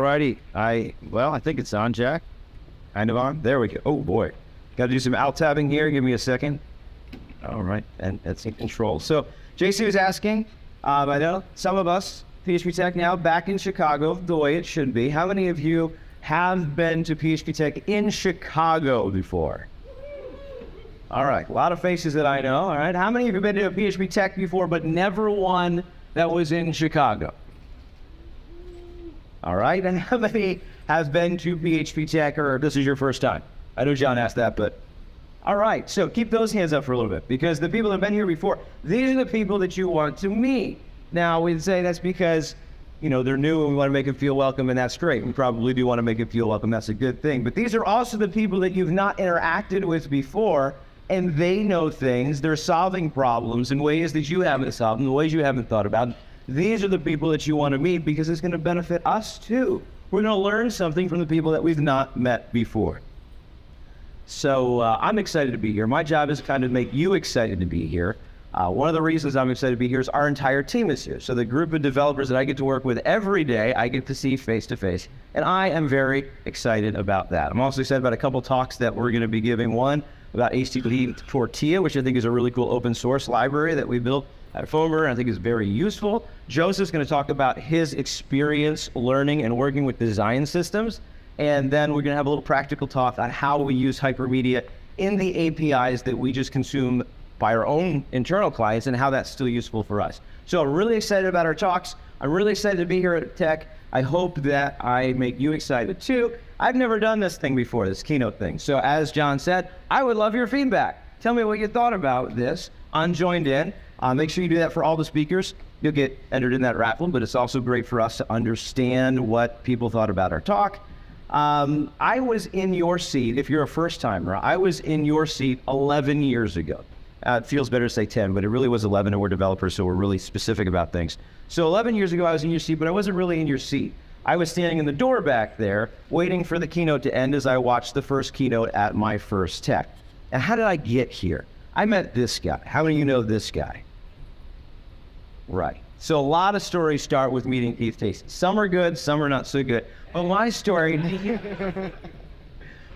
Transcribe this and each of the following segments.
righty. Well, I think it's on, Jack. Kind of on. There we go. Oh, boy. Got to do some alt-tabbing here. Give me a second. All right. And that's in control. So JC was asking, I know some of us, PHP Tech now, back in Chicago, the way it should be. How many of you have been to PHP Tech in Chicago before? All right. A lot of faces that I know. All right. How many of you have been to a PHP Tech before, but never one that was in Chicago? All right. And how many have been to PHP Tech, or this is your first time? I know John asked that, but all right. So keep those hands up for a little bit, because the people that have been here before, these are the people that you want to meet. Now, we'd say that's because, you know, they're new and we want to make them feel welcome, and that's great. We probably do want to make them feel welcome. That's a good thing. But these are also the people that you've not interacted with before, and they know things. They're solving problems in ways that you haven't solved, in ways you haven't thought about. These are the people that you want to meet, because it's going to benefit us too. We're going to learn something from the people that we've not met before. So I'm excited to be here. My job is to kind of make you excited to be here. One of the reasons I'm excited to be here is our entire team is here. So the group of developers that I get to work with every day, I get to see face to face. And I am very excited about that. I'm also excited about a couple talks that we're going to be giving. One about HTTP Tortilla, which I think is a really cool open source library that we built at Fomer, and I think is very useful. Joseph's going to talk about his experience learning and working with design systems. And then we're going to have a little practical talk on how we use hypermedia in the APIs that we just consume by our own internal clients, and how that's still useful for us. So I'm really excited about our talks. I'm really excited to be here at Tech. I hope that I make you excited too. I've never done this thing before, this keynote thing. So as John said, I would love your feedback. Tell me what you thought about this on Joined In. Make sure you do that for all the speakers. You'll get entered in that raffle, but it's also great for us to understand what people thought about our talk. I was in your seat, if you're a first timer, I was in your seat 11 years ago. It feels better to say 10, but it really was 11, and we're developers, so we're really specific about things. So 11 years ago, I was in your seat, but I wasn't really in your seat. I was standing in the door back there, waiting for the keynote to end as I watched the first keynote at my first Tech. And how did I get here? I met this guy. How many of you know this guy? Right. So a lot of stories start with meeting Keith Tasty. Some are good, some are not so good. But my story,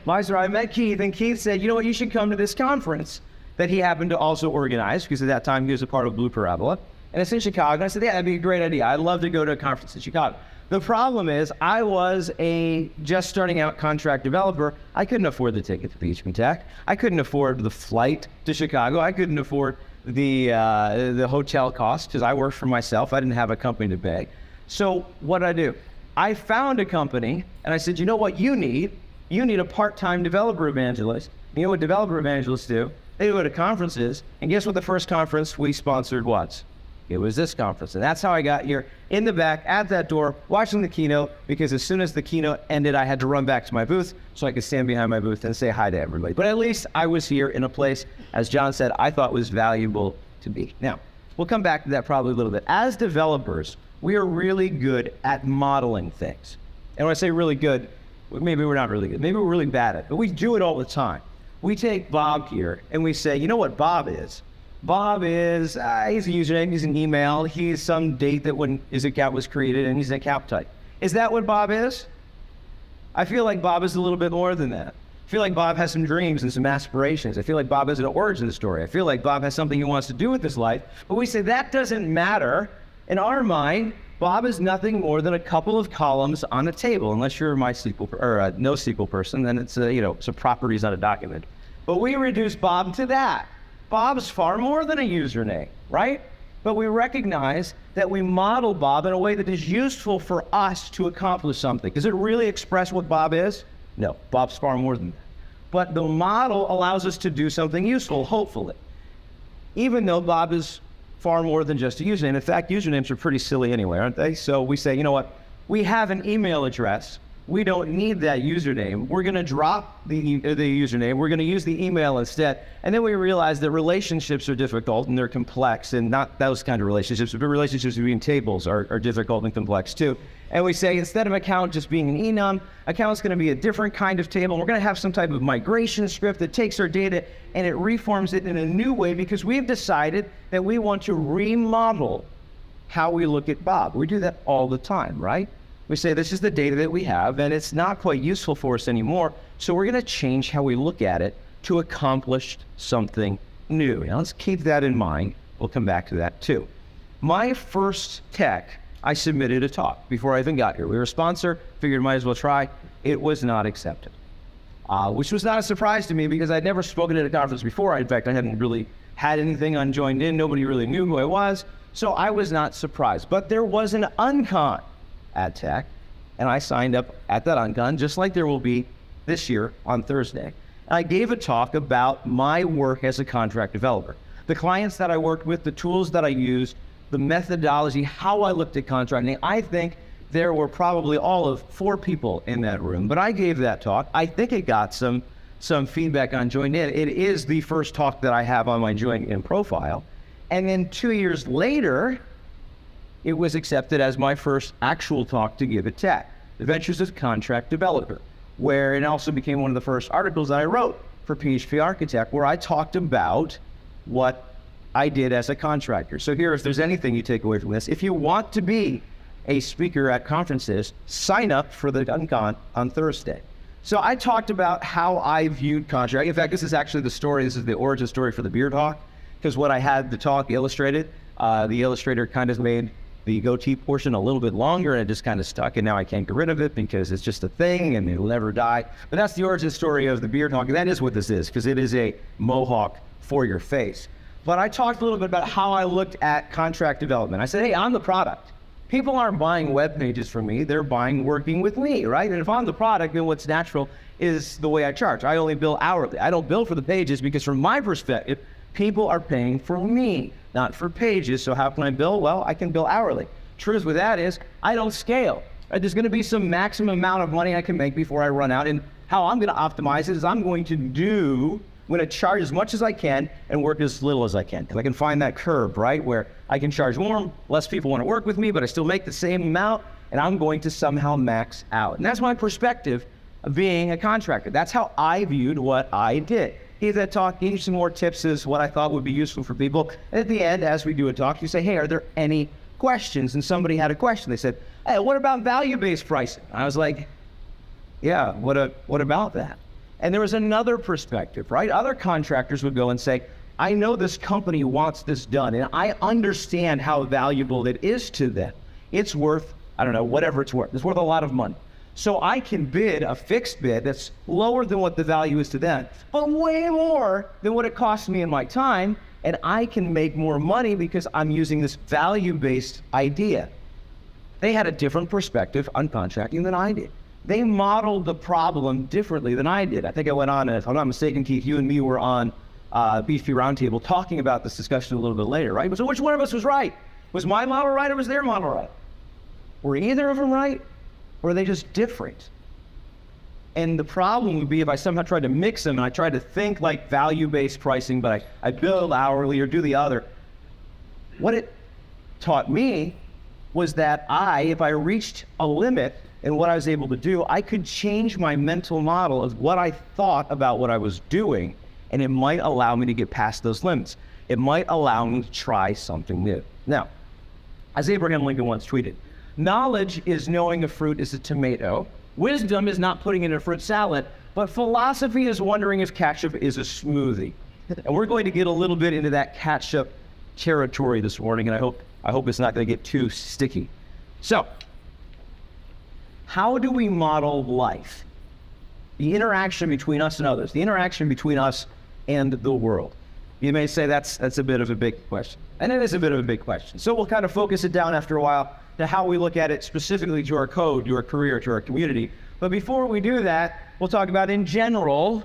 I met Keith, and Keith said, you know what, you should come to this conference that he happened to also organize, because at that time he was a part of Blue Parabola, and it's in Chicago. And I said, yeah, that'd be a great idea. I'd love to go to a conference in Chicago. The problem is, I was a just starting out contract developer. I couldn't afford the ticket to PHP Tech. I couldn't afford the flight to Chicago. I couldn't afford the hotel costs, because I worked for myself. I didn't have a company to pay. So what did I do? I found a company, and I said, you know what you need? You need a part-time developer evangelist. You know what developer evangelists do? They go to conferences, and guess what the first conference we sponsored was? It was this conference. And that's how I got here in the back at that door, watching the keynote, because as soon as the keynote ended, I had to run back to my booth so I could stand behind my booth and say hi to everybody. But at least I was here in a place, as John said, I thought was valuable to be. Now, we'll come back to that probably a little bit. As developers, we are really good at modeling things. And when I say really good, maybe we're not really good. Maybe we're really bad at it, but we do it all the time. We take Bob here and we say, you know what Bob is? Bob is, he's a username, he's an email, he's some date that when his account was created, and he's an account type. Is that what Bob is? I feel like Bob is a little bit more than that. I feel like Bob has some dreams and some aspirations. I feel like Bob has an origin story. I feel like Bob has something he wants to do with his life. But we say that doesn't matter. In our mind, Bob is nothing more than a couple of columns on a table, unless you're a MySQL or a NoSQL person, then it's some properties on a document. But we reduce Bob to that. Bob's far more than a username, right? But we recognize that we model Bob in a way that is useful for us to accomplish something. Does it really express what Bob is? No, Bob's far more than that. But the model allows us to do something useful, hopefully. Even though Bob is far more than just a username. In fact, usernames are pretty silly anyway, aren't they? So we say, you know what? We have an email address. We don't need that username. We're going to drop the username. We're going to use the email instead. And then we realize that relationships are difficult and they're complex, and not those kind of relationships, but relationships between tables are difficult and complex too. And we say, instead of account just being an enum, account's going to be a different kind of table. We're going to have some type of migration script that takes our data and it reforms it in a new way, because we've decided that we want to remodel how we look at Bob. We do that all the time, right? We say, this is the data that we have, and it's not quite useful for us anymore, so we're going to change how we look at it to accomplish something new. Now, let's keep that in mind. We'll come back to that too. My first tech, I submitted a talk before I even got here. We were a sponsor, figured might as well try. It was not accepted, which was not a surprise to me because I'd never spoken at a conference before. In fact, I hadn't really had anything on Joined In. Nobody really knew who I was, so I was not surprised. But there was an Uncon at Tech, and I signed up at that Uncon, just like there will be this year on Thursday. And I gave a talk about my work as a contract developer, the clients that I worked with, the tools that I used, the methodology, how I looked at contracting. I think there were probably all of 4 people in that room, but I gave that talk. I think it got some feedback on Joined In. It is the first talk that I have on my Joined In profile. And then 2 years later, it was accepted as my first actual talk to give at Tech, Adventures as Contract Developer, where it also became one of the first articles that I wrote for PHP Architect, where I talked about what I did as a contractor. So here, if there's anything you take away from this, if you want to be a speaker at conferences, sign up for the Uncon on Thursday. So I talked about how I viewed contract. In fact, this is actually the story. This is the origin story for the Beard Hawk, because when I had the talk illustrated, the illustrator kind of made the goatee portion a little bit longer, and it just kind of stuck, and now I can't get rid of it because it's just a thing and it'll never die. But that's the origin story of the Beard Hawk, and that is what this is, because it is a mohawk for your face. But I talked a little bit about how I looked at contract development. I said, hey, I'm the product. People aren't buying web pages from me, they're buying working with me, right? And if I'm the product, then what's natural is the way I charge. I only bill hourly. I don't bill for the pages because from my perspective, people are paying for me, not for pages. So how can I bill? Well, I can bill hourly. Truth with that is I don't scale. Right? There's going to be some maximum amount of money I can make before I run out. And how I'm going to optimize it is I'm going to charge as much as I can and work as little as I can. Because I can find that curve, right? Where I can charge more, less people want to work with me, but I still make the same amount, and I'm going to somehow max out. And that's my perspective of being a contractor. That's how I viewed what I did. Gave that talk, gave you some more tips as what I thought would be useful for people. And at the end, as we do a talk, you say, hey, are there any questions? And somebody had a question. They said, hey, what about value-based pricing? I was like, yeah, what about that? And there was another perspective, right? Other contractors would go and say, I know this company wants this done, and I understand how valuable it is to them. It's worth, I don't know, whatever it's worth. It's worth a lot of money. So I can bid a fixed bid that's lower than what the value is to them, but way more than what it costs me in my time, and I can make more money because I'm using this value-based idea. They had a different perspective on contracting than I did. They modeled the problem differently than I did. I think I went on, if I'm not mistaken, Keith, you and me were on PHP Roundtable talking about this discussion a little bit later, right? So which one of us was right? Was my model right or was their model right? Were either of them right? Or are they just different? And the problem would be if I somehow tried to mix them and I tried to think like value-based pricing, but I bill hourly or do the other. What it taught me was that if I reached a limit in what I was able to do, I could change my mental model of what I thought about what I was doing, and it might allow me to get past those limits. It might allow me to try something new. Now, as Abraham Lincoln once tweeted, knowledge is knowing a fruit is a tomato. Wisdom is not putting it in a fruit salad, but philosophy is wondering if ketchup is a smoothie. And we're going to get a little bit into that ketchup territory this morning, and I hope it's not going to get too sticky. So, how do we model life? The interaction between us and others, the interaction between us and the world. You may say that's a bit of a big question, and it is a bit of a big question. So we'll kind of focus it down after a while to how we look at it specifically to our code, to our career, to our community. But before we do that, we'll talk about in general,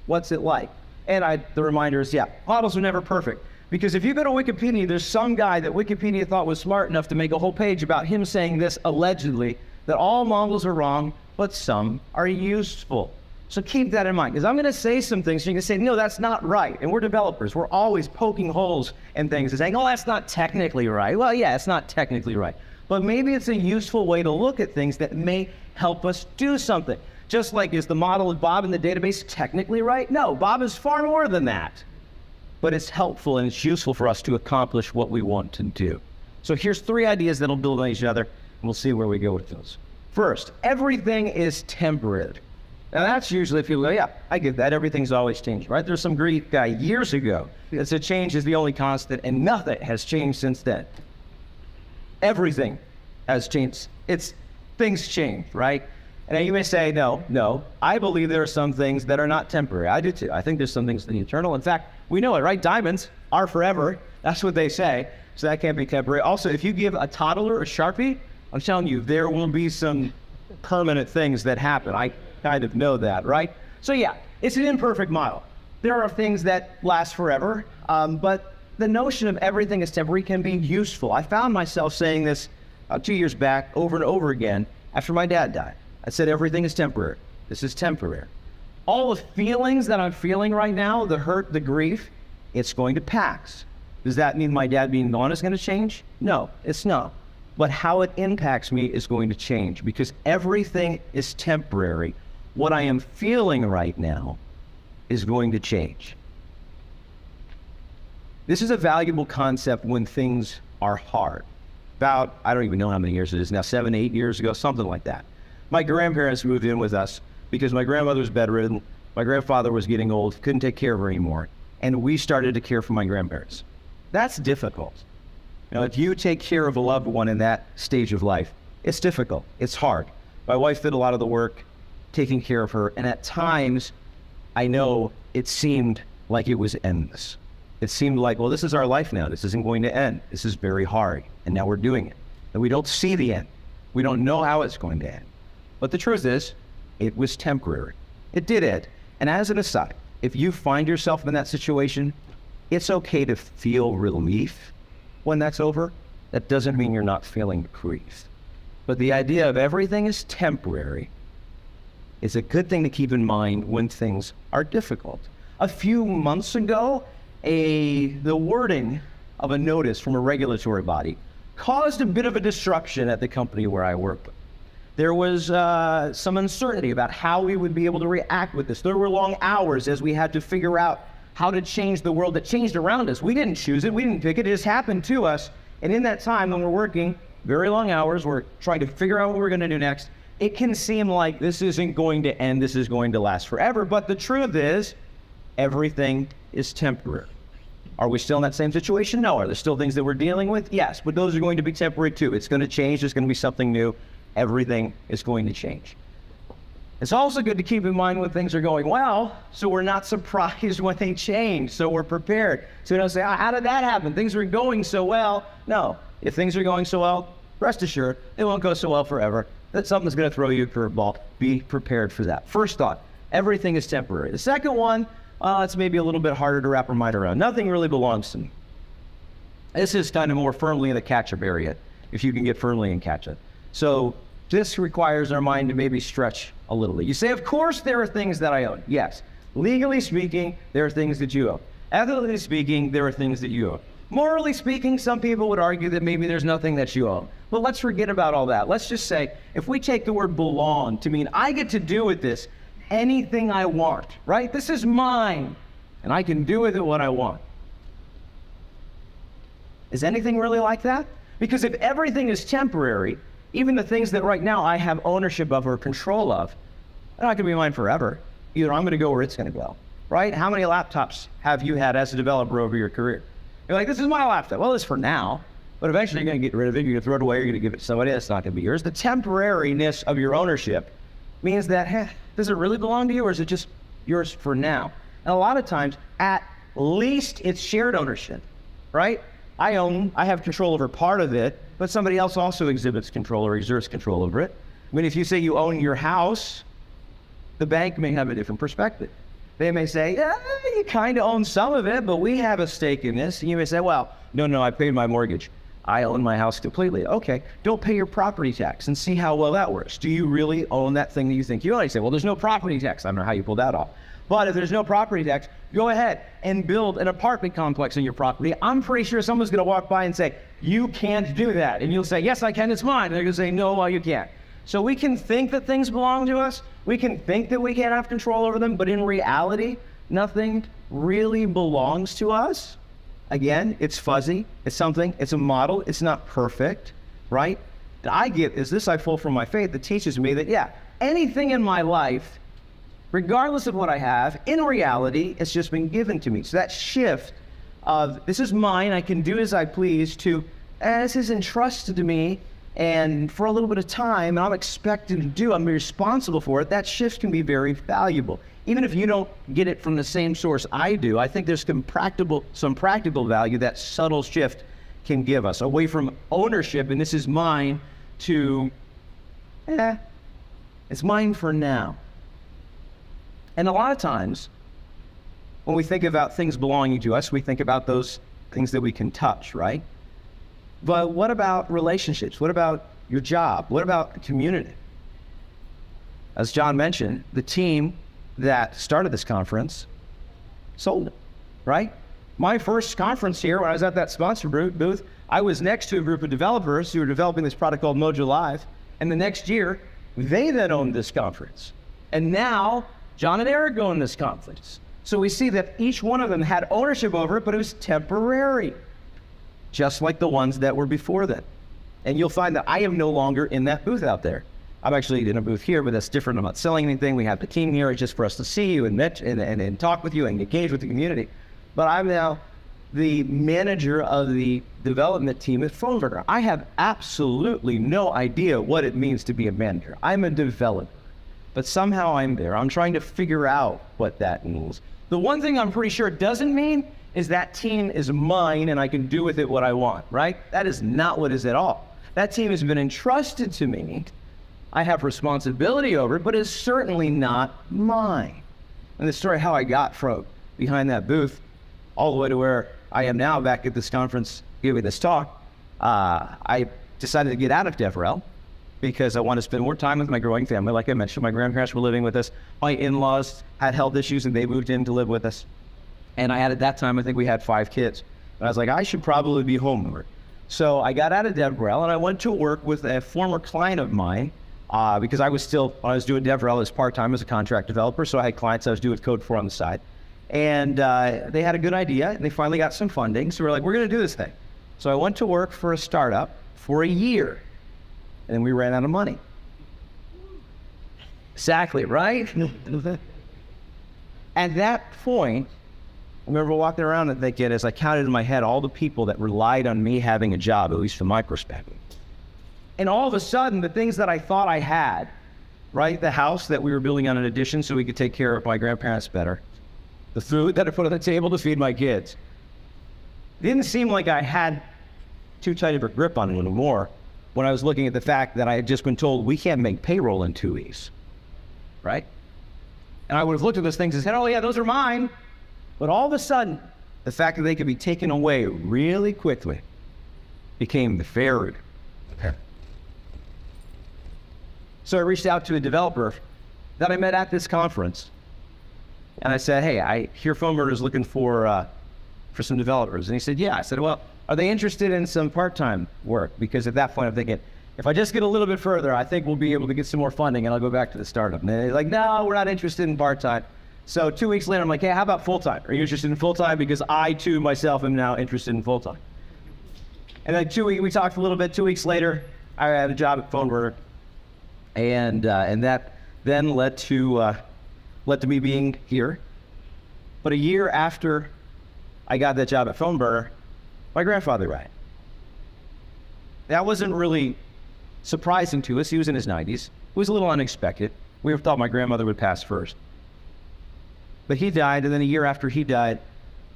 what's it like? And the reminder is, models are never perfect. Because if you go to Wikipedia, there's some guy that Wikipedia thought was smart enough to make a whole page about him saying this allegedly, that all models are wrong, but some are useful. So keep that in mind, because I'm going to say some things, so you can say, no, that's not right. And we're developers. We're always poking holes in things and saying, oh, that's not technically right. Well, yeah, it's not technically right. But maybe it's a useful way to look at things that may help us do something. Just like, is the model of Bob in the database technically right? No, Bob is far more than that. But it's helpful and it's useful for us to accomplish what we want to do. So here's 3 ideas that'll build on each other, and we'll see where we go with those. First, everything is temporary. Now that's usually if you go, yeah, I get that. Everything's always changing, right? There's some Greek guy years ago that said change is the only constant, and nothing has changed since then. Everything has changed. Things change, right? And you may say, no, I believe there are some things that are not temporary. I do too. I think there's some things that are eternal. In fact, we know it, right? Diamonds are forever. That's what they say. So that can't be temporary. Also, if you give a toddler a Sharpie, I'm telling you, there will be some permanent things that happen. I kind of know that, right? So yeah, it's an imperfect model. There are things that last forever, but the notion of everything is temporary can be useful. I found myself saying this 2 years back over and over again after my dad died. I said, everything is temporary. This is temporary. All the feelings that I'm feeling right now, the hurt, the grief, it's going to pass. Does that mean my dad being gone is going to change? No, it's not. But how it impacts me is going to change because everything is temporary. What I am feeling right now is going to change. This is a valuable concept when things are hard. About, I don't even know how many years it is now, 7, 8 years ago, something like that. My grandparents moved in with us because my grandmother was bedridden, my grandfather was getting old, couldn't take care of her anymore, and we started to care for my grandparents. That's difficult. You know, if you take care of a loved one in that stage of life, it's difficult, it's hard. My wife did a lot of the work taking care of her, and at times, I know it seemed like it was endless. It seemed like, well, this is our life now, this isn't going to end, this is very hard, and now we're doing it. And we don't see the end. We don't know how it's going to end. But the truth is, it was temporary. It did end. And as an aside, if you find yourself in that situation, it's okay to feel relief when that's over. That doesn't mean you're not feeling grief. But the idea of everything is temporary is a good thing to keep in mind when things are difficult. A few months ago, the wording of a notice from a regulatory body caused a bit of a disruption at the company where I work. There was some uncertainty about how we would be able to react with this. There were long hours as we had to figure out how to change the world that changed around us. We didn't choose it, we didn't pick it, it just happened to us. And in that time when we're working very long hours, we're trying to figure out what we're gonna do next, it can seem like this isn't going to end, this is going to last forever. But the truth is, everything is temporary. Are we still in that same situation? No. Are there still things that we're dealing with? Yes, but those are going to be temporary too. It's gonna change, there's gonna be something new. Everything is going to change. It's also good to keep in mind when things are going well, so we're not surprised when they change, so we're prepared. So we don't say, how did that happen? Things were going so well. No, if things are going so well, rest assured, they won't go so well forever. That something's gonna throw you a curveball. Be prepared for that. First thought, everything is temporary. The second one, it's maybe a little bit harder to wrap our mind around. Nothing really belongs to me. This is kind of more firmly in the catch-up area, if you can get firmly in catch-up. So this requires our mind to maybe stretch a little bit. You say, of course there are things that I own. Yes. Legally speaking, there are things that you own. Ethically speaking, there are things that you own. Morally speaking, some people would argue that maybe there's nothing that you own. But let's forget about all that. Let's just say, if we take the word belong to mean I get to do with this anything I want, right? This is mine, and I can do with it what I want. Is anything really like that? Because if everything is temporary, even the things that right now I have ownership of or control of, they're not gonna be mine forever. Either I'm gonna go or it's gonna go, right? How many laptops have you had as a developer over your career? You're like, this is my laptop. Well, it's for now, but eventually you're gonna get rid of it, you're gonna throw it away, you're gonna give it to somebody else, it's not gonna be yours. The temporariness of your ownership means that, does it really belong to you or is it just yours for now? And a lot of times, at least it's shared ownership, right? I have control over part of it, but somebody else also exhibits control or exerts control over it. I mean, if you say you own your house, the bank may have a different perspective. They may say, yeah, you kind of own some of it, but we have a stake in this. And you may say, well, no, I paid my mortgage. I own my house completely. Okay, don't pay your property tax and see how well that works. Do you really own that thing that you think you own? You say, well, there's no property tax. I don't know how you pull that off. But if there's no property tax, go ahead and build an apartment complex on your property. I'm pretty sure someone's gonna walk by and say, you can't do that. And you'll say, yes, I can, it's mine. And they're gonna say, no, well, you can't. So we can think that things belong to us. We can think that we can't have control over them, but in reality, nothing really belongs to us. Again, it's fuzzy, it's something, it's a model, it's not perfect, right? that I get is this I pull from my faith that teaches me that, yeah, anything in my life, regardless of what I have, in reality, it's just been given to me. So that shift of this is mine, I can do as I please, to this is entrusted to me, and for a little bit of time, I'm expected to do, I'm responsible for it, that shift can be very valuable. Even if you don't get it from the same source I do, I think there's some practical value that subtle shift can give us, away from ownership, and this is mine, to, it's mine for now. And a lot of times, when we think about things belonging to us, we think about those things that we can touch, right? But what about relationships? What about your job? What about the community? As John mentioned, the team that started this conference sold it, right? My first conference here, when I was at that sponsor booth, I was next to a group of developers who were developing this product called Mojo Live. And the next year, they then owned this conference. And now, John and Eric own this conference. So we see that each one of them had ownership over it, but it was temporary, just like the ones that were before then. And you'll find that I am no longer in that booth out there. I'm actually in a booth here, but that's different. I'm not selling anything. We have the team here. It's just for us to see you and talk with you and engage with the community. But I'm now the manager of the development team at PhoneBurner. I have absolutely no idea what it means to be a manager. I'm a developer, but somehow I'm there. I'm trying to figure out what that means. The one thing I'm pretty sure it doesn't mean is that team is mine and I can do with it what I want, right? That is not what it is at all. That team has been entrusted to me. I have responsibility over it, but it's certainly not mine. And the story how I got from behind that booth all the way to where I am now back at this conference giving this talk, I decided to get out of DevRel because I want to spend more time with my growing family. Like I mentioned, my grandparents were living with us. My in-laws had health issues and they moved in to live with us. And I had, at that time, I think we had 5 kids. And I was like, I should probably be home more. So I got out of DevRel and I went to work with a former client of mine because I was doing DevRel as part-time as a contract developer. So I had clients I was doing code for on the side. And they had a good idea and they finally got some funding. So we're like, we're going to do this thing. So I went to work for a startup for a year and we ran out of money. Exactly, right? At that point, I remember walking around and thinking, as I counted in my head all the people that relied on me having a job, at least from my perspective. And all of a sudden, the things that I thought I had, right? The house that we were building on an addition so we could take care of my grandparents better. The food that I put on the table to feed my kids. It didn't seem like I had too tight of a grip on it anymore when I was looking at the fact that I had just been told we can't make payroll in 2 weeks, right? And I would have looked at those things and said, oh yeah, those are mine. But all of a sudden, the fact that they could be taken away really quickly became very apparent. So I reached out to a developer that I met at this conference. And I said, hey, I hear PhoneBurner is looking for some developers. And he said, yeah. I said, well, are they interested in some part-time work? Because at that point, I'm thinking, if I just get a little bit further, I think we'll be able to get some more funding and I'll go back to the startup. And they're like, no, we're not interested in part-time. So 2 weeks later, I'm like, hey, how about full-time? Are you interested in full-time? Because I, too, myself, am now interested in full-time. And then we talked a little bit. 2 weeks later, I had a job at PhoneBurner. And that then led to me being here. But a year after I got that job at PhoneBurner, my grandfather died. That wasn't really surprising to us. He was in his 90s. It was a little unexpected. We thought my grandmother would pass first. But he died, and then a year after he died,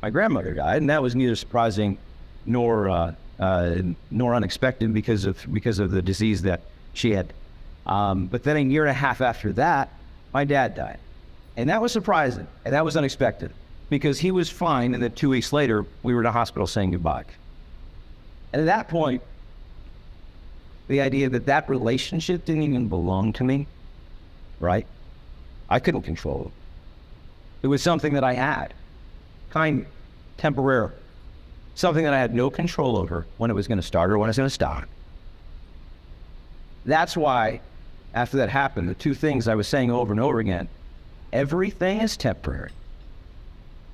my grandmother died, and that was neither surprising nor unexpected because of the disease that she had. But then a year and a half after that, my dad died. And that was surprising, and that was unexpected, because he was fine, and then 2 weeks later, we were in a hospital saying goodbye. And at that point, the idea that that relationship didn't even belong to me, right? I couldn't control it. It was something that I had, kind of temporary, something that I had no control over when it was going to start or when it was going to stop. That's why, after that happened, the 2 things I was saying over and over again, everything is temporary.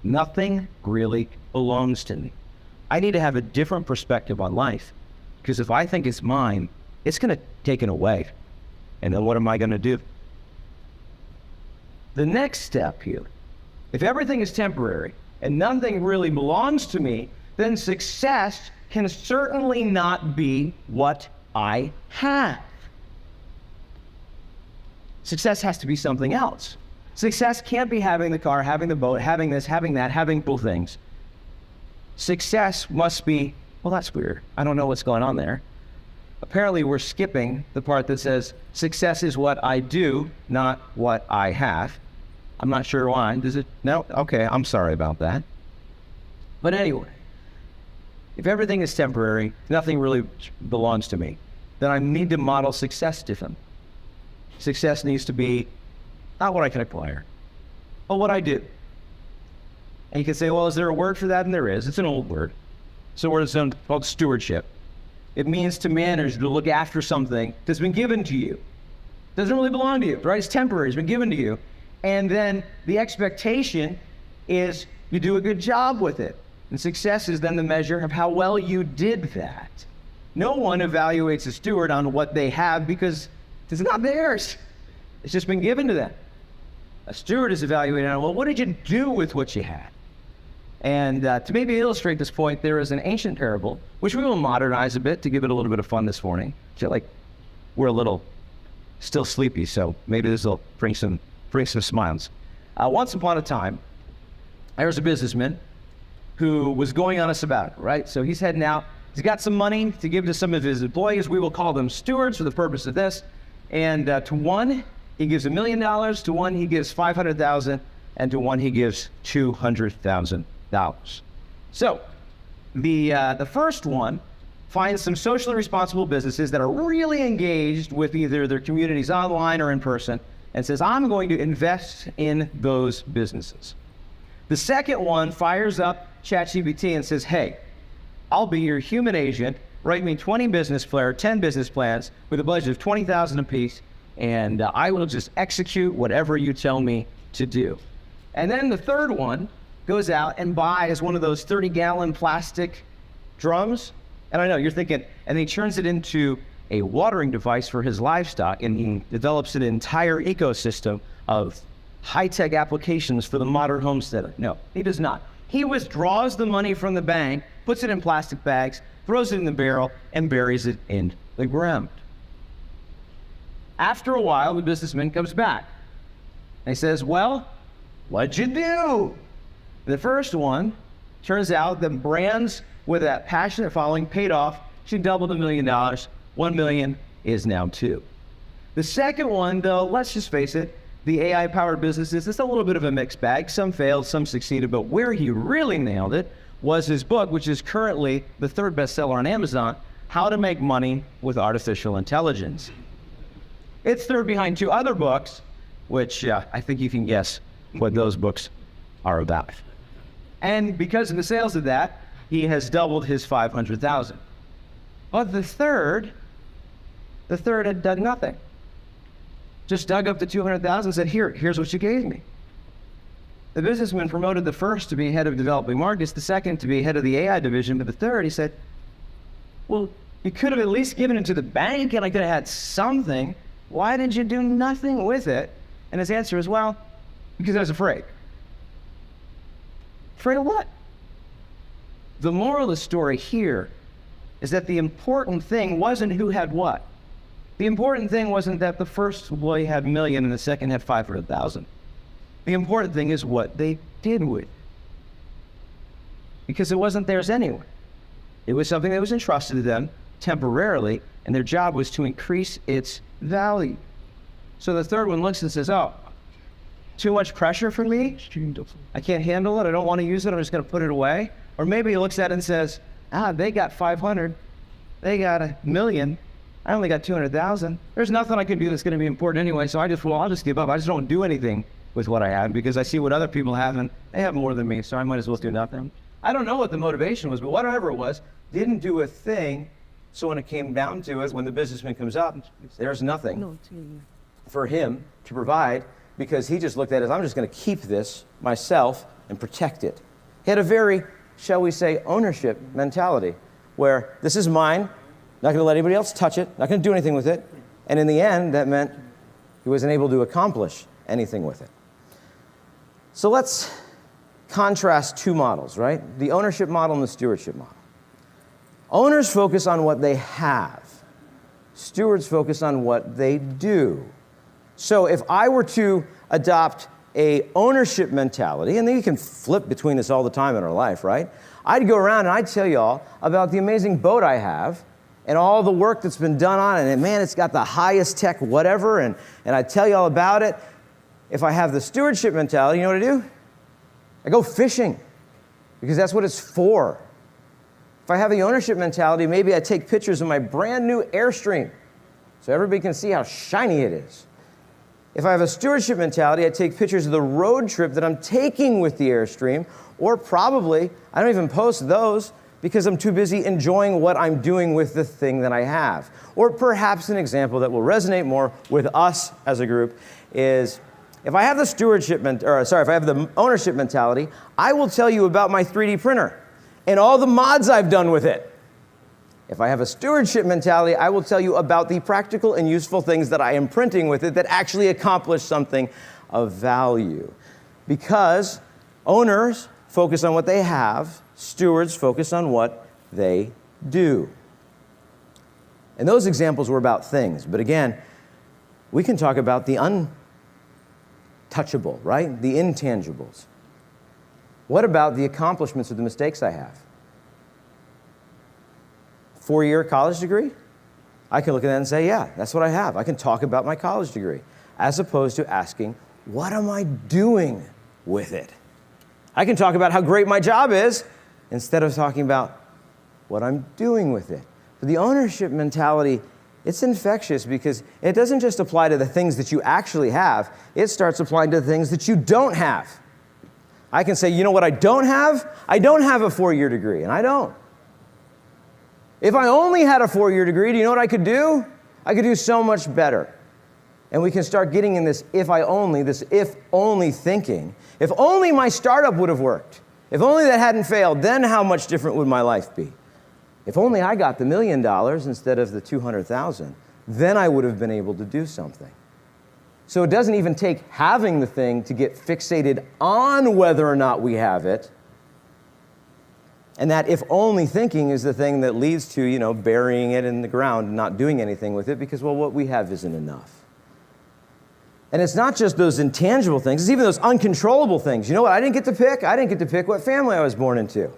Nothing really belongs to me. I need to have a different perspective on life, because if I think it's mine, it's going to taken away. And then what am I going to do? The next step here, if everything is temporary and nothing really belongs to me, then success can certainly not be what I have. Success has to be something else. Success can't be having the car, having the boat, having this, having that, having cool things. Success must be, well, that's weird. I don't know what's going on there. Apparently, we're skipping the part that says success is what I do, not what I have. I'm not sure why. Does it? No? Okay, I'm sorry about that. But anyway, if everything is temporary, nothing really belongs to me, then I need to model success different. Success needs to be not what I can acquire, but what I do. And you can say, well, is there a word for that? And there is. It's an old word. It's a word that's called stewardship. It means to manage, to look after something that's been given to you. It doesn't really belong to you, right? It's temporary. It's been given to you. And then the expectation is you do a good job with it. And success is then the measure of how well you did that. No one evaluates a steward on what they have because it's not theirs. It's just been given to them. A steward is evaluated on, well, what did you do with what you had? And to maybe illustrate this point, there is an ancient parable, which we will modernize a bit to give it a little bit of fun this morning. I feel like we're a little still sleepy, so maybe this will bring some smiles. Once upon a time, there was a businessman who was going on a sabbatical, right? So he's heading out. He's got some money to give to some of his employees. We will call them stewards for the purpose of this. And to one, he gives $1 million. To one, he gives $500,000. And to one, he gives $200,000. So the first one finds some socially responsible businesses that are really engaged with either their communities online or in person and says, I'm going to invest in those businesses. The second one fires up ChatGPT and says, hey, I'll be your human agent. Write me 10 business plans with a budget of $20,000 apiece, and I will just execute whatever you tell me to do. And then the third one goes out and buys one of those 30-gallon plastic drums. And I know you're thinking, and he turns it into a watering device for his livestock, and he develops an entire ecosystem of high-tech applications for the modern homesteader. No, he does not. He withdraws the money from the bank, puts it in plastic bags, throws it in the barrel, and buries it in the ground. After a while, the businessman comes back. And he says, well, what'd you do? The first one, turns out that brands with that passionate following paid off. She doubled $1 million. 1 million is now 2. The second one, though, let's just face it, the AI-powered businesses, it's a little bit of a mixed bag. Some failed, some succeeded, but where he really nailed it was his book, which is currently the 3rd bestseller on Amazon, How to Make Money with Artificial Intelligence. It's third behind 2 other books, which I think you can guess what those books are about. And because of the sales of that, he has doubled his $500,000. But the third had done nothing. Just dug up the $200,000 and said, here's what you gave me. The businessman promoted the first to be head of developing markets, the second to be head of the AI division, but the third, he said, well, you could have at least given it to the bank and I could have had something. Why did you do nothing with it? And his answer is, well, because I was afraid. Afraid of what? The moral of the story here is that the important thing wasn't who had what. The important thing wasn't that the first employee had $1 million and the second had $500,000. The important thing is what they did with it. Because it wasn't theirs anyway. It was something that was entrusted to them temporarily, and their job was to increase its value. So the third one looks and says, oh, too much pressure for me? I can't handle it. I don't want to use it. I'm just going to put it away. Or maybe he looks at it and says, they got 500. They got $1 million. I only got 200,000. There's nothing I can do that's going to be important anyway, so I'll just give up. I just don't do anything with what I have because I see what other people have and they have more than me, so I might as well do nothing. I don't know what the motivation was, but whatever it was, didn't do a thing. So when it came down to it, when the businessman comes up, there's nothing for him to provide because he just looked at it as, I'm just going to keep this myself and protect it. He had a very, shall we say, ownership mentality where this is mine, not going to let anybody else touch it, not going to do anything with it. And in the end, that meant he wasn't able to accomplish anything with it. So let's contrast two models, right? The ownership model and the stewardship model. Owners focus on what they have. Stewards focus on what they do. So if I were to adopt a ownership mentality, and then you can flip between this all the time in our life, right? I'd go around and I'd tell y'all about the amazing boat I have and all the work that's been done on it, and man, it's got the highest tech whatever, and I'd tell you all about it. If I have the stewardship mentality, you know what I do? I go fishing, because that's what it's for. If I have the ownership mentality, maybe I take pictures of my brand new Airstream so everybody can see how shiny it is. If I have a stewardship mentality, I take pictures of the road trip that I'm taking with the Airstream, or probably, I don't even post those because I'm too busy enjoying what I'm doing with the thing that I have. Or perhaps an example that will resonate more with us as a group is, if I have the if I have the ownership mentality, I will tell you about my 3D printer and all the mods I've done with it. If I have a stewardship mentality, I will tell you about the practical and useful things that I am printing with it that actually accomplish something of value. Because owners focus on what they have, stewards focus on what they do. And those examples were about things, but again, we can talk about the untouchable, right? The intangibles. What about the accomplishments or the mistakes I have? 4-year college degree? I can look at that and say, yeah, that's what I have. I can talk about my college degree, as opposed to asking, what am I doing with it? I can talk about how great my job is, instead of talking about what I'm doing with it. But the ownership mentality, it's infectious because it doesn't just apply to the things that you actually have, it starts applying to the things that you don't have. I can say, you know what I don't have? I don't have a 4-year degree, and I don't. If I only had a 4-year degree, do you know what I could do? I could do so much better. And we can start getting in this if only thinking. If only my startup would have worked. If only that hadn't failed, then how much different would my life be? If only I got the $1 million instead of the 200,000, then I would have been able to do something. So it doesn't even take having the thing to get fixated on whether or not we have it. And that if only thinking is the thing that leads to, burying it in the ground and not doing anything with it because, well, what we have isn't enough. And it's not just those intangible things, it's even those uncontrollable things. You know what I didn't get to pick? I didn't get to pick what family I was born into.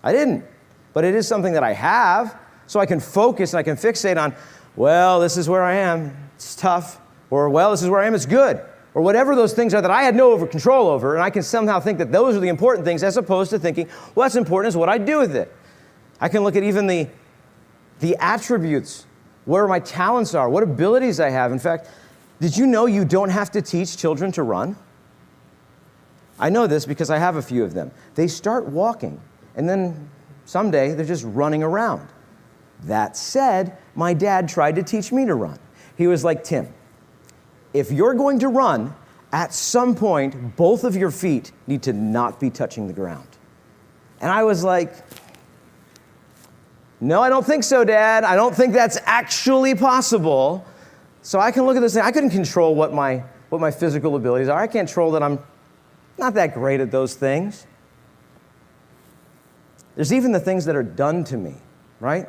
I didn't. But it is something that I have, so I can focus and I can fixate on, well, this is where I am, it's tough. Or, well, this is where I am, it's good. Or whatever those things are that I had no control over, and I can somehow think that those are the important things as opposed to thinking, well, what's important is what I do with it. I can look at even the attributes, where my talents are, what abilities I have. In fact, did you know you don't have to teach children to run? I know this because I have a few of them. They start walking, and then someday they're just running around. That said, my dad tried to teach me to run. He was like, Tim, if you're going to run, at some point, both of your feet need to not be touching the ground. And I was like, no, I don't think so, Dad. I don't think that's actually possible. So I can look at this thing. I couldn't control what my physical abilities are. I can't control that I'm not that great at those things. There's even the things that are done to me, right?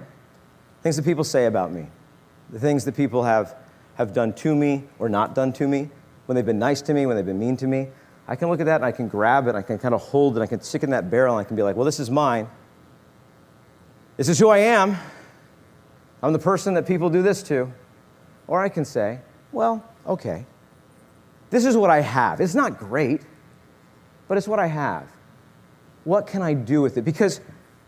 Things that people say about me. The things that people have done to me or not done to me, when they've been nice to me, when they've been mean to me. I can look at that and I can grab it, I can kind of hold it, I can stick it in that barrel and I can be like, well, this is mine. This is who I am. I'm the person that people do this to. Or I can say, well, okay, this is what I have. It's not great, but it's what I have. What can I do with it? Because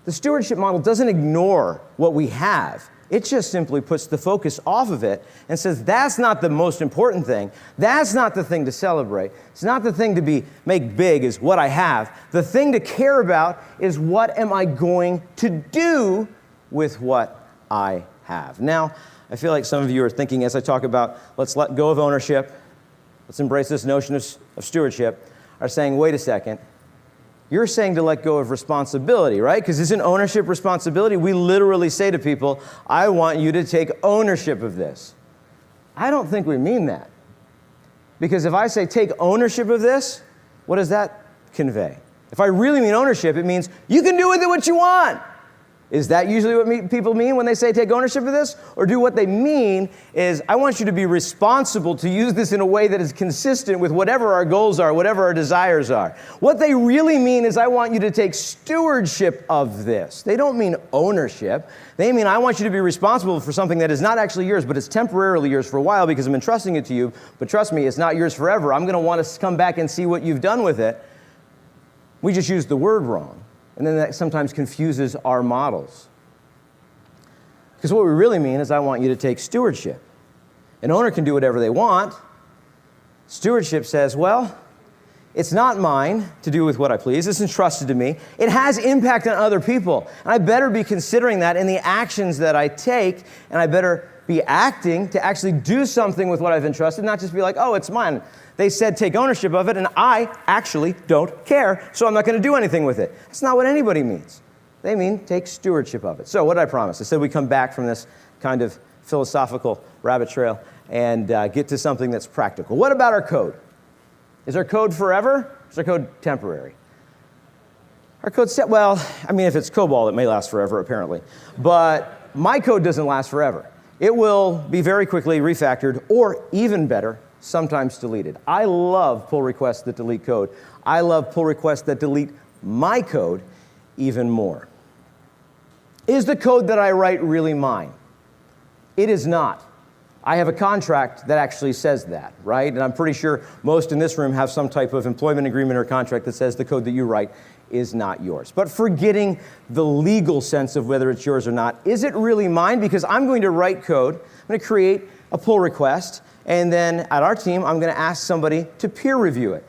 the stewardship model doesn't ignore what we have. It just simply puts the focus off of it and says, that's not the most important thing. That's not the thing to celebrate. It's not the thing to make big is what I have. The thing to care about is what am I going to do with what I have. Now, I feel like some of you are thinking as I talk about, let's let go of ownership, let's embrace this notion of stewardship, are saying, wait a second, You're saying to let go of responsibility, right? Because isn't ownership responsibility? We literally say to people, I want you to take ownership of this. I don't think we mean that. Because if I say take ownership of this, what does that convey? If I really mean ownership, it means you can do with it what you want. Is that usually what people mean when they say take ownership of this? Or do what they mean is I want you to be responsible to use this in a way that is consistent with whatever our goals are, whatever our desires are. What they really mean is I want you to take stewardship of this. They don't mean ownership. They mean I want you to be responsible for something that is not actually yours, but it's temporarily yours for a while because I'm entrusting it to you. But trust me, it's not yours forever. I'm going to want to come back and see what you've done with it. We just used the word wrong. And then that sometimes confuses our models. Because what we really mean is I want you to take stewardship. An owner can do whatever they want. Stewardship says, well, it's not mine to do with what I please. It's entrusted to me. It has impact on other people. And I better be considering that in the actions that I take, and I better be acting to actually do something with what I've entrusted, not just be like, oh, it's mine. They said take ownership of it, and I actually don't care, so I'm not going to do anything with it. That's not what anybody means. They mean take stewardship of it. So what did I promise? I said we come back from this kind of philosophical rabbit trail and get to something that's practical. What about our code? Is our code forever? Or is our code temporary? Our code's well, I mean, if it's COBOL, it may last forever, apparently. But my code doesn't last forever. It will be very quickly refactored, or even better, sometimes deleted. I love pull requests that delete code. I love pull requests that delete my code even more. Is the code that I write really mine? It is not. I have a contract that actually says that, right? And I'm pretty sure most in this room have some type of employment agreement or contract that says the code that you write is not yours. But forgetting the legal sense of whether it's yours or not, is it really mine? Because I'm going to write code, I'm going to create a pull request, and then at our team, I'm going to ask somebody to peer review it.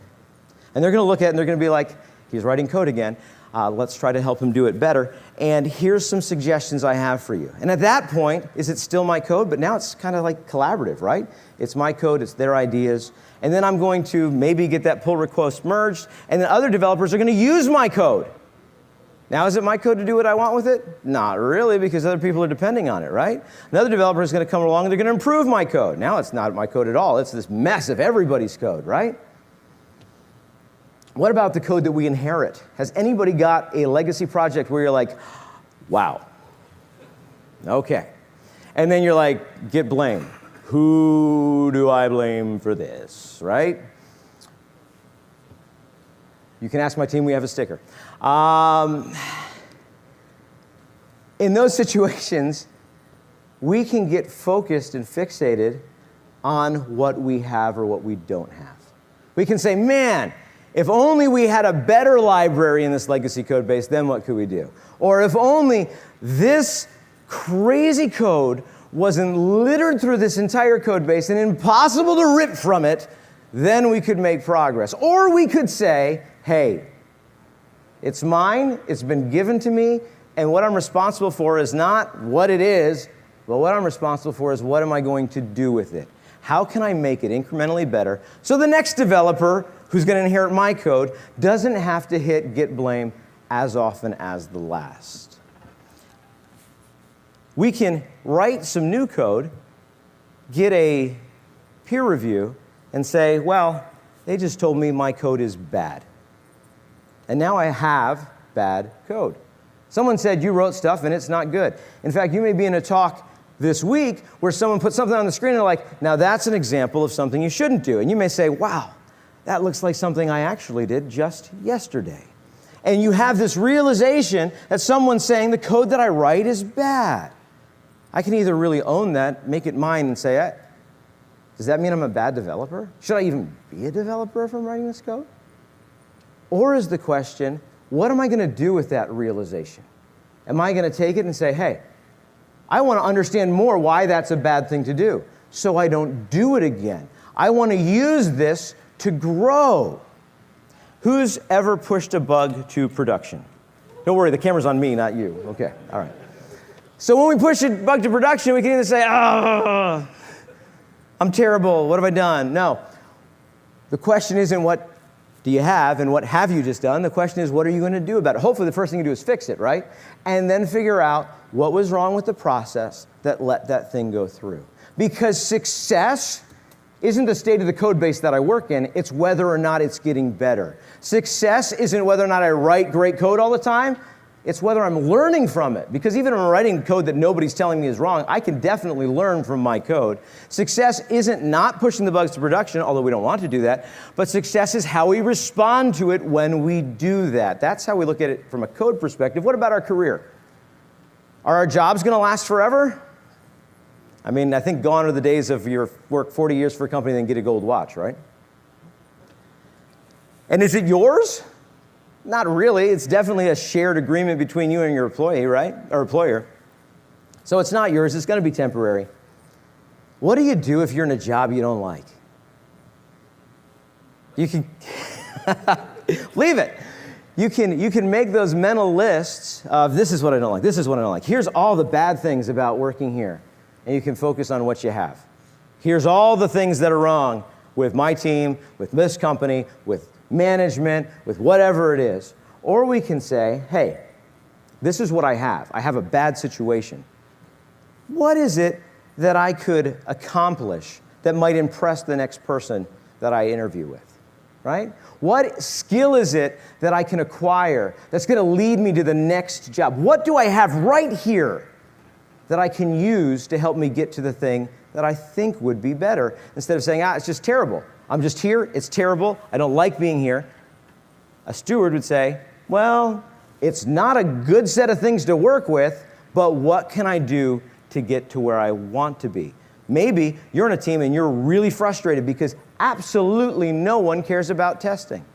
And they're going to look at it and they're going to be like, he's writing code again. Let's try to help him do it better. And here's some suggestions I have for you. And at that point, is it still my code? But now it's kind of like collaborative, right? It's my code, it's their ideas. And then I'm going to maybe get that pull request merged, and then other developers are going to use my code. Now, is it my code to do what I want with it? Not really, because other people are depending on it, right? Another developer is going to come along and they're going to improve my code. Now it's not my code at all. It's this mess of everybody's code, right? What about the code that we inherit? Has anybody got a legacy project where you're like, wow, okay. And then you're like, get blamed. Who do I blame for this, right? You can ask my team, we have a sticker. In those situations, we can get focused and fixated on what we have or what we don't have. We can say, man, if only we had a better library in this legacy code base, then what could we do? Or if only this crazy code wasn't littered through this entire code base and impossible to rip from it, then we could make progress. Or we could say, hey, it's mine, it's been given to me, and what I'm responsible for is not what it is, but what I'm responsible for is what am I going to do with it? How can I make it incrementally better so the next developer who's going to inherit my code doesn't have to hit get blame as often as the last? We can write some new code, get a peer review, and say, well, they just told me my code is bad. And now I have bad code. Someone said you wrote stuff and it's not good. In fact, you may be in a talk this week where someone put something on the screen and they're like, now that's an example of something you shouldn't do. And you may say, wow, that looks like something I actually did just yesterday. And you have this realization that someone's saying the code that I write is bad. I can either really own that, make it mine, and say, does that mean I'm a bad developer? Should I even be a developer if I'm writing this code? Or is the question, what am I going to do with that realization? Am I going to take it and say, hey, I want to understand more why that's a bad thing to do, so I don't do it again. I want to use this to grow. Who's ever pushed a bug to production? Don't worry, the camera's on me, not you. Okay, all right. So when we push a bug to production, we can either say, oh, I'm terrible, what have I done? No. The question isn't what do you have, and what have you just done? The question is, what are you going to do about it? Hopefully the first thing you do is fix it, right? And then figure out what was wrong with the process that let that thing go through. Because success isn't the state of the code base that I work in, it's whether or not it's getting better. Success isn't whether or not I write great code all the time, it's whether I'm learning from it. Because even if I'm writing code that nobody's telling me is wrong, I can definitely learn from my code. Success isn't not pushing the bugs to production, although we don't want to do that, but success is how we respond to it when we do that. That's how we look at it from a code perspective. What about our career? Are our jobs going to last forever? I mean, I think gone are the days of you work 40 years for a company and then get a gold watch, right? And is it yours? Not really. It's definitely a shared agreement between you and your employee, right? Or employer. So it's not yours. It's going to be temporary. What do you do if you're in a job you don't like? You can leave it. You can make those mental lists of this is what I don't like, this is what I don't like. Here's all the bad things about working here. And you can focus on what you have. Here's all the things that are wrong with my team, with this company, with management, with whatever it is. Or we can say, hey, this is what I have. I have a bad situation. What is it that I could accomplish that might impress the next person that I interview with, right? What skill is it that I can acquire that's going to lead me to the next job? What do I have right here that I can use to help me get to the thing that I think would be better, instead of saying, it's just terrible. I'm just here, it's terrible, I don't like being here. A steward would say, well, it's not a good set of things to work with, but what can I do to get to where I want to be? Maybe you're on a team and you're really frustrated because absolutely no one cares about testing.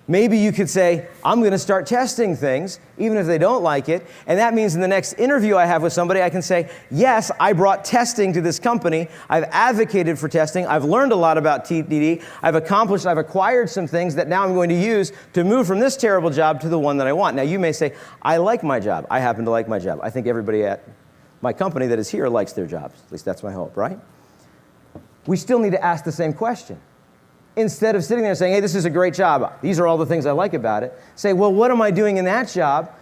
Maybe you could say, I'm going to start testing things, even if they don't like it. And that means in the next interview I have with somebody, I can say, yes, I brought testing to this company. I've advocated for testing. I've learned a lot about TDD. I've acquired some things that now I'm going to use to move from this terrible job to the one that I want. Now, you may say, I like my job. I happen to like my job. I think everybody at my company that is here likes their jobs. At least that's my hope, right? We still need to ask the same question. Instead of sitting there saying, hey, this is a great job, these are all the things I like about it, say, well, what am I doing in that job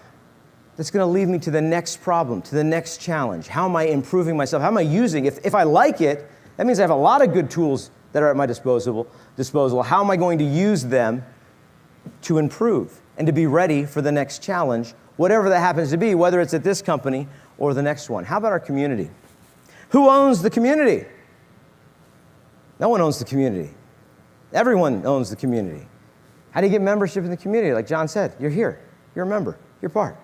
that's going to lead me to the next problem, to the next challenge? How am I improving myself? How am I using it? If I like it, that means I have a lot of good tools that are at my disposal. How am I going to use them to improve and to be ready for the next challenge, whatever that happens to be, whether it's at this company or the next one? How about our community? Who owns the community? No one owns the community. Everyone owns the community. How do you get membership in the community? Like John said, you're here. You're a member. You're part.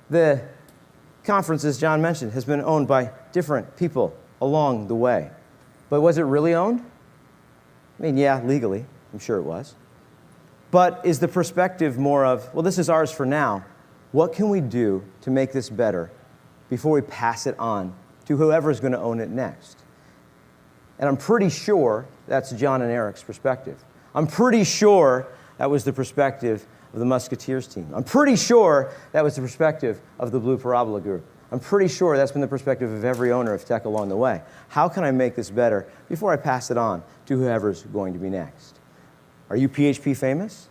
The conference, as John mentioned, has been owned by different people along the way. But was it really owned? I mean, yeah, legally, I'm sure it was. But is the perspective more of, well, this is ours for now. What can we do to make this better before we pass it on to whoever's going to own it next? And I'm pretty sure that's John and Eric's perspective. I'm pretty sure that was the perspective of the Musketeers team. I'm pretty sure that was the perspective of the Blue Parabola group. I'm pretty sure that's been the perspective of every owner of tech along the way. How can I make this better before I pass it on to whoever's going to be next? Are you PHP famous?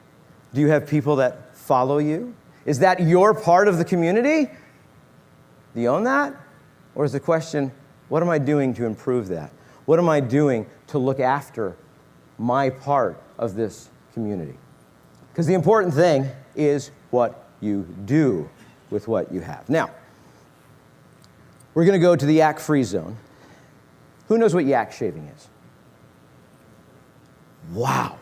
Do you have people that follow you? Is that your part of the community? Do you own that? Or is the question, what am I doing to improve that? What am I doing to look after my part of this community? Because the important thing is what you do with what you have. Now, we're going to go to the yak-free zone. Who knows what yak shaving is? Wow.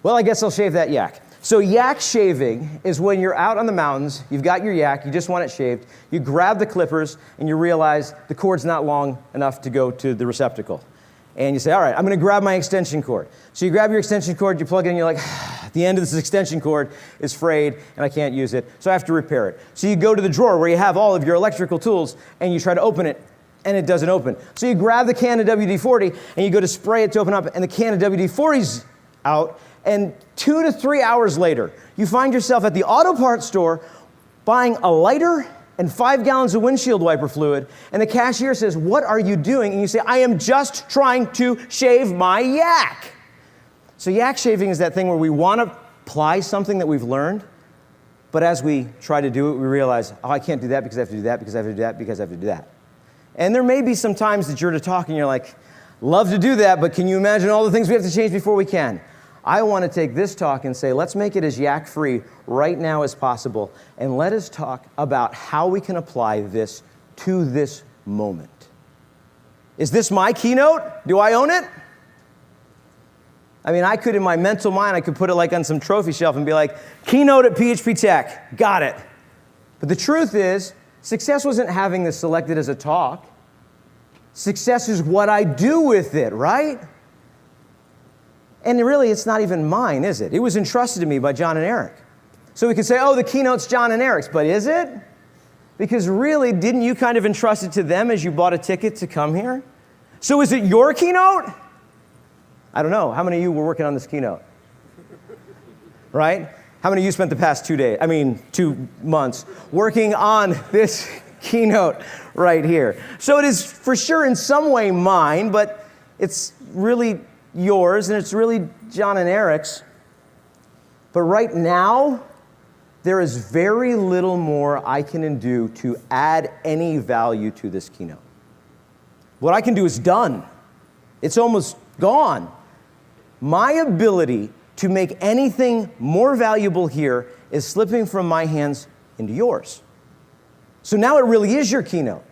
Well, I guess I'll shave that yak. So yak shaving is when you're out on the mountains, you've got your yak, you just want it shaved, you grab the clippers, and you realize the cord's not long enough to go to the receptacle. And you say, all right, I'm going to grab my extension cord. So you grab your extension cord, you plug it in, and you're like, the end of this extension cord is frayed, and I can't use it, so I have to repair it. So you go to the drawer where you have all of your electrical tools, and you try to open it, and it doesn't open. So you grab the can of WD-40, and you go to spray it to open up, and the can of WD-40's out, and 2 to 3 hours later, you find yourself at the auto parts store buying a lighter and 5 gallons of windshield wiper fluid, and the cashier says, "What are you doing?" And you say, "I am just trying to shave my yak." So yak shaving is that thing where we want to apply something that we've learned, but as we try to do it, we realize, oh, I can't do that because I have to do that, because I have to do that, because I have to do that. And there may be some times that you're to talk and you're like, love to do that, but can you imagine all the things we have to change before we can? I want to take this talk and say, let's make it as yak-free right now as possible, and let us talk about how we can apply this to this moment. Is this my keynote? Do I own it? I mean, I could, in my mental mind, I could put it like on some trophy shelf and be like, keynote at PHP Tech, got it. But the truth is, success wasn't having this selected as a talk. Success is what I do with it, right? And really, it's not even mine, is it? It was entrusted to me by John and Eric. So we could say, oh, the keynote's John and Eric's, but is it? Because really, didn't you kind of entrust it to them as you bought a ticket to come here? So is it your keynote? I don't know. How many of you were working on this keynote? Right? How many of you spent the past 2 months working on this keynote right here? So it is for sure in some way mine, but it's really yours, and it's really John and Eric's. But right now, there is very little more I can do to add any value to this keynote. What I can do is done. It's almost gone. My ability to make anything more valuable here is slipping from my hands into yours. So now it really is your keynote.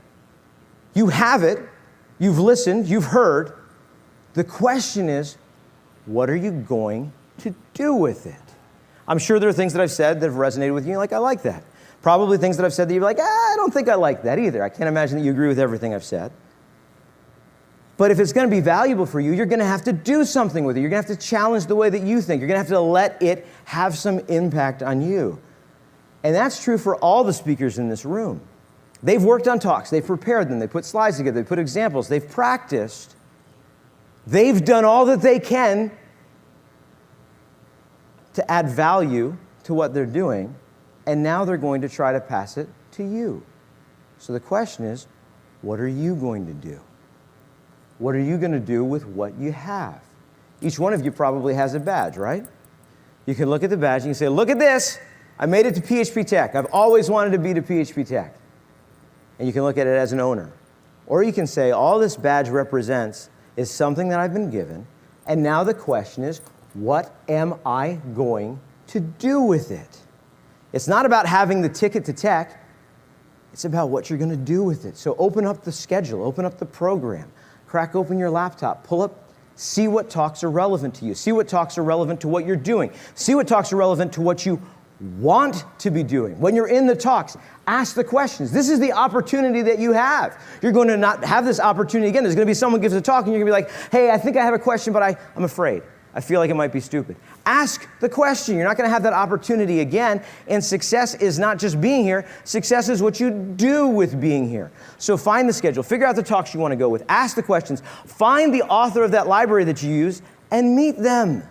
You have it, you've listened, you've heard. The question is, what are you going to do with it? I'm sure there are things that I've said that have resonated with you. You're like, I like that. Probably things that I've said that you're like, I don't think I like that either. I can't imagine that you agree with everything I've said. But if it's going to be valuable for you, you're going to have to do something with it. You're going to have to challenge the way that you think. You're going to have to let it have some impact on you. And that's true for all the speakers in this room. They've worked on talks. They've prepared them. They put slides together. They put examples. They've practiced. They've done all that they can to add value to what they're doing, and now they're going to try to pass it to you. So the question is, what are you going to do? What are you going to do with what you have? Each one of you probably has a badge, right? You can look at the badge and you say, look at this. I made it to PHP Tech. I've always wanted to be to PHP Tech. And you can look at it as an owner. Or you can say, all this badge represents is something that I've been given, and now the question is, what am I going to do with it? It's not about having the ticket to tech, it's about what you're going to do with it. So open up the schedule, open up the program, crack open your laptop, pull up, see what talks are relevant to you, see what talks are relevant to what you're doing, see what talks are relevant to what you want to be doing. When you're in the talks, ask the questions. This is the opportunity that you have. You're going to not have this opportunity again. There's going to be someone gives a talk and you're going to be like, hey, I think I have a question, but I'm afraid. I feel like it might be stupid. Ask the question. You're not going to have that opportunity again. And success is not just being here. Success is what you do with being here. So find the schedule. Figure out the talks you want to go with. Ask the questions. Find the author of that library that you use and meet them.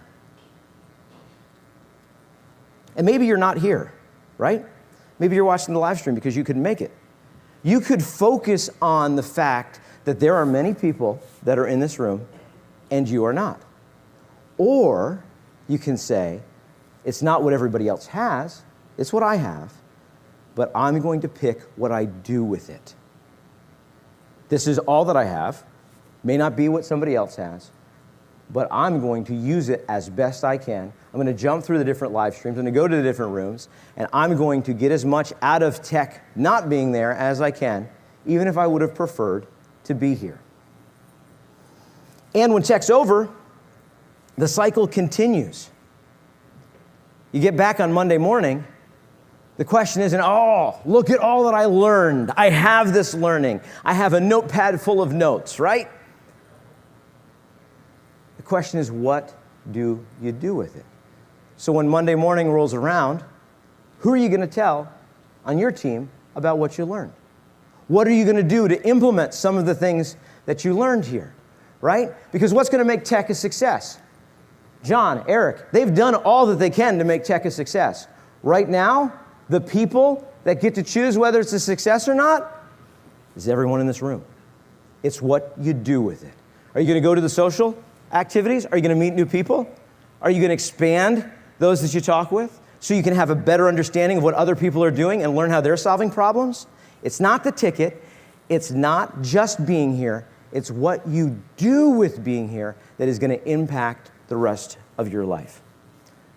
And maybe you're not here, right? Maybe you're watching the live stream because you couldn't make it. You could focus on the fact that there are many people that are in this room and you are not. Or you can say, it's not what everybody else has, it's what I have, but I'm going to pick what I do with it. This is all that I have, may not be what somebody else has, but I'm going to use it as best I can. I'm going to jump through the different live streams. I'm going to go to the different rooms, and I'm going to get as much out of tech not being there as I can, even if I would have preferred to be here. And when tech's over, the cycle continues. You get back on Monday morning, the question isn't, oh, look at all that I learned. I have this learning. I have a notepad full of notes, right? The question is, what do you do with it? So when Monday morning rolls around, who are you going to tell on your team about what you learned? What are you going to do to implement some of the things that you learned here, right? Because what's going to make tech a success? John, Eric, they've done all that they can to make tech a success. Right now, The people that get to choose whether it's a success or not is everyone in this room. It's what you do with it. Are you going to go to the social activities? Are you going to meet new people? Are you going to expand those that you talk with so you can have a better understanding of what other people are doing and learn how they're solving problems? It's not the ticket. It's not just being here. It's what you do with being here that is going to impact the rest of your life.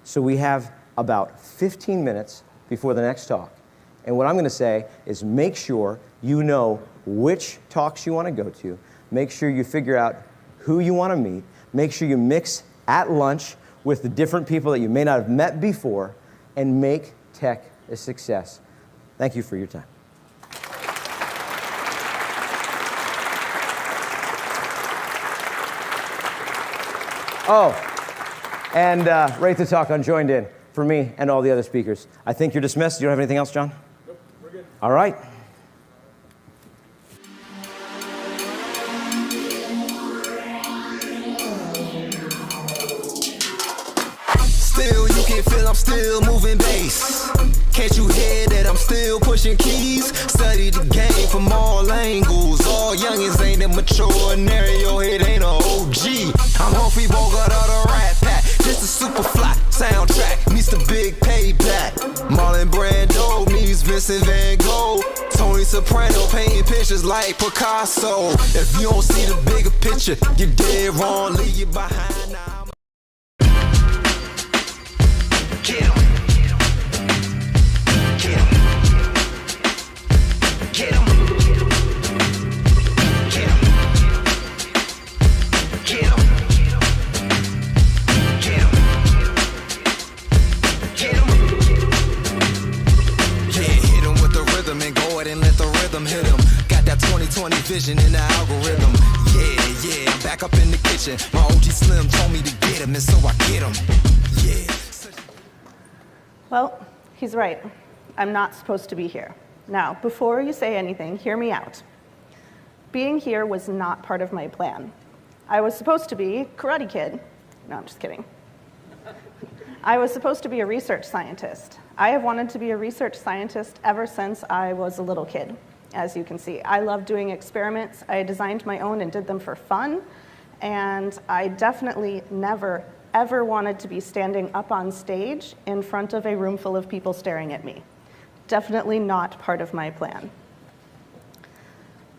So we have about 15 minutes before the next talk. And what I'm going to say is make sure you know which talks you want to go to. Make sure you figure out who you want to meet. Make sure you mix at lunch with the different people that you may not have met before, and make tech a success. Thank you for your time. Oh, and rate the talk on Joined In for me and all the other speakers. I think you're dismissed. You don't have anything else, John? Nope, we're good. All right. Still, you can feel I'm still moving bass. Can't you hear that I'm still pushing keys? Study the game from all angles. All youngins ain't immature, your head ain't a OG. I'm Humphrey Bogart of the Rat Pack. This is super fly soundtrack meets the big payback. Marlon Brando meets Vincent Van Gogh. Tony Soprano painting pictures like Picasso. If you don't see the bigger picture, you're dead wrong. Leave you behind now. Get 'em. Get 'em. Get 'em. Get 'em. Get 'em. Get 'em. Get 'em. Yeah, hit 'em with the rhythm and go ahead and let the rhythm hit 'em. Got that 20/20 vision in the algorithm. Yeah, I'm back up in the kitchen. My OG Slim told me to get 'em, and so I get 'em. Yeah. Well, he's right. I'm not supposed to be here. Now, before you say anything, hear me out. Being here was not part of my plan. I was supposed to be Karate Kid. No, I'm just kidding. I was supposed to be a research scientist. I have wanted to be a research scientist ever since I was a little kid, as you can see. I love doing experiments. I designed my own and did them for fun, and I definitely never ever wanted to be standing up on stage in front of a room full of people staring at me. Definitely not part of my plan.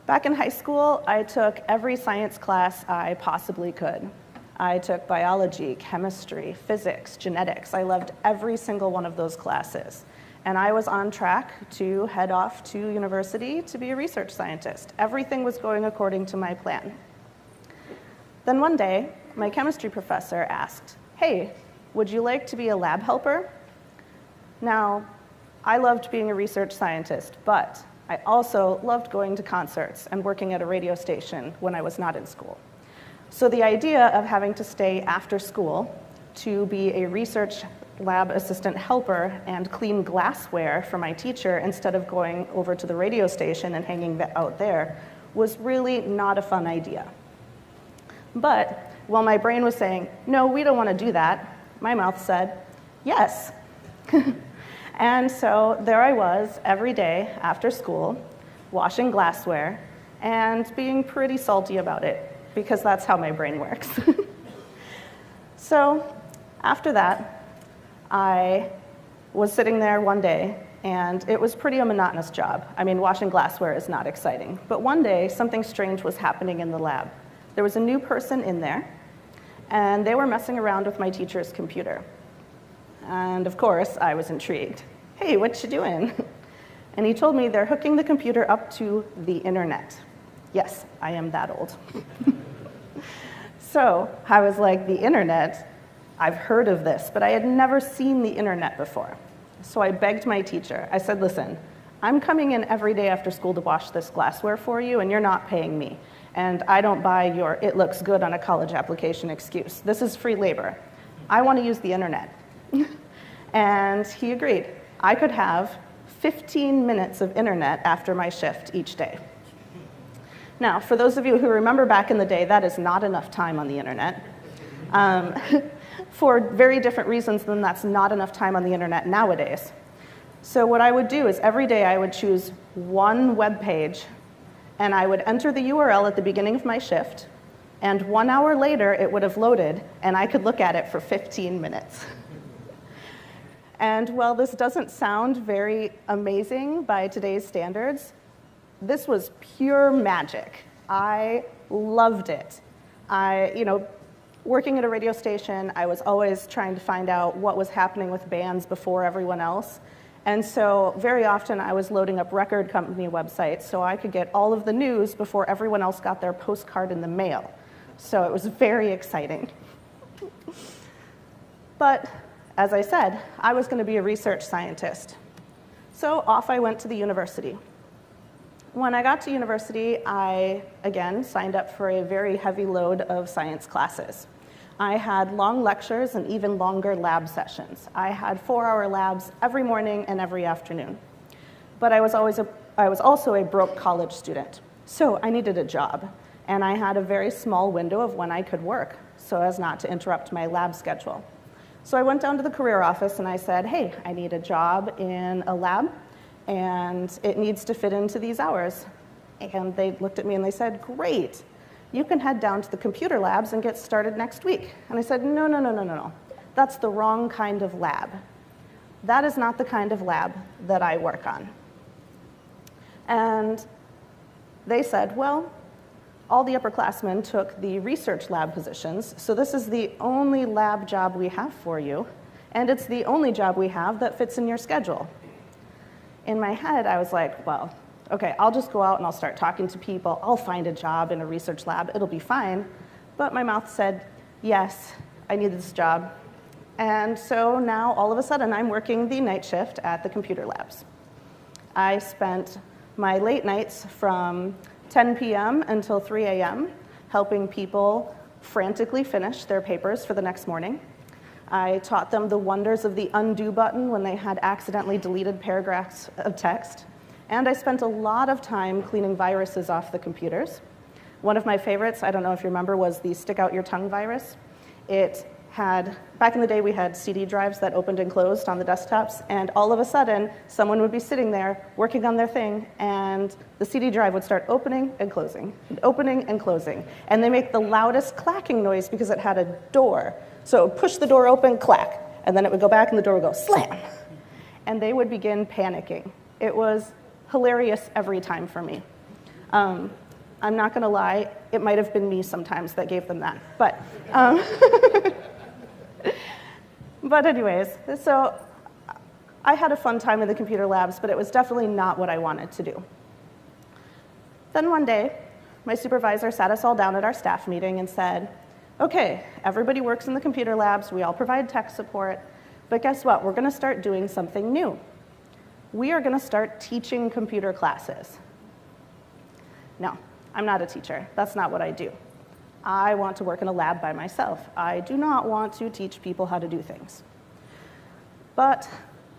Back in high school, I took every science class I possibly could. I took biology, chemistry, physics, genetics. I loved every single one of those classes. And I was on track to head off to university to be a research scientist. Everything was going according to my plan. Then one day, my chemistry professor asked, "Hey, would you like to be a lab helper?" Now, I loved being a research scientist, but I also loved going to concerts and working at a radio station when I was not in school. So the idea of having to stay after school to be a research lab assistant helper and clean glassware for my teacher instead of going over to the radio station and hanging out there was really not a fun idea. But while my brain was saying, no, we don't want to do that, my mouth said, yes. And so there I was every day after school, washing glassware and being pretty salty about it, because that's how my brain works. So after that, I was sitting there one day, and it was pretty a monotonous job. I mean, washing glassware is not exciting. But one day, something strange was happening in the lab. There was a new person in there, and they were messing around with my teacher's computer. And of course, I was intrigued. Hey, what you doing? And he told me they're hooking the computer up to the internet. Yes, I am that old. So I was like, the internet? I've heard of this, but I had never seen the internet before. So I begged my teacher. I said, listen, I'm coming in every day after school to wash this glassware for you, and you're not paying me. And I don't buy your "it looks good on a college application" excuse. This is free labor. I want to use the internet. And he agreed. I could have 15 minutes of internet after my shift each day. Now, for those of you who remember back in the day, that is not enough time on the internet. For very different reasons than that's not enough time on the internet nowadays. So what I would do is every day I would choose one web page, and I would enter the URL at the beginning of my shift, and 1 hour later it would have loaded, and I could look at it for 15 minutes. And while this doesn't sound very amazing by today's standards, this was pure magic. I loved it. Working at a radio station, I was always trying to find out what was happening with bands before everyone else. And so very often I was loading up record company websites so I could get all of the news before everyone else got their postcard in the mail. So it was very exciting. But as I said, I was going to be a research scientist. So off I went to the university. When I got to university, I, again, signed up for a very heavy load of science classes. I had long lectures and even longer lab sessions. I had 4-hour labs every morning and every afternoon. But I was also a broke college student, so I needed a job. And I had a very small window of when I could work, so as not to interrupt my lab schedule. So I went down to the career office and I said, hey, I need a job in a lab, and it needs to fit into these hours. And they looked at me and they said, great, you can head down to the computer labs and get started next week. And I said, no. That's the wrong kind of lab. That is not the kind of lab that I work on. And they said, well, all the upperclassmen took the research lab positions, so this is the only lab job we have for you, and it's the only job we have that fits in your schedule. In my head, I was like, well, okay, I'll just go out and I'll start talking to people. I'll find a job in a research lab. It'll be fine. But my mouth said, yes, I need this job. And so now, all of a sudden, I'm working the night shift at the computer labs. I spent my late nights from 10 p.m. until 3 a.m. helping people frantically finish their papers for the next morning. I taught them the wonders of the undo button when they had accidentally deleted paragraphs of text. And I spent a lot of time cleaning viruses off the computers. One of my favorites, I don't know if you remember, was the stick out your tongue virus. It had, back in the day, we had CD drives that opened and closed on the desktops, and all of a sudden, someone would be sitting there working on their thing, and the CD drive would start opening and closing, and they make the loudest clacking noise because it had a door. So it would push the door open, clack, and then it would go back and the door would go slam, and they would begin panicking. It was hilarious every time for me. I'm not gonna lie, it might have been me sometimes that gave them that, but but anyways, so I had a fun time in the computer labs, but it was definitely not what I wanted to do. Then one day, my supervisor sat us all down at our staff meeting and said, okay, everybody works in the computer labs, we all provide tech support, but guess what? We're gonna start doing something new. We are gonna start teaching computer classes. No, I'm not a teacher. That's not what I do. I want to work in a lab by myself. I do not want to teach people how to do things. But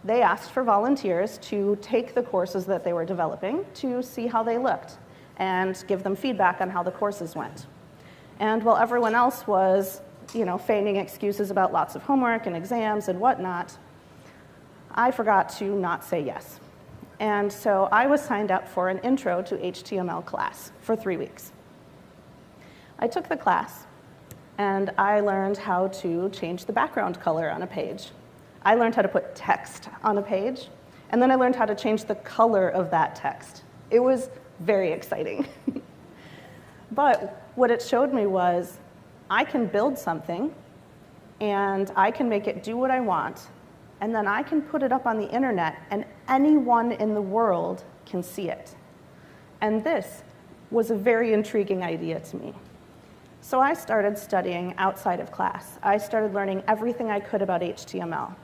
they asked for volunteers to take the courses that they were developing to see how they looked and give them feedback on how the courses went. And while everyone else was, feigning excuses about lots of homework and exams and whatnot, I forgot to not say yes. And so I was signed up for an intro to HTML class for 3 weeks. I took the class, and I learned how to change the background color on a page. I learned how to put text on a page, and then I learned how to change the color of that text. It was very exciting. But what it showed me was I can build something, and I can make it do what I want, and then I can put it up on the internet, and anyone in the world can see it. And this was a very intriguing idea to me. So I started studying outside of class. I started learning everything I could about HTML.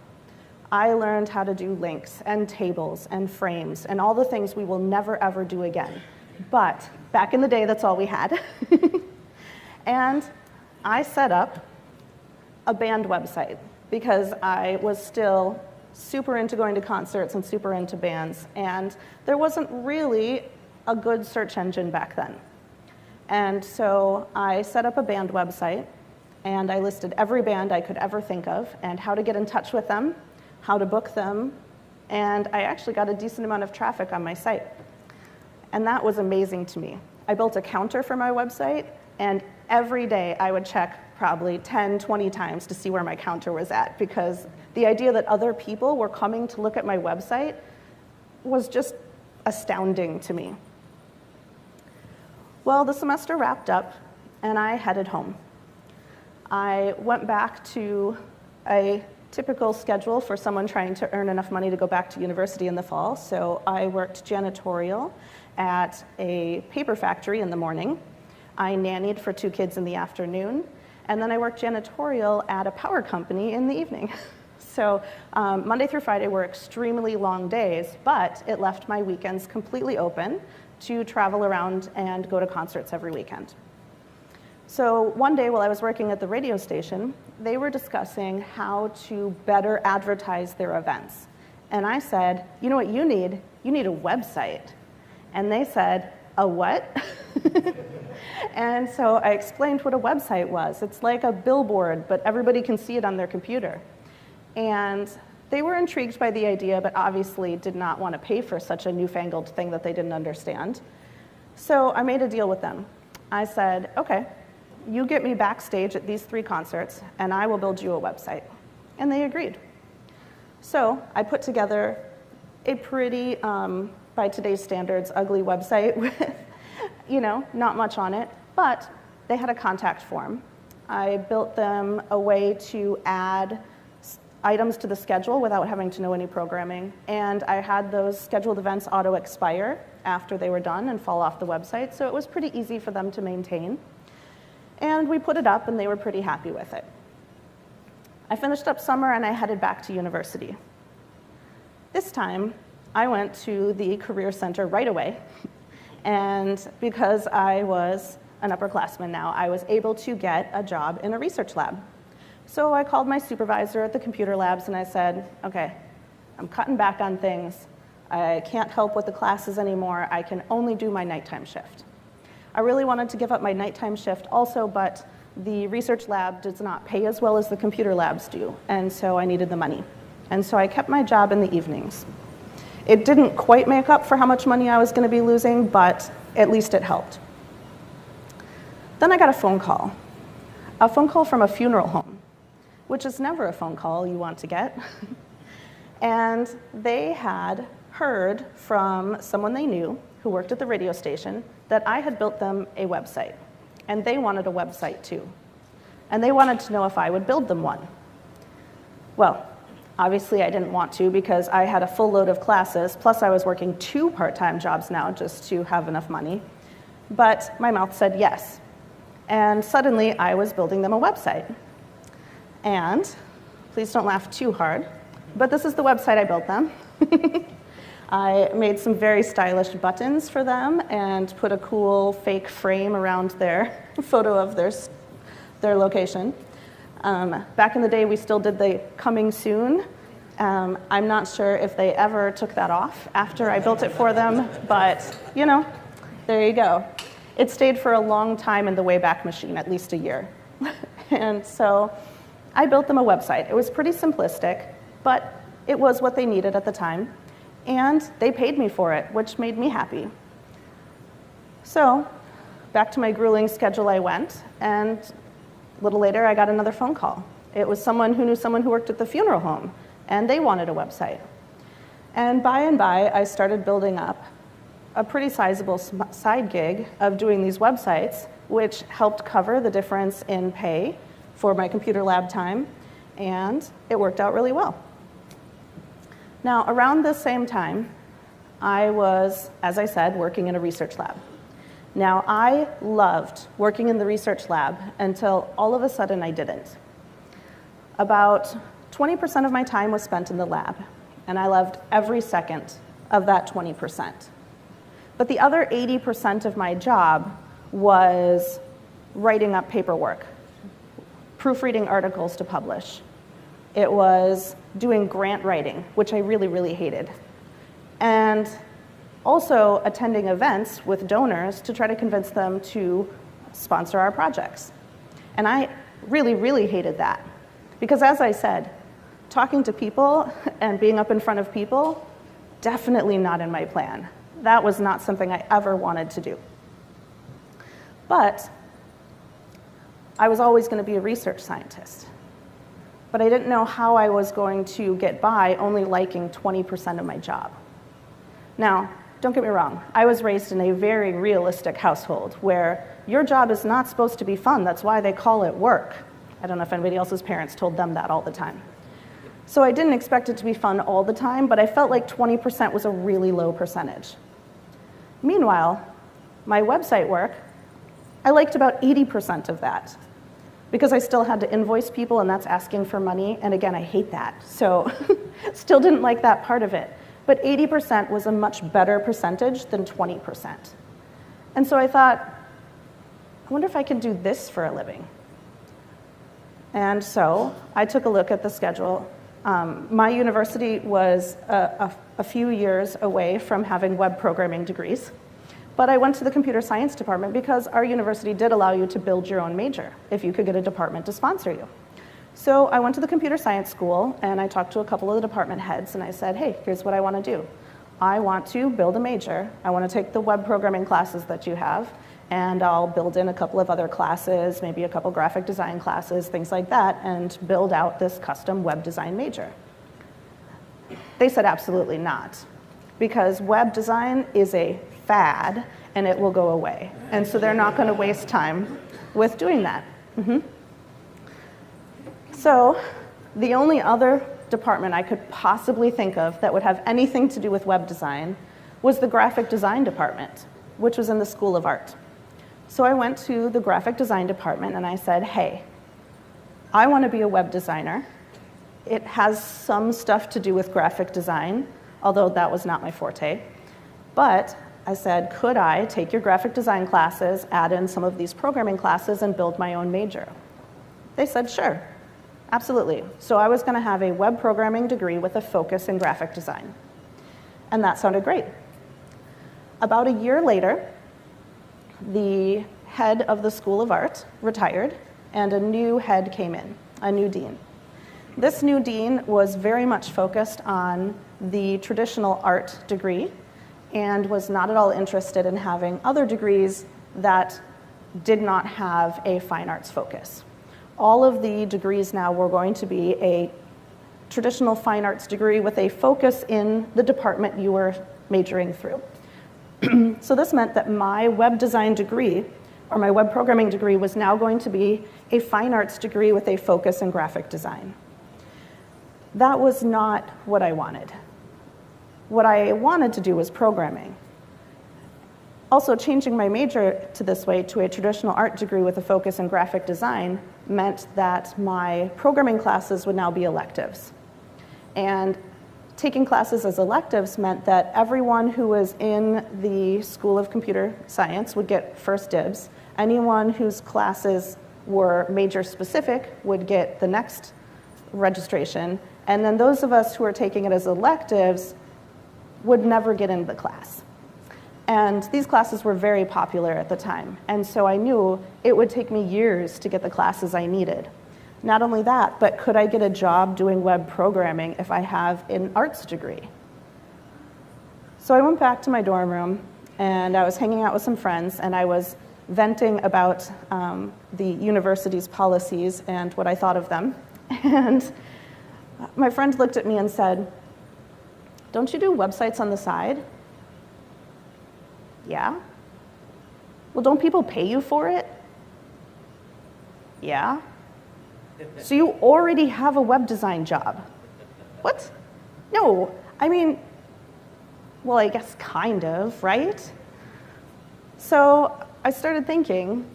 I learned how to do links and tables and frames and all the things we will never ever do again. But back in the day, that's all we had. And I set up a band website because I was still super into going to concerts and super into bands, and there wasn't really a good search engine back then. And so I set up a band website, and I listed every band I could ever think of, and how to get in touch with them, how to book them, And I actually got a decent amount of traffic on my site. And that was amazing to me. I built a counter for my website, and every day I would check probably 10, 20 times to see where my counter was at, because the idea that other people were coming to look at my website was just astounding to me. Well, the semester wrapped up, and I headed home. I went back to a typical schedule for someone trying to earn enough money to go back to university in the fall. So I worked janitorial at a paper factory in the morning. I nannied for 2 kids in the afternoon. And then I worked janitorial at a power company in the evening. So Monday through Friday were extremely long days, but it left my weekends completely open to travel around and go to concerts every weekend. So one day while I was working at the radio station, they were discussing how to better advertise their events. And I said, you know what you need? You need a website. And they said, a what? And so I explained what a website was. It's like a billboard, but everybody can see it on their computer. And they were intrigued by the idea, but obviously did not want to pay for such a newfangled thing that they didn't understand. So I made a deal with them. I said, okay, you get me backstage at these 3 concerts, and I will build you a website. And they agreed. So I put together a pretty, by today's standards, ugly website with, not much on it, but they had a contact form. I built them a way to add items to the schedule without having to know any programming, and I had those scheduled events auto-expire after they were done and fall off the website, so it was pretty easy for them to maintain. And we put it up, and they were pretty happy with it. I finished up summer, and I headed back to university. This time, I went to the Career Center right away, and because I was an upperclassman now, I was able to get a job in a research lab. So I called my supervisor at the computer labs, and I said, okay, I'm cutting back on things. I can't help with the classes anymore. I can only do my nighttime shift. I really wanted to give up my nighttime shift also, but the research lab does not pay as well as the computer labs do, and so I needed the money. And so I kept my job in the evenings. It didn't quite make up for how much money I was going to be losing, but at least it helped. Then I got a phone call from a funeral home, which is never a phone call you want to get. And they had heard from someone they knew who worked at the radio station that I had built them a website. And they wanted a website too. And they wanted to know if I would build them one. Well, obviously I didn't want to because I had a full load of classes, plus I was working 2 part-time jobs now just to have enough money. But my mouth said yes. And suddenly I was building them a website. And please don't laugh too hard, but this is the website I built them. I made some very stylish buttons for them and put a cool fake frame around their photo of their location. Back in the day, we still did the coming soon. I'm not sure if they ever took that off after I built it for them, but there you go. It stayed for a long time in the Wayback Machine, at least a year. And so I built them a website. It was pretty simplistic, but it was what they needed at the time. And they paid me for it, which made me happy. So back to my grueling schedule I went, and a little later I got another phone call. It was someone who knew someone who worked at the funeral home, and they wanted a website. And by, I started building up a pretty sizable side gig of doing these websites, which helped cover the difference in pay for my computer lab time, and it worked out really well. Now, around this same time, I was, as I said, working in a research lab. Now, I loved working in the research lab until all of a sudden I didn't. About 20% of my time was spent in the lab, and I loved every second of that 20%. But the other 80% of my job was writing up paperwork, proofreading articles to publish. It was doing grant writing, which I really, really hated. And also attending events with donors to try to convince them to sponsor our projects. And I really, really hated that. Because as I said, talking to people and being up in front of people, definitely not in my plan. That was not something I ever wanted to do. But I was always going to be a research scientist. But I didn't know how I was going to get by only liking 20% of my job. Now, don't get me wrong, I was raised in a very realistic household where your job is not supposed to be fun. That's why they call it work. I don't know if anybody else's parents told them that all the time. So I didn't expect it to be fun all the time, but I felt like 20% was a really low percentage. Meanwhile, my website work, I liked about 80% of that because I still had to invoice people, and that's asking for money. And again, I hate that. So still didn't like that part of it. But 80% was a much better percentage than 20%. And so I thought, I wonder if I can do this for a living. And so I took a look at the schedule. My university was a few years away from having web programming degrees. But I went to the computer science department because our university did allow you to build your own major if you could get a department to sponsor you. So I went to the computer science school and I talked to a couple of the department heads and I said, hey, here's what I want to do. I want to build a major. I want to take the web programming classes that you have, and I'll build in a couple of other classes, maybe a couple graphic design classes, things like that, and build out this custom web design major. They said absolutely not, because web design is a fad and it will go away. And so they're not going to waste time with doing that. So the only other department I could possibly think of that would have anything to do with web design was the graphic design department, which was in the School of Art. So I went to the graphic design department and I said, hey, I want to be a web designer. It has some stuff to do with graphic design, although that was not my forte. But I said, could I take your graphic design classes, add in some of these programming classes, and build my own major? They said, sure, absolutely. So I was going to have a web programming degree with a focus in graphic design. And that sounded great. About a year later, the head of the School of Art retired, and a new head came in, a new dean. This new dean was very much focused on the traditional art degree and was not at all interested in having other degrees that did not have a fine arts focus. All of the degrees now were going to be a traditional fine arts degree with a focus in the department you were majoring through. So this meant that my web design degree, or my web programming degree, was now going to be a fine arts degree with a focus in graphic design. That was not what I wanted. What I wanted to do was programming. Also, changing my major to this way, to a traditional art degree with a focus in graphic design, meant that my programming classes would now be electives. And taking classes as electives meant that everyone who was in the School of Computer Science would get first dibs. Anyone whose classes were major specific would get the next registration. And then those of us who are taking it as electives would never get into the class. And these classes were very popular at the time. And so I knew it would take me years to get the classes I needed. Not only that, but could I get a job doing web programming if I have an arts degree? So I went back to my dorm room, and I was hanging out with some friends, and I was venting about the university's policies and what I thought of them. And my friend looked at me and said, "Don't you do websites on the side?" "Yeah." "Well, don't people pay you for it?" "Yeah." "So you already have a web design job." "What?" "No, I mean, well, I guess kind of, right?" So I started thinking,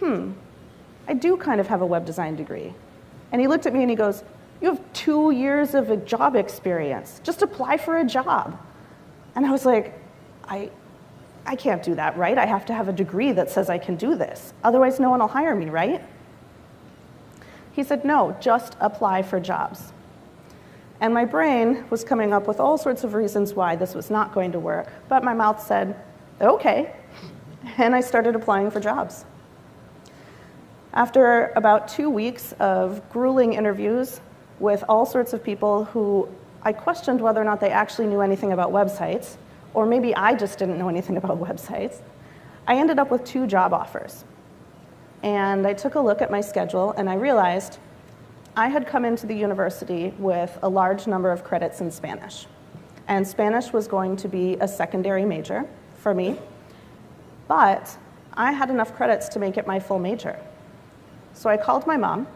I do kind of have a web design degree. And he looked at me and he goes, "You have 2 years of a job experience. Just apply for a job." And I was like, I can't do that, right? I have to have a degree that says I can do this. Otherwise, no one will hire me, right? He said, "No, just apply for jobs." And my brain was coming up with all sorts of reasons why this was not going to work, but my mouth said, "Okay." And I started applying for jobs. After about 2 weeks of grueling interviews, with all sorts of people who I questioned whether or not they actually knew anything about websites, or maybe I just didn't know anything about websites. I ended up with 2 job offers. And I took a look at my schedule, and I realized I had come into the university with a large number of credits in Spanish. And Spanish was going to be a secondary major for me, but I had enough credits to make it my full major. So I called my mom,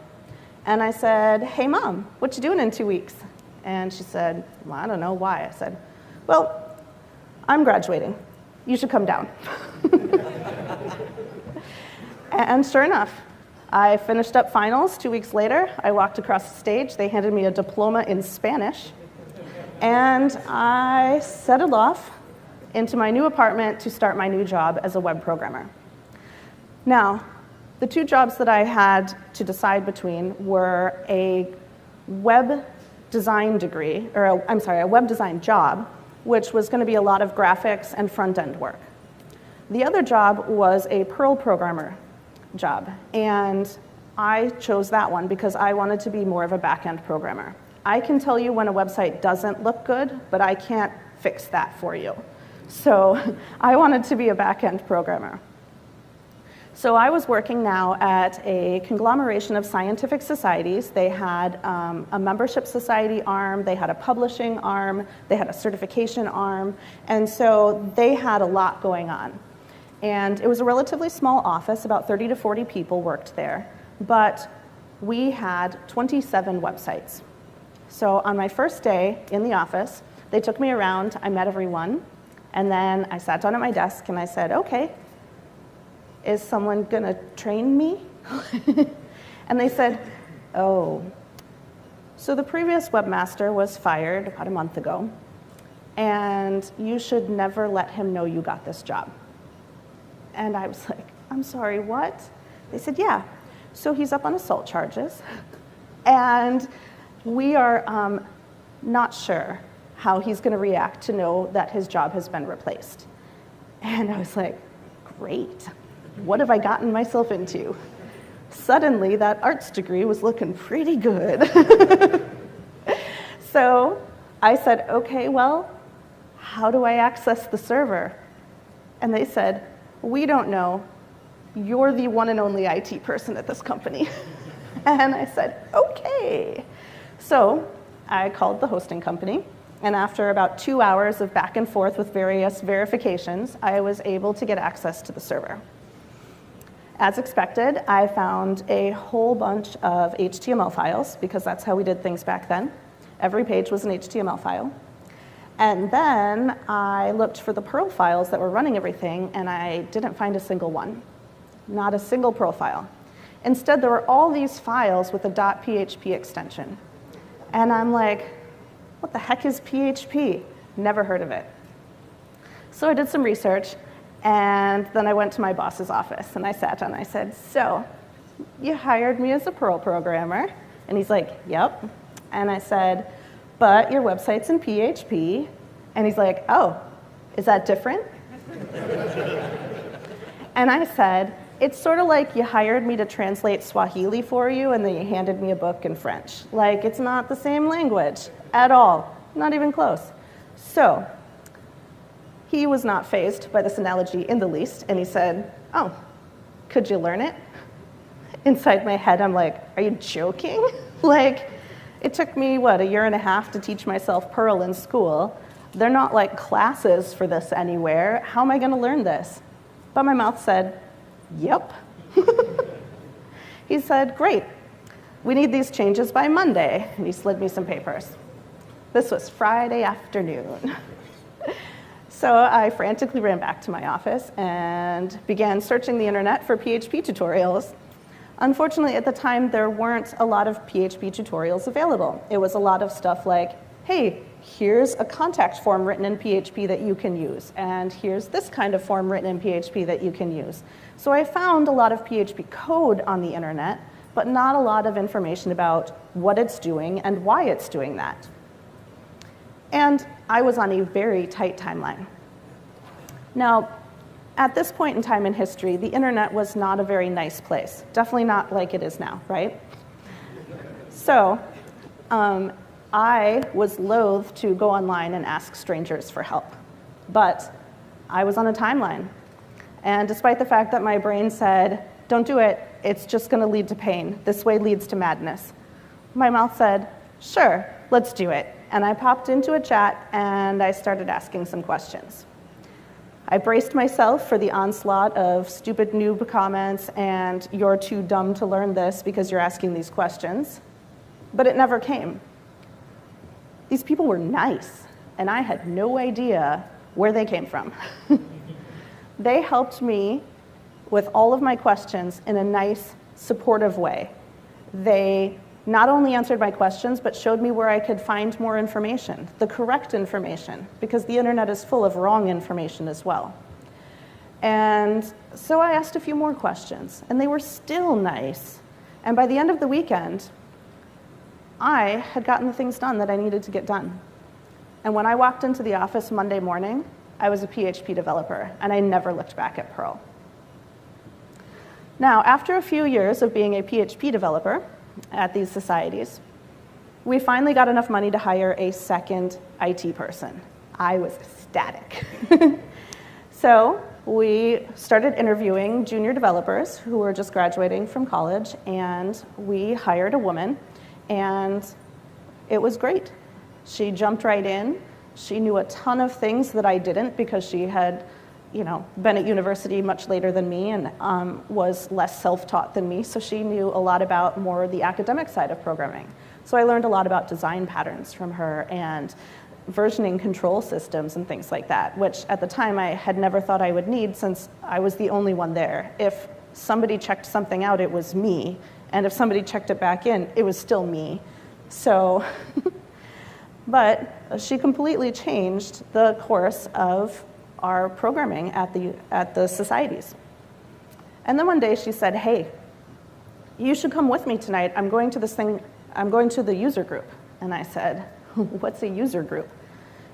and I said, "Hey, Mom, what you doing in 2 weeks?" And she said, "Well, I don't know why." I said, "Well, I'm graduating. You should come down." And sure enough, I finished up finals 2 weeks later. I walked across the stage. They handed me a diploma in Spanish. And I settled off into my new apartment to start my new job as a web programmer. Now, the 2 jobs that I had to decide between were a web design degree, or a web design job, which was going to be a lot of graphics and front-end work. The other job was a Perl programmer job, and I chose that one because I wanted to be more of a back-end programmer. I can tell you when a website doesn't look good, but I can't fix that for you. So I wanted to be a back-end programmer. So I was working now at a conglomeration of scientific societies. They had a membership society arm, they had a publishing arm, they had a certification arm, and so they had a lot going on. And it was a relatively small office, about 30 to 40 people worked there, but we had 27 websites. So on my first day in the office, they took me around, I met everyone, and then I sat down at my desk and I said, "Okay, is someone gonna train me?" And they said, "Oh, so the previous webmaster was fired about a month ago, and you should never let him know you got this job." And I was like, "I'm sorry, what?" They said, "Yeah, so he's up on assault charges, and we are not sure how he's gonna react to know that his job has been replaced." And I was like, great. What have I gotten myself into? Suddenly, that arts degree was looking pretty good. So I said, "Okay, well, how do I access the server?" And they said, "We don't know. You're the one and only IT person at this company." And I said, "Okay." So I called the hosting company, and after about 2 hours of back and forth with various verifications, I was able to get access to the server. As expected, I found a whole bunch of HTML files, because that's how we did things back then. Every page was an HTML file. And then I looked for the Perl files that were running everything, and I didn't find a single one. Not a single Perl file. Instead, there were all these files with a .php extension. And I'm like, what the heck is PHP? Never heard of it. So I did some research, and then I went to my boss's office, and I sat down and I said, "So, you hired me as a Perl programmer?" And he's like, "Yep." And I said, "But your website's in PHP." And he's like, "Oh, is that different?" And I said, "It's sort of like you hired me to translate Swahili for you, and then you handed me a book in French. Like, it's not the same language at all, not even close." So he was not fazed by this analogy in the least, and he said, "Oh, could you learn it?" Inside my head, I'm like, are you joking? Like, it took me, what, 1.5 years to teach myself Perl in school. They're not like classes for this anywhere. How am I going to learn this? But my mouth said, "Yep." He said, "Great. We need these changes by Monday." And he slid me some papers. This was Friday afternoon. So I frantically ran back to my office and began searching the internet for PHP tutorials. Unfortunately, at the time, there weren't a lot of PHP tutorials available. It was a lot of stuff like, hey, here's a contact form written in PHP that you can use, and here's this kind of form written in PHP that you can use. So I found a lot of PHP code on the internet, but not a lot of information about what it's doing and why it's doing that. And I was on a very tight timeline. Now, at this point in time in history, the internet was not a very nice place. Definitely not like it is now, right? So I was loath to go online and ask strangers for help, but I was on a timeline. And despite the fact that my brain said, don't do it, it's just going to lead to pain. This way leads to madness. My mouth said, sure, let's do it. And I popped into a chat and I started asking some questions. I braced myself for the onslaught of stupid noob comments and you're too dumb to learn this because you're asking these questions, but it never came. These people were nice, and I had no idea where they came from. They helped me with all of my questions in a nice, supportive way. They not only answered my questions, but showed me where I could find more information, the correct information, because the internet is full of wrong information as well. And so I asked a few more questions, and they were still nice. And by the end of the weekend, I had gotten the things done that I needed to get done. And when I walked into the office Monday morning, I was a PHP developer, and I never looked back at Perl. Now, after a few years of being a PHP developer at these societies, we finally got enough money to hire a second IT person. I was ecstatic. So we started interviewing junior developers who were just graduating from college, and we hired a woman, and it was great. She jumped right in. She knew a ton of things that I didn't because she had been at university much later than me and was less self-taught than me, so she knew a lot about more the academic side of programming. So I learned a lot about design patterns from her and versioning control systems and things like that, which at the time I had never thought I would need since I was the only one there. If somebody checked something out, it was me, and if somebody checked it back in, it was still me. So, but she completely changed the course of our programming at the societies. And then one day she said, hey, you should come with me tonight. I'm going to the user group. And I said, what's a user group?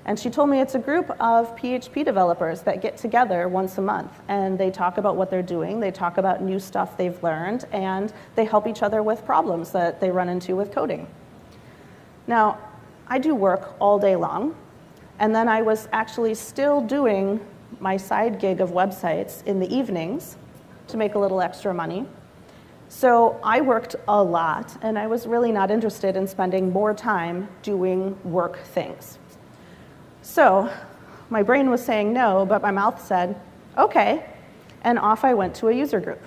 And she told me it's a group of PHP developers that get together once a month, and they talk about what they're doing, they talk about new stuff they've learned, and they help each other with problems that they run into with coding. Now, I do work all day long, and then I was actually still doing my side gig of websites in the evenings to make a little extra money. So I worked a lot, and I was really not interested in spending more time doing work things. So my brain was saying no, but my mouth said, okay, and off I went to a user group.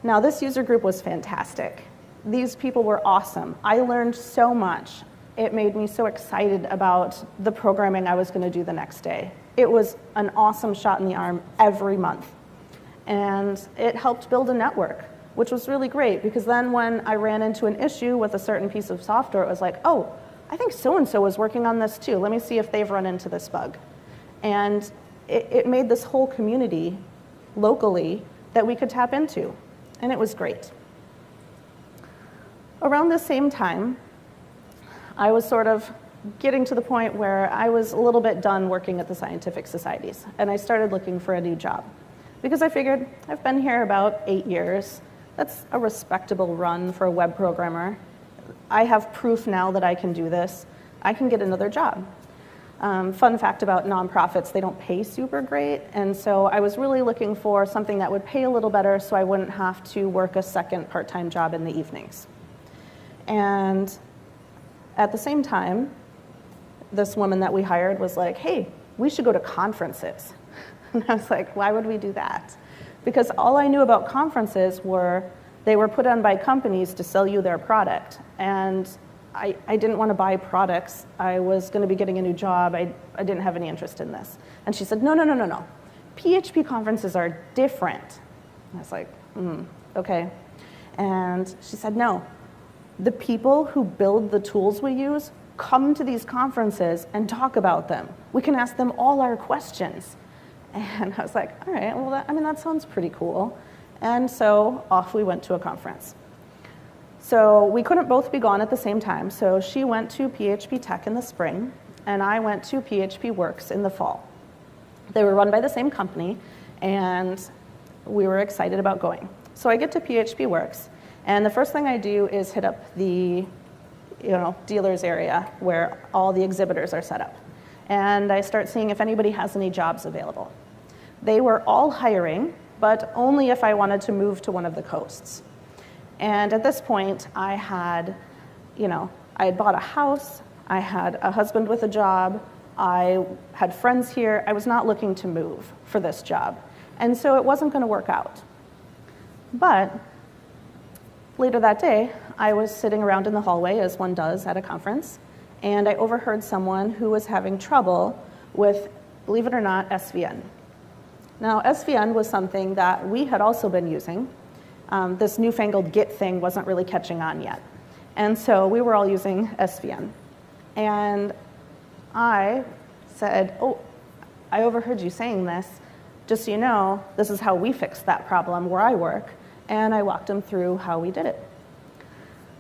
Now, this user group was fantastic. These people were awesome. I learned so much. It made me so excited about the programming I was going to do the next day. It was an awesome shot in the arm every month. And it helped build a network, which was really great, because then when I ran into an issue with a certain piece of software, it was like, oh, I think so-and-so was working on this too. Let me see if they've run into this bug. And it made this whole community locally that we could tap into, and it was great. Around the same time, I was sort of getting to the point where I was a little bit done working at the scientific societies, and I started looking for a new job. Because I figured, I've been here about 8 years. That's a respectable run for a web programmer. I have proof now that I can do this. I can get another job. Fun fact about nonprofits, they don't pay super great, and so I was really looking for something that would pay a little better so I wouldn't have to work a second part-time job in the evenings. And at the same time, this woman that we hired was like, hey, we should go to conferences. And I was like, why would we do that? Because all I knew about conferences were they were put on by companies to sell you their product. And I didn't want to buy products. I was going to be getting a new job. I didn't have any interest in this. And she said, no. PHP conferences are different. And I was like, okay. And she said, no. The people who build the tools we use come to these conferences and talk about them. We can ask them all our questions. And I was like, all right, well, that sounds pretty cool. And so off we went to a conference. So we couldn't both be gone at the same time. So she went to PHP Tech in the spring, and I went to PHP Works in the fall. They were run by the same company, and we were excited about going. So I get to PHP Works, and the first thing I do is hit up the dealer's area where all the exhibitors are set up. And I start seeing if anybody has any jobs available. They were all hiring, but only if I wanted to move to one of the coasts. And at this point, I had bought a house, I had a husband with a job, I had friends here. I was not looking to move for this job. And so it wasn't going to work out. But later that day, I was sitting around in the hallway, as one does at a conference, and I overheard someone who was having trouble with, believe it or not, SVN. Now, SVN was something that we had also been using. This newfangled Git thing wasn't really catching on yet. And so we were all using SVN. And I said, oh, I overheard you saying this. Just so you know, this is how we fixed that problem where I work. And I walked them through how we did it.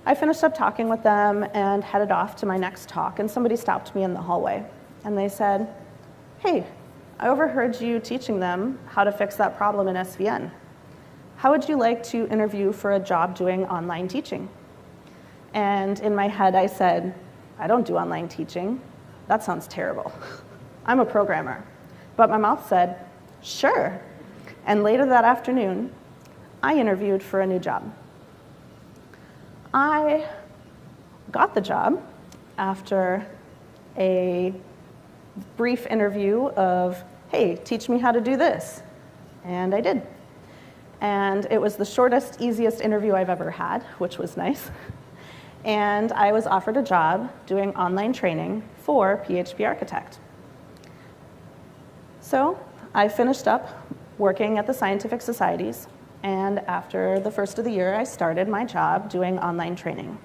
I finished up talking with them and headed off to my next talk, and somebody stopped me in the hallway. And they said, hey, I overheard you teaching them how to fix that problem in SVN. How would you like to interview for a job doing online teaching? And in my head, I said, I don't do online teaching. That sounds terrible. I'm a programmer. But my mouth said, sure. And later that afternoon, I interviewed for a new job. I got the job after a brief interview of, hey, teach me how to do this. And I did. And it was the shortest, easiest interview I've ever had, which was nice. And I was offered a job doing online training for PHP Architect. So I finished up working at the scientific societies, and after the first of the year, I started my job doing online training.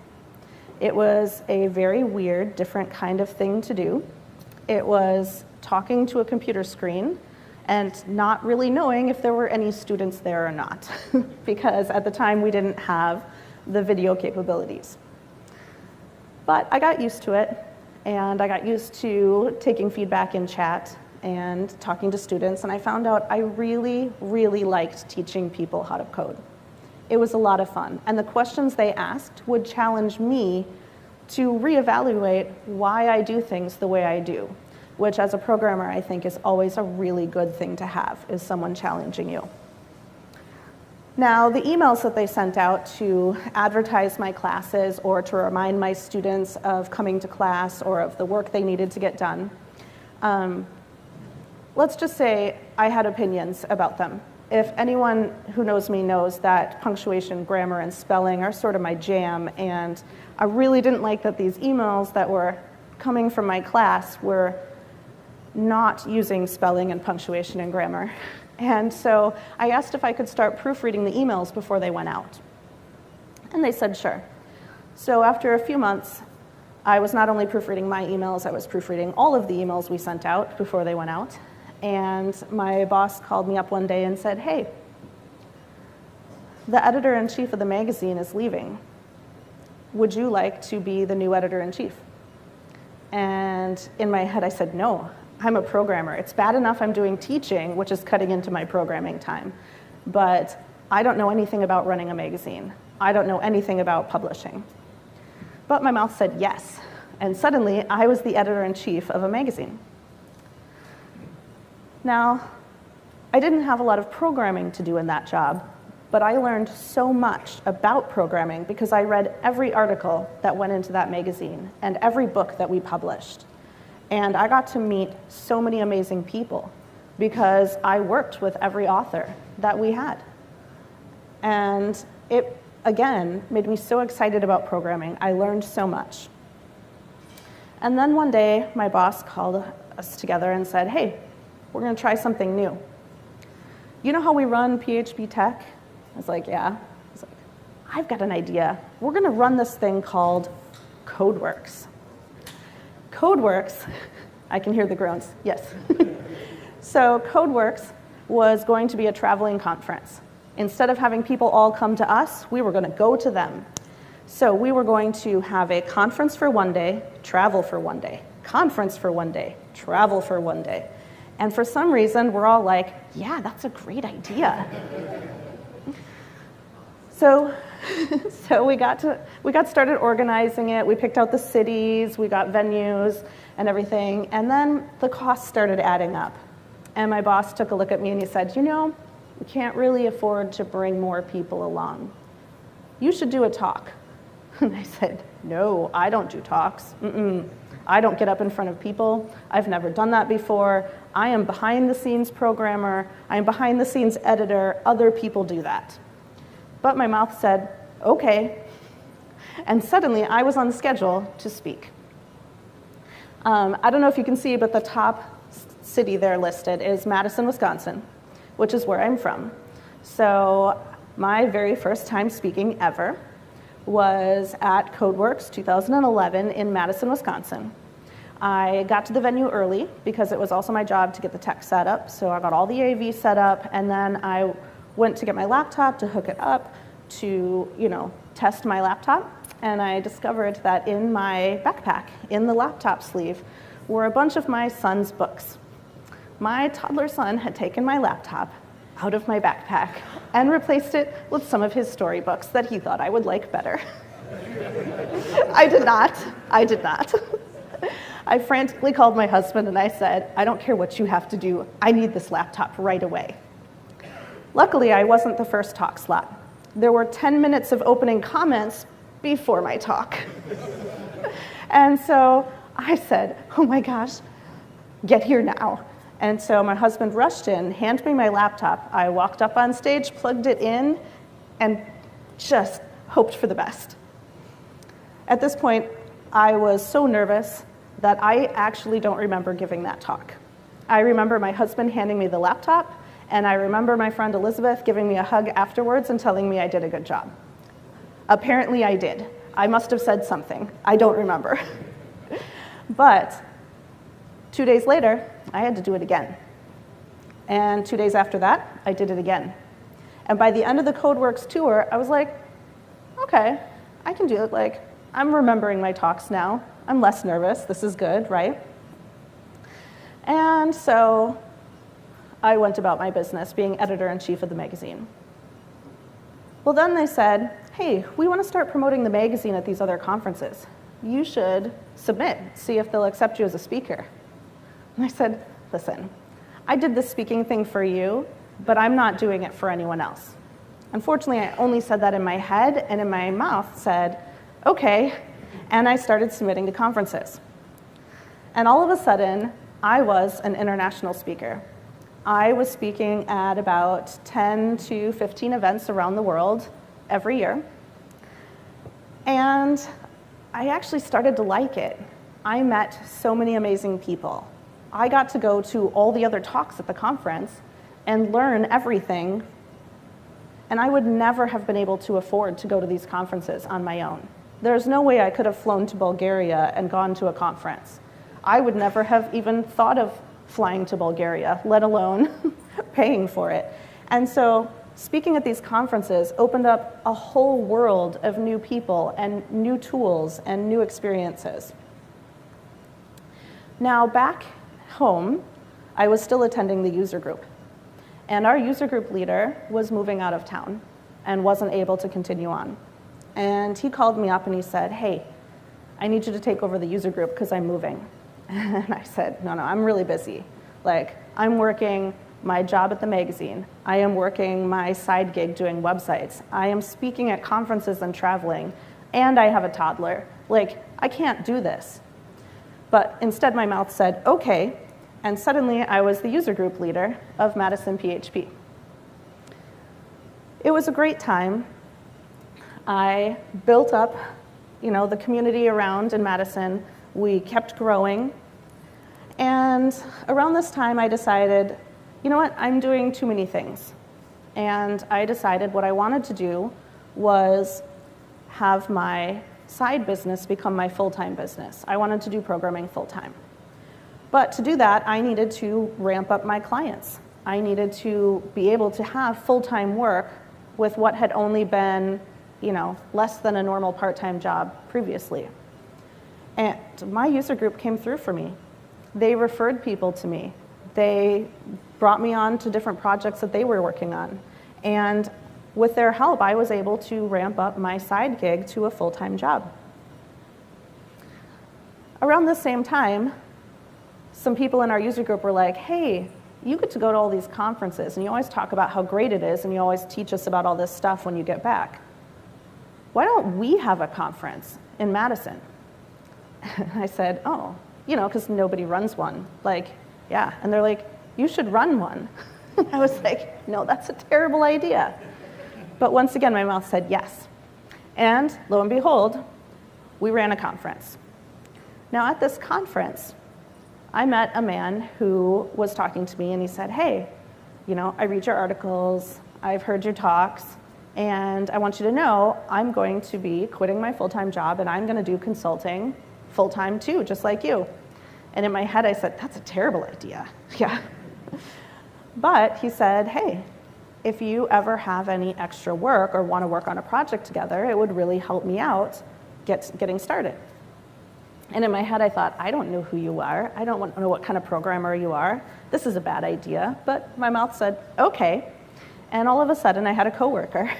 It was a very weird, different kind of thing to do. It was talking to a computer screen and not really knowing if there were any students there or not, because at the time we didn't have the video capabilities. But I got used to it, and I got used to taking feedback in chat and talking to students, and I found out I really, really liked teaching people how to code. It was a lot of fun, and the questions they asked would challenge me to reevaluate why I do things the way I do, which as a programmer I think is always a really good thing to have, is someone challenging you. Now, the emails that they sent out to advertise my classes or to remind my students of coming to class or of the work they needed to get done, let's just say I had opinions about them. If anyone who knows me knows that punctuation, grammar, and spelling are sort of my jam, and I really didn't like that these emails that were coming from my class were not using spelling and punctuation and grammar. And so I asked if I could start proofreading the emails before they went out. And they said sure. So after a few months, I was not only proofreading my emails, I was proofreading all of the emails we sent out before they went out. And my boss called me up one day and said, hey, the editor-in-chief of the magazine is leaving. Would you like to be the new editor-in-chief? And in my head, I said, no, I'm a programmer. It's bad enough I'm doing teaching, which is cutting into my programming time. But I don't know anything about running a magazine. I don't know anything about publishing. But my mouth said yes. And suddenly, I was the editor-in-chief of a magazine. Now, I didn't have a lot of programming to do in that job, but I learned so much about programming because I read every article that went into that magazine and every book that we published. And I got to meet so many amazing people because I worked with every author that we had. And it, again, made me so excited about programming. I learned so much. And then one day, my boss called us together and said, hey, we're going to try something new. You know how we run PHP Tech? I was like, yeah. I was like, I've got an idea. We're going to run this thing called CodeWorks. CodeWorks, I can hear the groans, yes. So CodeWorks was going to be a traveling conference. Instead of having people all come to us, we were going to go to them. So we were going to have a conference for one day, travel for one day, conference for one day, travel for one day. And for some reason, we're all like, yeah, that's a great idea. So, so we got started organizing it. We picked out the cities, we got venues and everything, and then the costs started adding up. And my boss took a look at me and he said, you know, we can't really afford to bring more people along. You should do a talk. And I said, no, I don't do talks. I don't get up in front of people. I've never done that before. I am behind the scenes programmer. I am behind the scenes editor. Other people do that. But my mouth said, okay. And suddenly I was on the schedule to speak. I don't know if you can see, but the top city there listed is Madison, Wisconsin, which is where I'm from. So my very first time speaking ever was at CodeWorks 2011 in Madison, Wisconsin. I got to the venue early because it was also my job to get the tech set up. So I got all the AV set up, and then I went to get my laptop to hook it up to, test my laptop. And I discovered that in my backpack, in the laptop sleeve, were a bunch of my son's books. My toddler son had taken my laptop out of my backpack and replaced it with some of his storybooks that he thought I would like better. I did not. I frantically called my husband and I said, I don't care what you have to do. I need this laptop right away. Luckily, I wasn't the first talk slot. There were 10 minutes of opening comments before my talk. And so I said, oh my gosh, get here now. And so my husband rushed in, handed me my laptop. I walked up on stage, plugged it in, and just hoped for the best. At this point, I was so nervous that I actually don't remember giving that talk. I remember my husband handing me the laptop, and I remember my friend Elizabeth giving me a hug afterwards and telling me I did a good job. Apparently I did. I must have said something. I don't remember. But 2 days later, I had to do it again. And 2 days after that, I did it again. And by the end of the CodeWorks tour, I was like, okay, I can do it. Like, I'm remembering my talks now. I'm less nervous. This is good, right? And so I went about my business, being editor-in-chief of the magazine. Well, then they said, hey, we want to start promoting the magazine at these other conferences. You should submit, see if they'll accept you as a speaker. And I said, listen, I did this speaking thing for you, but I'm not doing it for anyone else. Unfortunately, I only said that in my head, and in my mouth said, okay, and I started submitting to conferences. And all of a sudden, I was an international speaker. I was speaking at about 10 to 15 events around the world every year. And I actually started to like it. I met so many amazing people. I got to go to all the other talks at the conference and learn everything. And I would never have been able to afford to go to these conferences on my own. There's no way I could have flown to Bulgaria and gone to a conference. I would never have even thought of flying to Bulgaria, let alone paying for it. And so speaking at these conferences opened up a whole world of new people and new tools and new experiences. Now, back home, I was still attending the user group. And our user group leader was moving out of town and wasn't able to continue on. And he called me up and he said, hey, I need you to take over the user group because I'm moving. And I said, no, I'm really busy. Like, I'm working my job at the magazine. I am working my side gig doing websites. I am speaking at conferences and traveling. And I have a toddler. Like, I can't do this. But instead, my mouth said, okay. And suddenly, I was the user group leader of Madison PHP. It was a great time. I built up, the community around in Madison. We kept growing. And around this time, I decided, you know what, I'm doing too many things. And I decided what I wanted to do was have my side business become my full-time business. I wanted to do programming full-time. But to do that, I needed to ramp up my clients. I needed to be able to have full-time work with what had only been, less than a normal part-time job previously. And my user group came through for me. They referred people to me. They brought me on to different projects that they were working on. And with their help, I was able to ramp up my side gig to a full-time job. Around the same time, some people in our user group were like, hey, you get to go to all these conferences, and you always talk about how great it is, and you always teach us about all this stuff when you get back. Why don't we have a conference in Madison? I said, oh, because nobody runs one. Like, yeah. And they're like, you should run one. I was like, no, that's a terrible idea. But once again, my mouth said yes. And lo and behold, we ran a conference. Now at this conference, I met a man who was talking to me, and he said, hey, I read your articles, I've heard your talks, and I want you to know I'm going to be quitting my full-time job, and I'm going to do consulting full-time too, just like you. And in my head, I said, that's a terrible idea. Yeah. But he said, hey, if you ever have any extra work or want to work on a project together, it would really help me out getting started. And in my head, I thought, I don't know who you are. I don't know what kind of programmer you are. This is a bad idea. But my mouth said, okay. And all of a sudden, I had a coworker.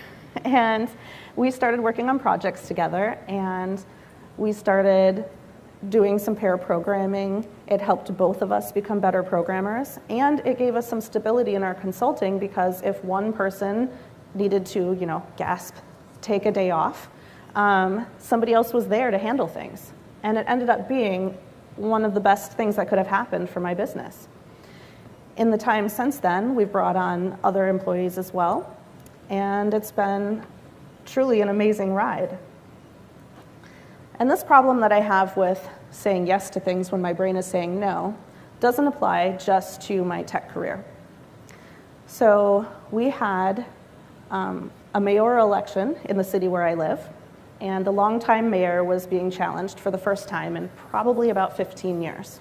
And we started working on projects together. And we started doing some pair programming. It helped both of us become better programmers. And it gave us some stability in our consulting, because if one person needed to, gasp, take a day off, somebody else was there to handle things. And it ended up being one of the best things that could have happened for my business. In the time since then, we've brought on other employees as well, and it's been truly an amazing ride. And this problem that I have with saying yes to things when my brain is saying no doesn't apply just to my tech career. So we had a mayoral election in the city where I live, and the longtime mayor was being challenged for the first time in probably about 15 years.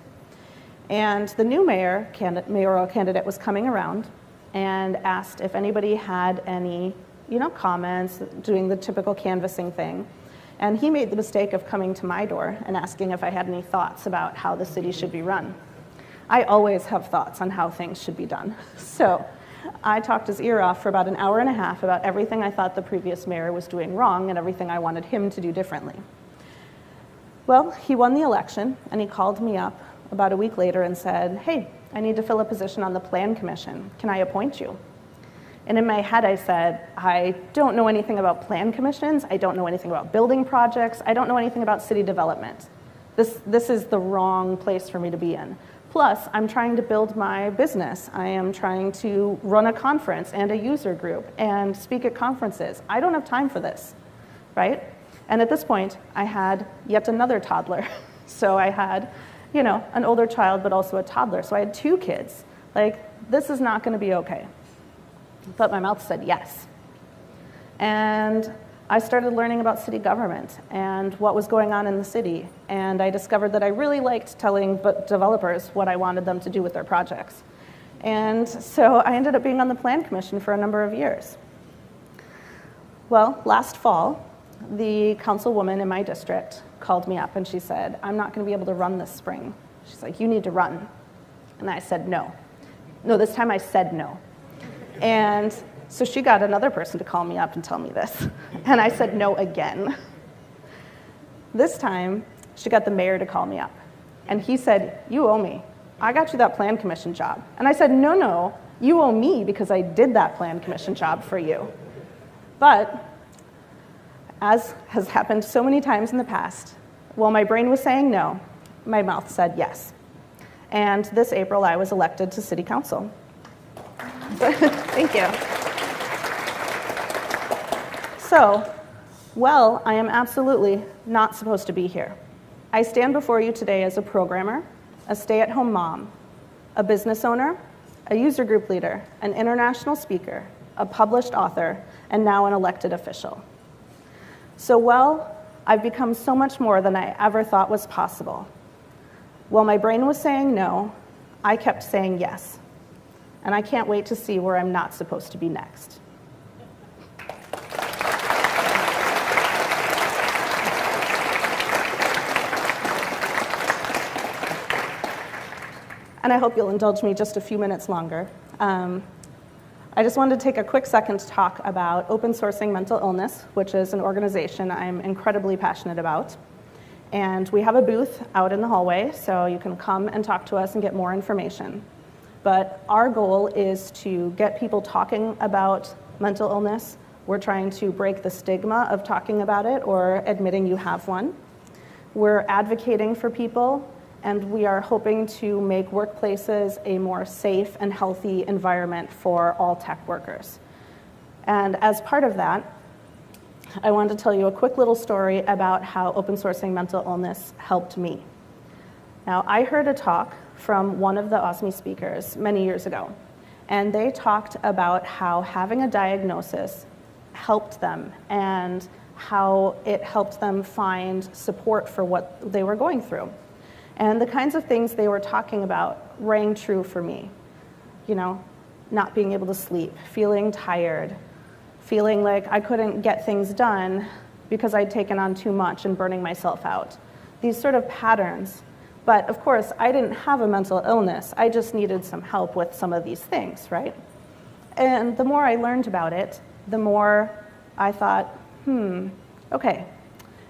And the new mayoral candidate was coming around and asked if anybody had any, comments, doing the typical canvassing thing. And he made the mistake of coming to my door and asking if I had any thoughts about how the city should be run. I always have thoughts on how things should be done. So I talked his ear off for about an hour and a half about everything I thought the previous mayor was doing wrong and everything I wanted him to do differently. Well, he won the election, and he called me up about a week later and said, hey, I need to fill a position on the Plan Commission. Can I appoint you? And in my head, I said, I don't know anything about plan commissions. I don't know anything about building projects. I don't know anything about city development. This is the wrong place for me to be in. Plus, I'm trying to build my business. I am trying to run a conference and a user group and speak at conferences. I don't have time for this, right? And at this point, I had yet another toddler. So I had, an older child, but also a toddler. So I had 2 kids. This is not going to be okay. But my mouth said yes. And I started learning about city government and what was going on in the city. And I discovered that I really liked telling developers what I wanted them to do with their projects. And so I ended up being on the Plan Commission for a number of years. Well, last fall, the councilwoman in my district called me up and she said, I'm not going to be able to run this spring. She's like, you need to run. And I said no. No, this time I said no. And so she got another person to call me up and tell me this. And I said no again. This time, she got the mayor to call me up. And he said, you owe me. I got you that Plan Commission job. And I said, no, you owe me because I did that Plan Commission job for you. But as has happened so many times in the past, while my brain was saying no, my mouth said yes. And this April, I was elected to city council. Thank you. So, well, I am absolutely not supposed to be here. I stand before you today as a programmer, a stay-at-home mom, a business owner, a user group leader, an international speaker, a published author, and now an elected official. So, well, I've become so much more than I ever thought was possible. While my brain was saying no, I kept saying yes. And I can't wait to see where I'm not supposed to be next. And I hope you'll indulge me just a few minutes longer. I just wanted to take a quick second to talk about open sourcing mental illness, which is an organization I'm incredibly passionate about. And we have a booth out in the hallway, so you can come and talk to us and get more information. But our goal is to get people talking about mental illness. We're trying to break the stigma of talking about it or admitting you have one. We're advocating for people, and we are hoping to make workplaces a more safe and healthy environment for all tech workers. And as part of that, I wanted to tell you a quick little story about how open sourcing mental illness helped me. Now, I heard a talk from one of the OSME speakers many years ago, and they talked about how having a diagnosis helped them and how it helped them find support for what they were going through. And the kinds of things they were talking about rang true for me. You know, not being able to sleep, feeling tired, feeling like I couldn't get things done because I'd taken on too much and burning myself out. These sort of patterns. But of course, I didn't have a mental illness. I just needed some help with some of these things, right? And the more I learned about it, the more I thought, okay.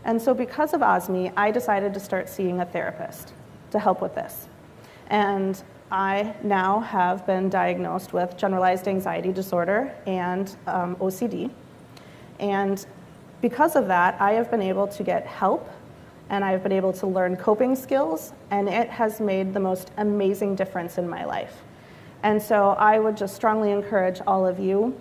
And so because of OSME, I decided to start seeing a therapist to help with this. And I now have been diagnosed with generalized anxiety disorder and OCD. And because of that, I have been able to get help, and I've been able to learn coping skills, and it has made the most amazing difference in my life. And so I would just strongly encourage all of you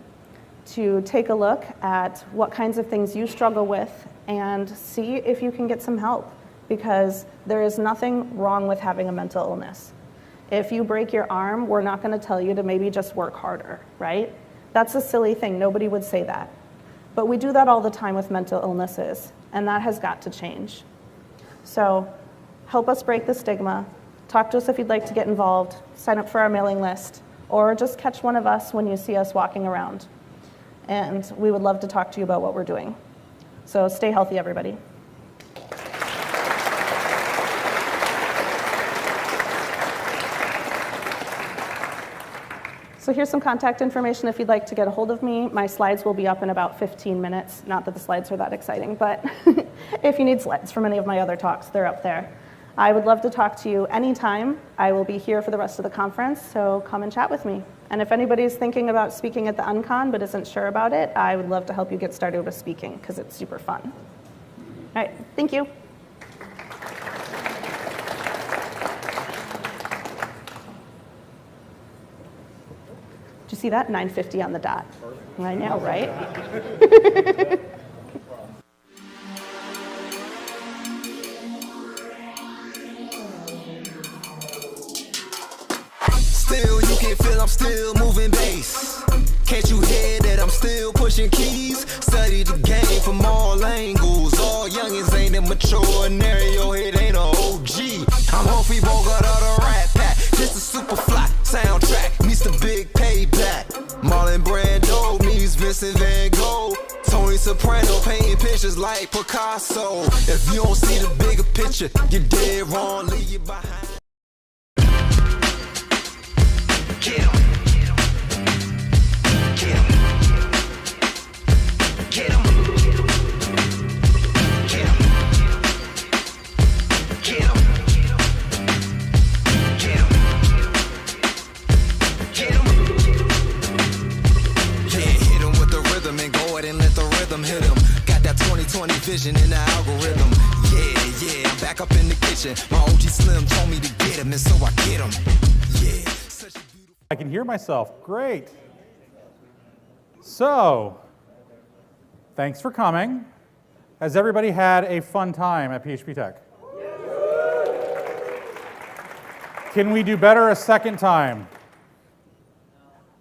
to take a look at what kinds of things you struggle with and see if you can get some help, because there is nothing wrong with having a mental illness. If you break your arm, we're not going to tell you to maybe just work harder, right? That's a silly thing. Nobody would say that. But we do that all the time with mental illnesses, and that has got to change. So help us break the stigma. Talk to us if you'd like to get involved. Sign up for our mailing list, or just catch one of us when you see us walking around. And we would love to talk to you about what we're doing. So stay healthy, everybody. So here's some contact information if you'd like to get a hold of me. My slides will be up in about 15 minutes. Not that the slides are that exciting, but if you need slides from any of my other talks, they're up there. I would love to talk to you anytime. I will be here for the rest of the conference, so come and chat with me. And if anybody's thinking about speaking at the Uncon but isn't sure about it, I would love to help you get started with speaking because it's super fun. All right, thank you. Did you see that? 9:50 on the dot. I know, right? Still, you can feel I'm still moving bass. Can't you hear that I'm still pushing keys? Study the game from all angles. All youngins ain't immature, and your head ain't a OG. I'm Humphrey Bogart of the Rat Pack. Just a super fly soundtrack meets the big payback. Marlon Brando meets Vincent Van Gogh. Tony Soprano painting pictures like Picasso. If you don't see the bigger picture, you're dead wrong, leave you behind. Get 'em. Get 'em. Get 'em. Get 'em. Get 'em. Get 'em. Get 'em. Yeah, hit 'em with the rhythm and go ahead and let the rhythm hit 'em. Got that 20/20 vision in the algorithm. Yeah, I'm back up in the kitchen. My OG Slim told me to get 'em, and so I get 'em. Yeah. I can hear myself. Great. So, thanks for coming. Has everybody had a fun time at PHP Tech? Can we do better a second time?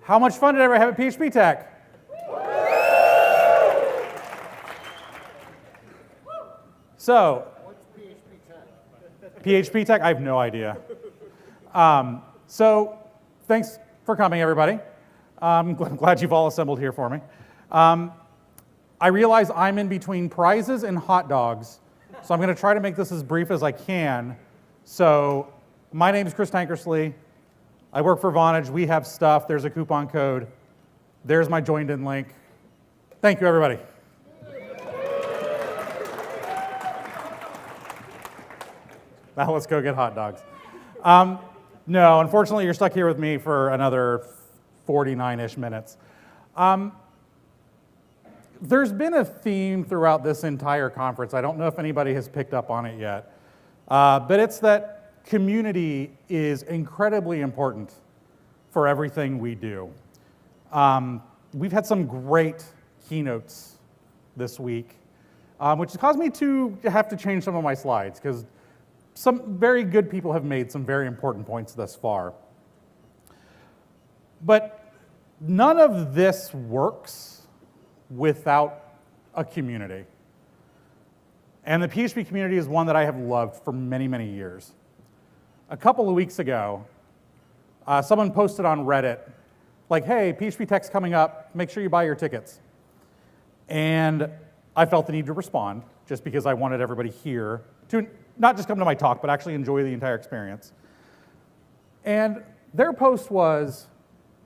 How much fun did everyone have at PHP Tech? So, what's PHP Tech? PHP Tech? I have no idea. Thanks for coming, everybody. I'm glad you've all assembled here for me. I realize I'm in between prizes and hot dogs, so I'm going to try to make this as brief as I can. So, my name is Tankersley. I work for Vonage. We have stuff. There's a coupon code. There's my joined in link. Thank you, everybody. Now let's go get hot dogs. No, unfortunately, you're stuck here with me for another 49-ish minutes. There's been a theme throughout this entire conference. I don't know if anybody has picked up on it yet, but it's that community is incredibly important for everything we do. We've had some great keynotes this week, which has caused me to have to change some of my slides, because some very good people have made some very important points thus far. But none of this works without a community. And the PHP community is one that I have loved for many, many years. A couple of weeks ago, someone posted on Reddit, like, hey, PHP Tech's coming up, make sure you buy your tickets. And I felt the need to respond, just because I wanted everybody here to not just come to my talk, but actually enjoy the entire experience. And their post was,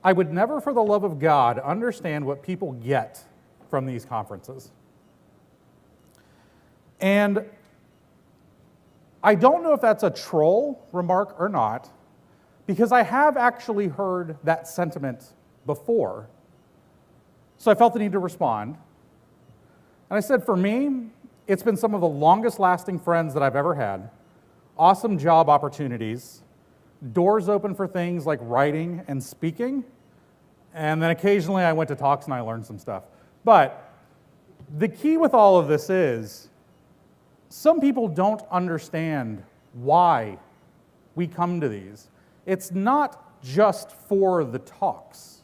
I would never for the love of God understand what people get from these conferences. And I don't know if that's a troll remark or not, because I have actually heard that sentiment before. So I felt the need to respond. And I said, for me, it's been some of the longest lasting friends that I've ever had, awesome job opportunities, doors open for things like writing and speaking, and then occasionally I went to talks and I learned some stuff. But the key with all of this is, some people don't understand why we come to these. It's not just for the talks.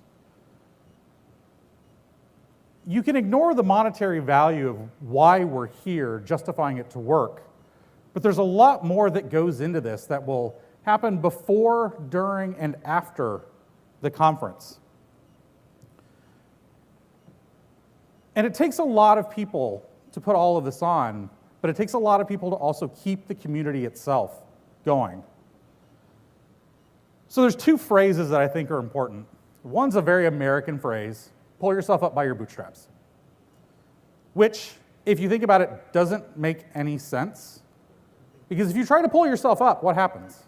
You can ignore the monetary value of why we're here, justifying it to work, but there's a lot more that goes into this that will happen before, during, and after the conference. And it takes a lot of people to put all of this on, but it takes a lot of people to also keep the community itself going. So there's two phrases that I think are important. One's a very American phrase, pull yourself up by your bootstraps, which, if you think about it, doesn't make any sense. Because if you try to pull yourself up, what happens?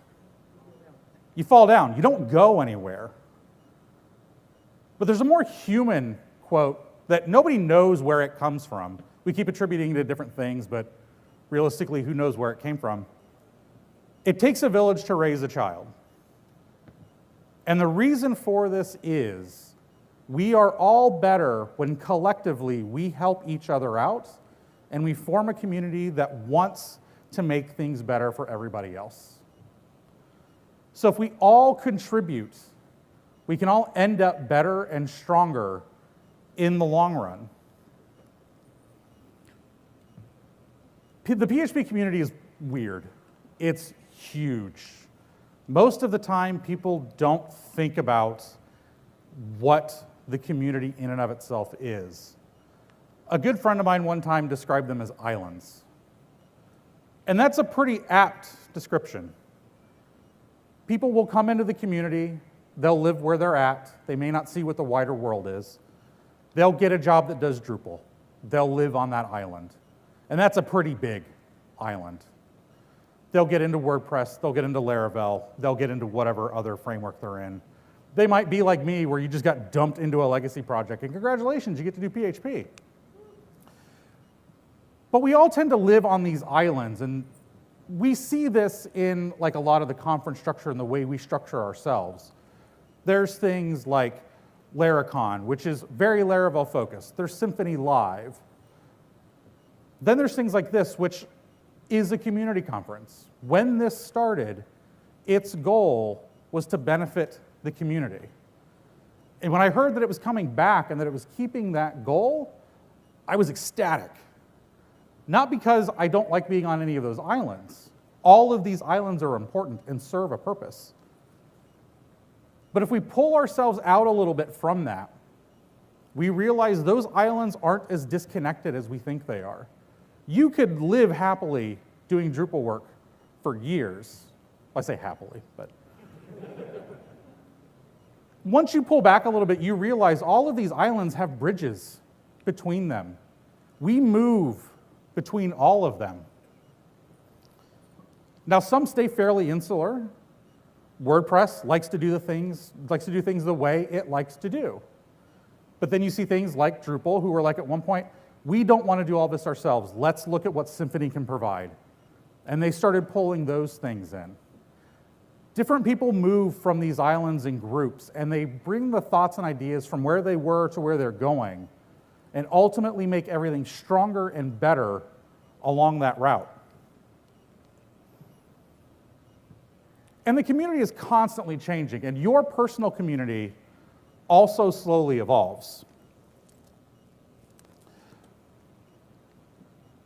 You fall down. You don't go anywhere. But there's a more human quote that nobody knows where it comes from. We keep attributing it to different things, but realistically, who knows where it came from? It takes a village to raise a child. And the reason for this is, we are all better when collectively we help each other out and we form a community that wants to make things better for everybody else. So if we all contribute, we can all end up better and stronger in the long run. The PHP community is weird. It's huge. Most of the time, people don't think about what the community in and of itself is. A good friend of mine one time described them as islands. And that's a pretty apt description. People will come into the community, they'll live where they're at, they may not see what the wider world is. They'll get a job that does Drupal. They'll live on that island. And that's a pretty big island. They'll get into WordPress, they'll get into Laravel, they'll get into whatever other framework they're in. They might be like me, where you just got dumped into a legacy project, and congratulations, you get to do PHP. But we all tend to live on these islands, and we see this in like a lot of the conference structure and the way we structure ourselves. There's things like Laracon, which is very Laravel focused. There's Symphony Live. Then there's things like this, which is a community conference. When this started, its goal was to benefit the community. And when I heard that it was coming back and that it was keeping that goal, I was ecstatic. Not because I don't like being on any of those islands. All of these islands are important and serve a purpose. But if we pull ourselves out a little bit from that, we realize those islands aren't as disconnected as we think they are. You could live happily doing Drupal work for years. I say happily, but once you pull back a little bit, you realize all of these islands have bridges between them. We move between all of them. Now, some stay fairly insular. WordPress likes to do things the way it likes to do. But then you see things like Drupal, who were like at one point, we don't want to do all this ourselves. Let's look at what Symfony can provide. And they started pulling those things in. Different people move from these islands in groups, and they bring the thoughts and ideas from where they were to where they're going, and ultimately make everything stronger and better along that route. And the community is constantly changing, and your personal community also slowly evolves.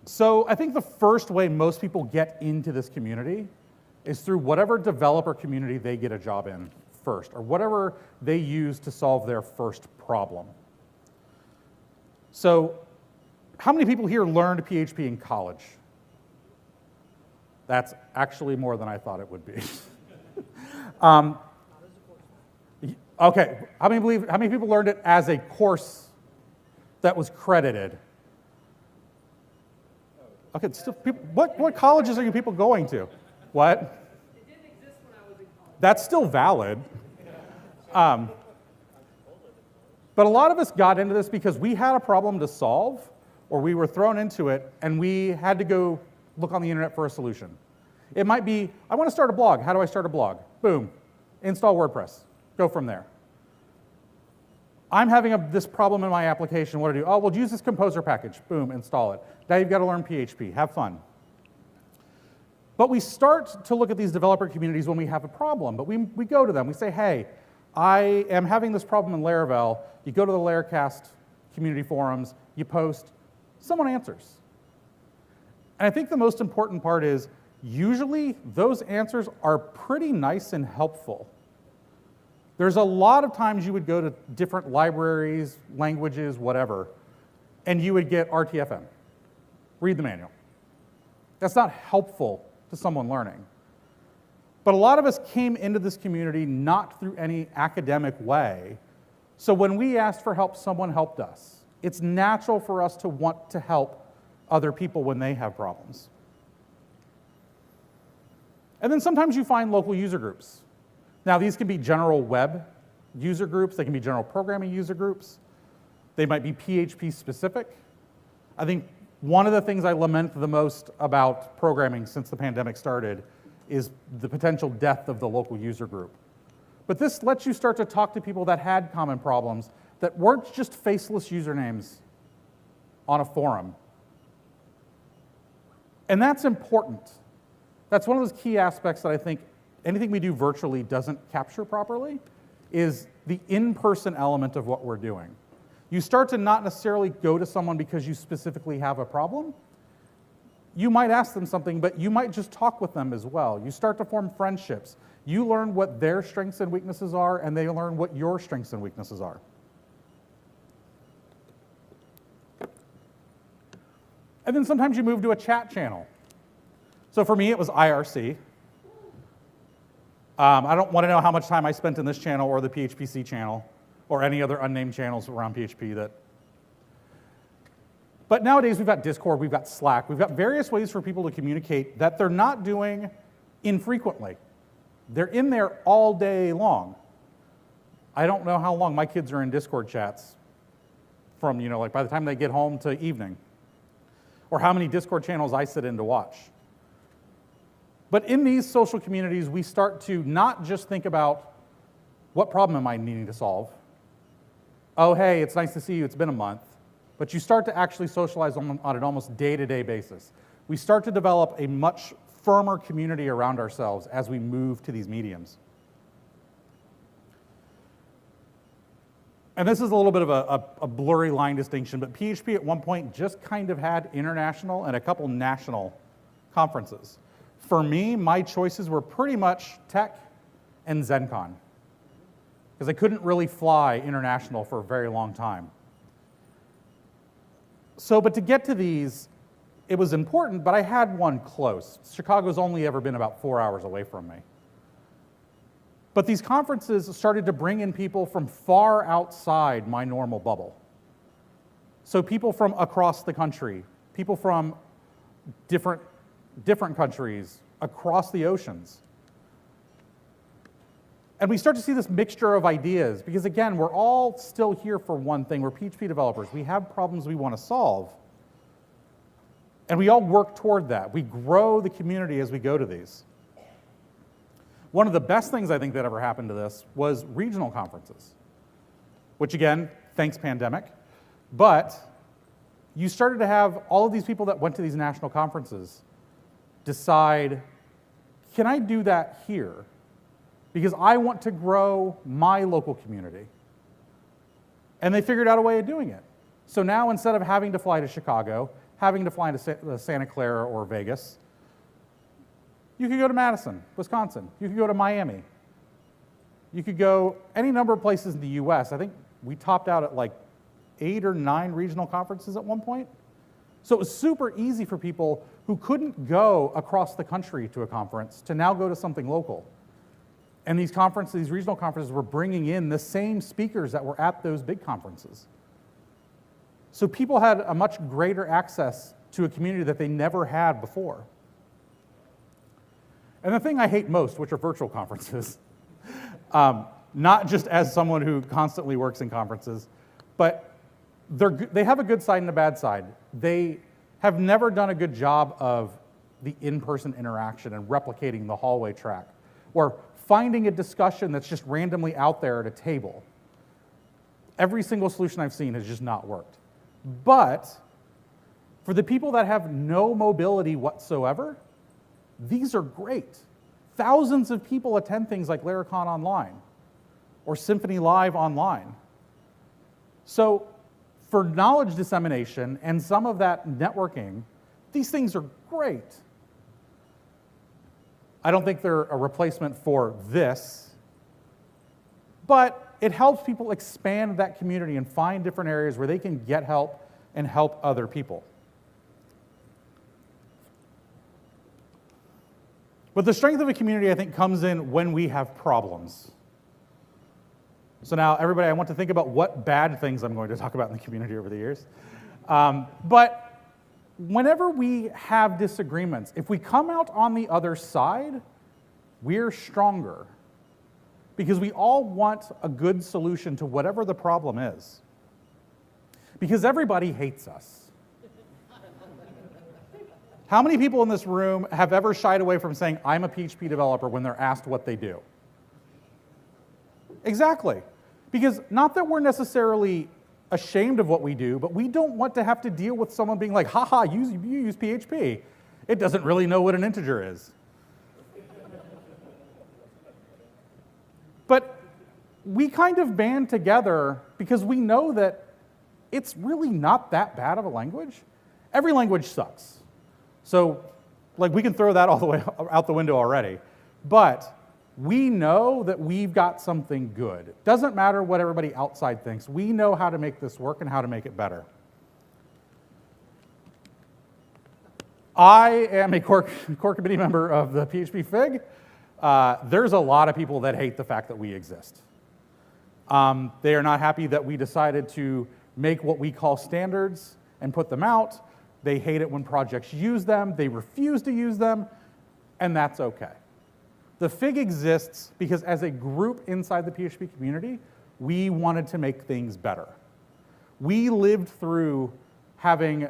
So I think the first way most people get into this community is through whatever developer community they get a job in first, or whatever they use to solve their first problem. So how many people here learned PHP in college? That's actually more than I thought it would be. Okay, how many people learned it as a course that was credited? Okay, still, what colleges are you people going to? What? It didn't exist when I was in college. That's still valid. But a lot of us got into this because we had a problem to solve, or we were thrown into it, and we had to go look on the internet for a solution. It might be, I want to start a blog. How do I start a blog? Boom. Install WordPress. Go from there. I'm having this problem in my application. What do I do? Oh, well, use this composer package. Boom, install it. Now you've got to learn PHP. Have fun. But we start to look at these developer communities when we have a problem. But we go to them. We say, hey, I am having this problem in Laravel. You go to the Laracast community forums. You post. Someone answers. And I think the most important part is usually those answers are pretty nice and helpful. There's a lot of times you would go to different libraries, languages, whatever, and you would get RTFM. Read the manual. That's not helpful to someone learning. But a lot of us came into this community not through any academic way. So when we asked for help, someone helped us. It's natural for us to want to help other people when they have problems. And then sometimes you find local user groups. Now, these can be general web user groups. They can be general programming user groups. They might be PHP specific. I think one of the things I lament the most about programming since the pandemic started is the potential death of the local user group. But this lets you start to talk to people that had common problems that weren't just faceless usernames on a forum. And that's important. That's one of those key aspects that I think anything we do virtually doesn't capture properly, is the in-person element of what we're doing. You start to not necessarily go to someone because you specifically have a problem. You might ask them something, but you might just talk with them as well. You start to form friendships. You learn what their strengths and weaknesses are, and they learn what your strengths and weaknesses are. And then sometimes you move to a chat channel. So for me, it was IRC. I don't want to know how much time I spent in this channel or the PHPC channel or any other unnamed channels around PHP that. But nowadays we've got Discord, we've got Slack, we've got various ways for people to communicate that they're not doing infrequently. They're in there all day long. I don't know how long my kids are in Discord chats from, like by the time they get home to evening, or how many Discord channels I sit in to watch. But in these social communities, we start to not just think about what problem am I needing to solve? Oh, hey, it's nice to see you, it's been a month. But you start to actually socialize on an almost day-to-day basis. We start to develop a much firmer community around ourselves as we move to these mediums. And this is a little bit of a blurry line distinction, but PHP at one point just kind of had international and a couple national conferences. For me, my choices were pretty much tech and ZenCon, because I couldn't really fly international for a very long time. So, but to get to these, it was important, but I had one close. Chicago's only ever been about 4 hours away from me. But these conferences started to bring in people from far outside my normal bubble. So people from across the country, people from different countries, across the oceans. And we start to see this mixture of ideas, because again, we're all still here for one thing. We're PHP developers. We have problems we want to solve. And we all work toward that. We grow the community as we go to these. One of the best things I think that ever happened to this was regional conferences, which again, thanks pandemic. But you started to have all of these people that went to these national conferences decide, can I do that here? Because I want to grow my local community. And they figured out a way of doing it. So now instead of having to fly to Chicago, having to fly to Santa Clara or Vegas, you could go to Madison, Wisconsin. You could go to Miami. You could go any number of places in the US. I think we topped out at like 8 or 9 regional conferences at one point. So it was super easy for people who couldn't go across the country to a conference to now go to something local. And these conferences, these regional conferences, were bringing in the same speakers that were at those big conferences. So people had a much greater access to a community that they never had before. And the thing I hate most, which are virtual conferences, not just as someone who constantly works in conferences, but they have a good side and a bad side. They have never done a good job of the in-person interaction and replicating the hallway track, or finding a discussion that's just randomly out there at a table. Every single solution I've seen has just not worked. But for the people that have no mobility whatsoever, these are great. Thousands of people attend things like Laracon Online or Symphony Live online. So for knowledge dissemination and some of that networking, these things are great. I don't think they're a replacement for this, but it helps people expand that community and find different areas where they can get help and help other people. But the strength of a community, I think, comes in when we have problems. So now, everybody, I want to think about what bad things I'm going to talk about in the community over the years. But whenever we have disagreements, if we come out on the other side, we're stronger. Because we all want a good solution to whatever the problem is. Because everybody hates us. How many people in this room have ever shied away from saying, I'm a PHP developer, when they're asked what they do? Exactly. Because not that we're necessarily ashamed of what we do, but we don't want to have to deal with someone being like, haha, you use PHP. It doesn't really know what an integer is. But we kind of band together because we know that it's really not that bad of a language. Every language sucks. So, like, we can throw that all the way out the window already. But we know that we've got something good. It doesn't matter what everybody outside thinks. We know how to make this work and how to make it better. I am a core committee member of the PHP Fig. There's a lot of people that hate the fact that we exist. They are not happy that we decided to make what we call standards and put them out. They hate it when projects use them. They refuse to use them, and that's okay. The Fig exists because as a group inside the PHP community, we wanted to make things better. We lived through having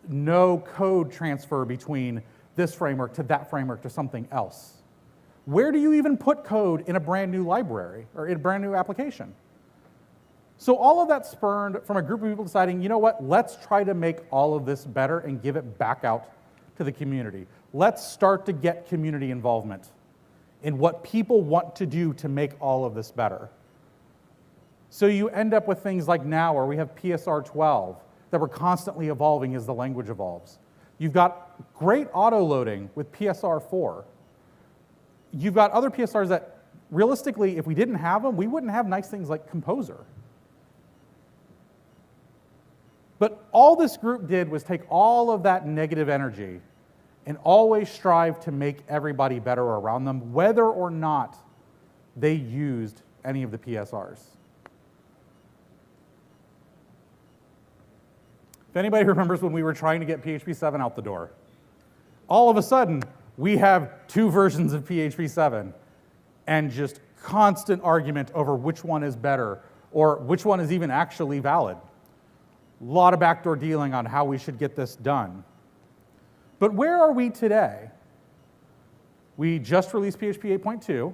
no code transfer between this framework to that framework to something else. Where do you even put code in a brand new library or in a brand new application? So all of that spurned from a group of people deciding, you know what, let's try to make all of this better and give it back out to the community. Let's start to get community involvement in what people want to do to make all of this better. So you end up with things like now where we have PSR 12 that we're constantly evolving as the language evolves. You've got great auto-loading with PSR 4. You've got other PSRs that, realistically, if we didn't have them, we wouldn't have nice things like Composer. But all this group did was take all of that negative energy and always strive to make everybody better around them, whether or not they used any of the PSRs. If anybody remembers when we were trying to get PHP 7 out the door, all of a sudden, we have 2 versions of PHP 7 and just constant argument over which one is better or which one is even actually valid. A lot of backdoor dealing on how we should get this done. But where are we today? We just released PHP 8.2.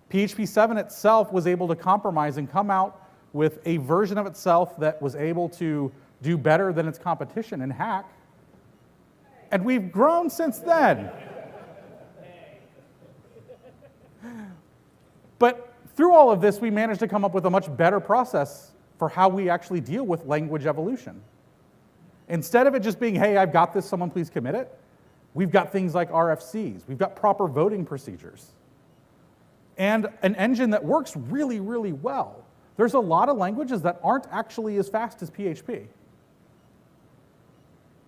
PHP 7 itself was able to compromise and come out with a version of itself that was able to do better than its competition in Hack. And we've grown since then. But through all of this, we managed to come up with a much better process for how we actually deal with language evolution. Instead of it just being, hey, I've got this, someone please commit it, we've got things like RFCs, we've got proper voting procedures, and an engine that works really, really well. There's a lot of languages that aren't actually as fast as PHP.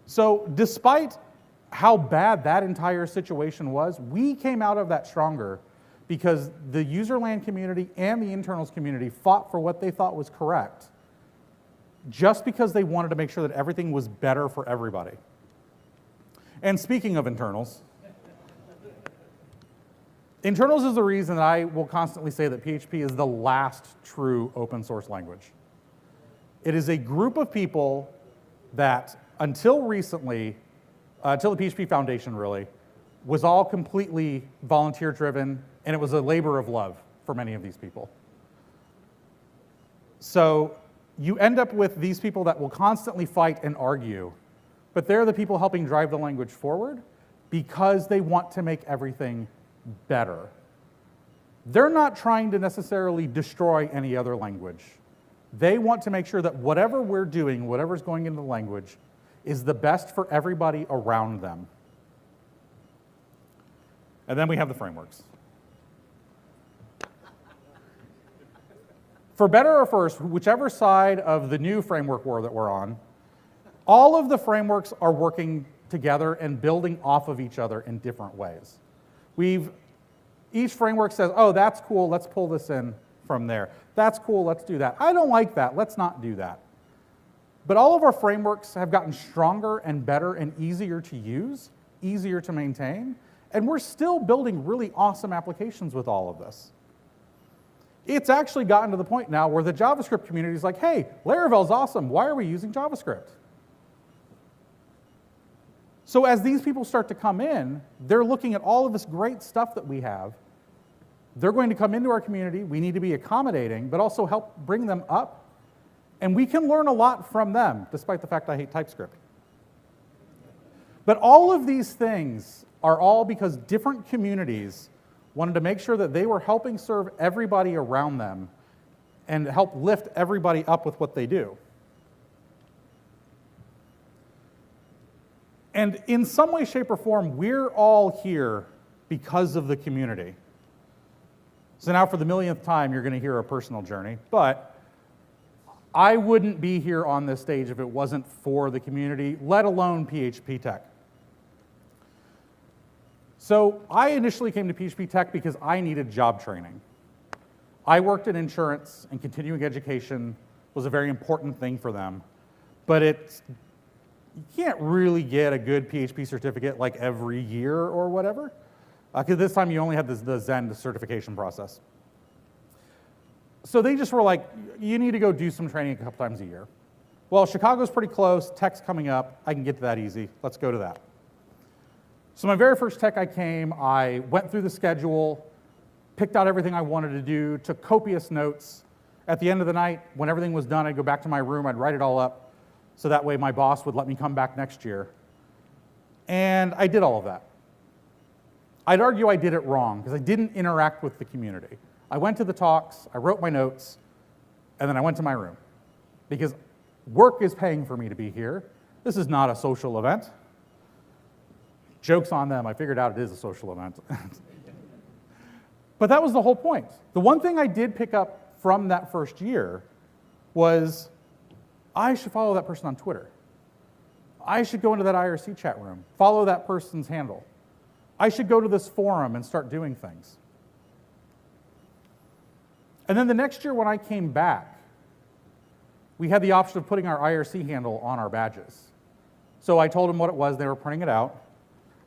So despite how bad that entire situation was, we came out of that stronger because the userland community and the internals community fought for what they thought was correct, just because they wanted to make sure that everything was better for everybody. And speaking of internals, internals is the reason that I will constantly say that PHP is the last true open source language. It is a group of people that, until recently, until the PHP Foundation really, was all completely volunteer driven, and it was a labor of love for many of these people. So you end up with these people that will constantly fight and argue, but they're the people helping drive the language forward because they want to make everything better. They're not trying to necessarily destroy any other language. They want to make sure that whatever we're doing, whatever's going into the language, is the best for everybody around them. And then we have the frameworks. For better or for worse, whichever side of the new framework war that we're on, all of the frameworks are working together and building off of each other in different ways. Each framework says, oh, that's cool, let's pull this in from there. That's cool, let's do that. I don't like that, let's not do that. But all of our frameworks have gotten stronger and better and easier to use, easier to maintain, and we're still building really awesome applications with all of this. It's actually gotten to the point now where the JavaScript community is like, hey, Laravel's awesome, why are we using JavaScript? So as these people start to come in, they're looking at all of this great stuff that we have. They're going to come into our community, we need to be accommodating, but also help bring them up. And we can learn a lot from them, despite the fact I hate TypeScript. But all of these things are all because different communities wanted to make sure that they were helping serve everybody around them and help lift everybody up with what they do. And in some way, shape, or form, we're all here because of the community. So now for the millionth time, you're going to hear a personal journey, but I wouldn't be here on this stage if it wasn't for the community, let alone PHP Tech. So I initially came to PHP Tech because I needed job training. I worked in insurance, and continuing education was a very important thing for them. But you can't really get a good PHP certificate like every year or whatever, because this time you only had the Zen certification process. So they just were like, you need to go do some training a couple times a year. Well, Chicago's pretty close, Tech's coming up, I can get to that easy, let's go to that. So my very first Tech I came, I went through the schedule, picked out everything I wanted to do, took copious notes. At the end of the night, when everything was done, I'd go back to my room, I'd write it all up, so that way my boss would let me come back next year. And I did all of that. I'd argue I did it wrong, because I didn't interact with the community. I went to the talks, I wrote my notes, and then I went to my room. Because work is paying for me to be here. This is not a social event. Joke's on them, I figured out it is a social event. But that was the whole point. The one thing I did pick up from that first year was I should follow that person on Twitter. I should go into that IRC chat room, follow that person's handle. I should go to this forum and start doing things. And then the next year when I came back, we had the option of putting our IRC handle on our badges. So I told them what it was, they were printing it out,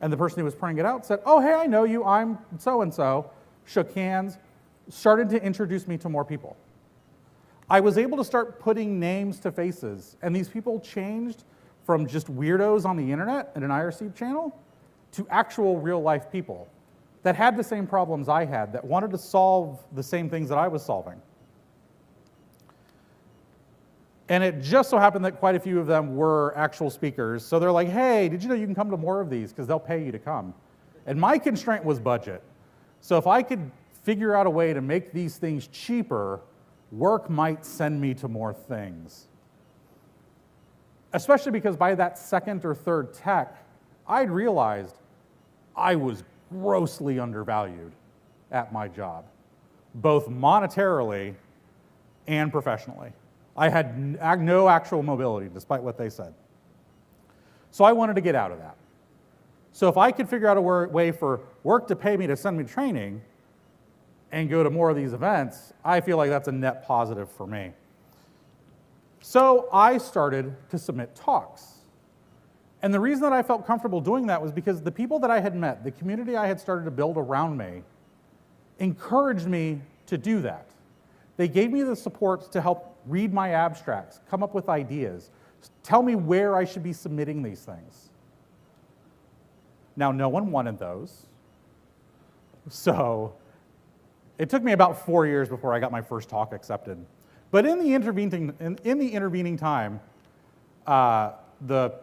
and the person who was printing it out said, oh, hey, I know you, I'm so-and-so, shook hands, started to introduce me to more people. I was able to start putting names to faces, and these people changed from just weirdos on the internet in an IRC channel to actual real-life people that had the same problems I had, that wanted to solve the same things that I was solving. And it just so happened that quite a few of them were actual speakers. So they're like, hey, did you know you can come to more of these? Because they'll pay you to come. And my constraint was budget. So if I could figure out a way to make these things cheaper, work might send me to more things. Especially because by that second or third tech, I'd realized I was grossly undervalued at my job, both monetarily and professionally. I had no actual mobility, despite what they said. So I wanted to get out of that. So if I could figure out a way for work to pay me to send me training and go to more of these events, I feel like that's a net positive for me. So I started to submit talks. And the reason that I felt comfortable doing that was because the people that I had met, the community I had started to build around me, encouraged me to do that. They gave me the support to help read my abstracts, come up with ideas, tell me where I should be submitting these things. Now, no one wanted those. So it took me about 4 years before I got my first talk accepted. But in the intervening time, the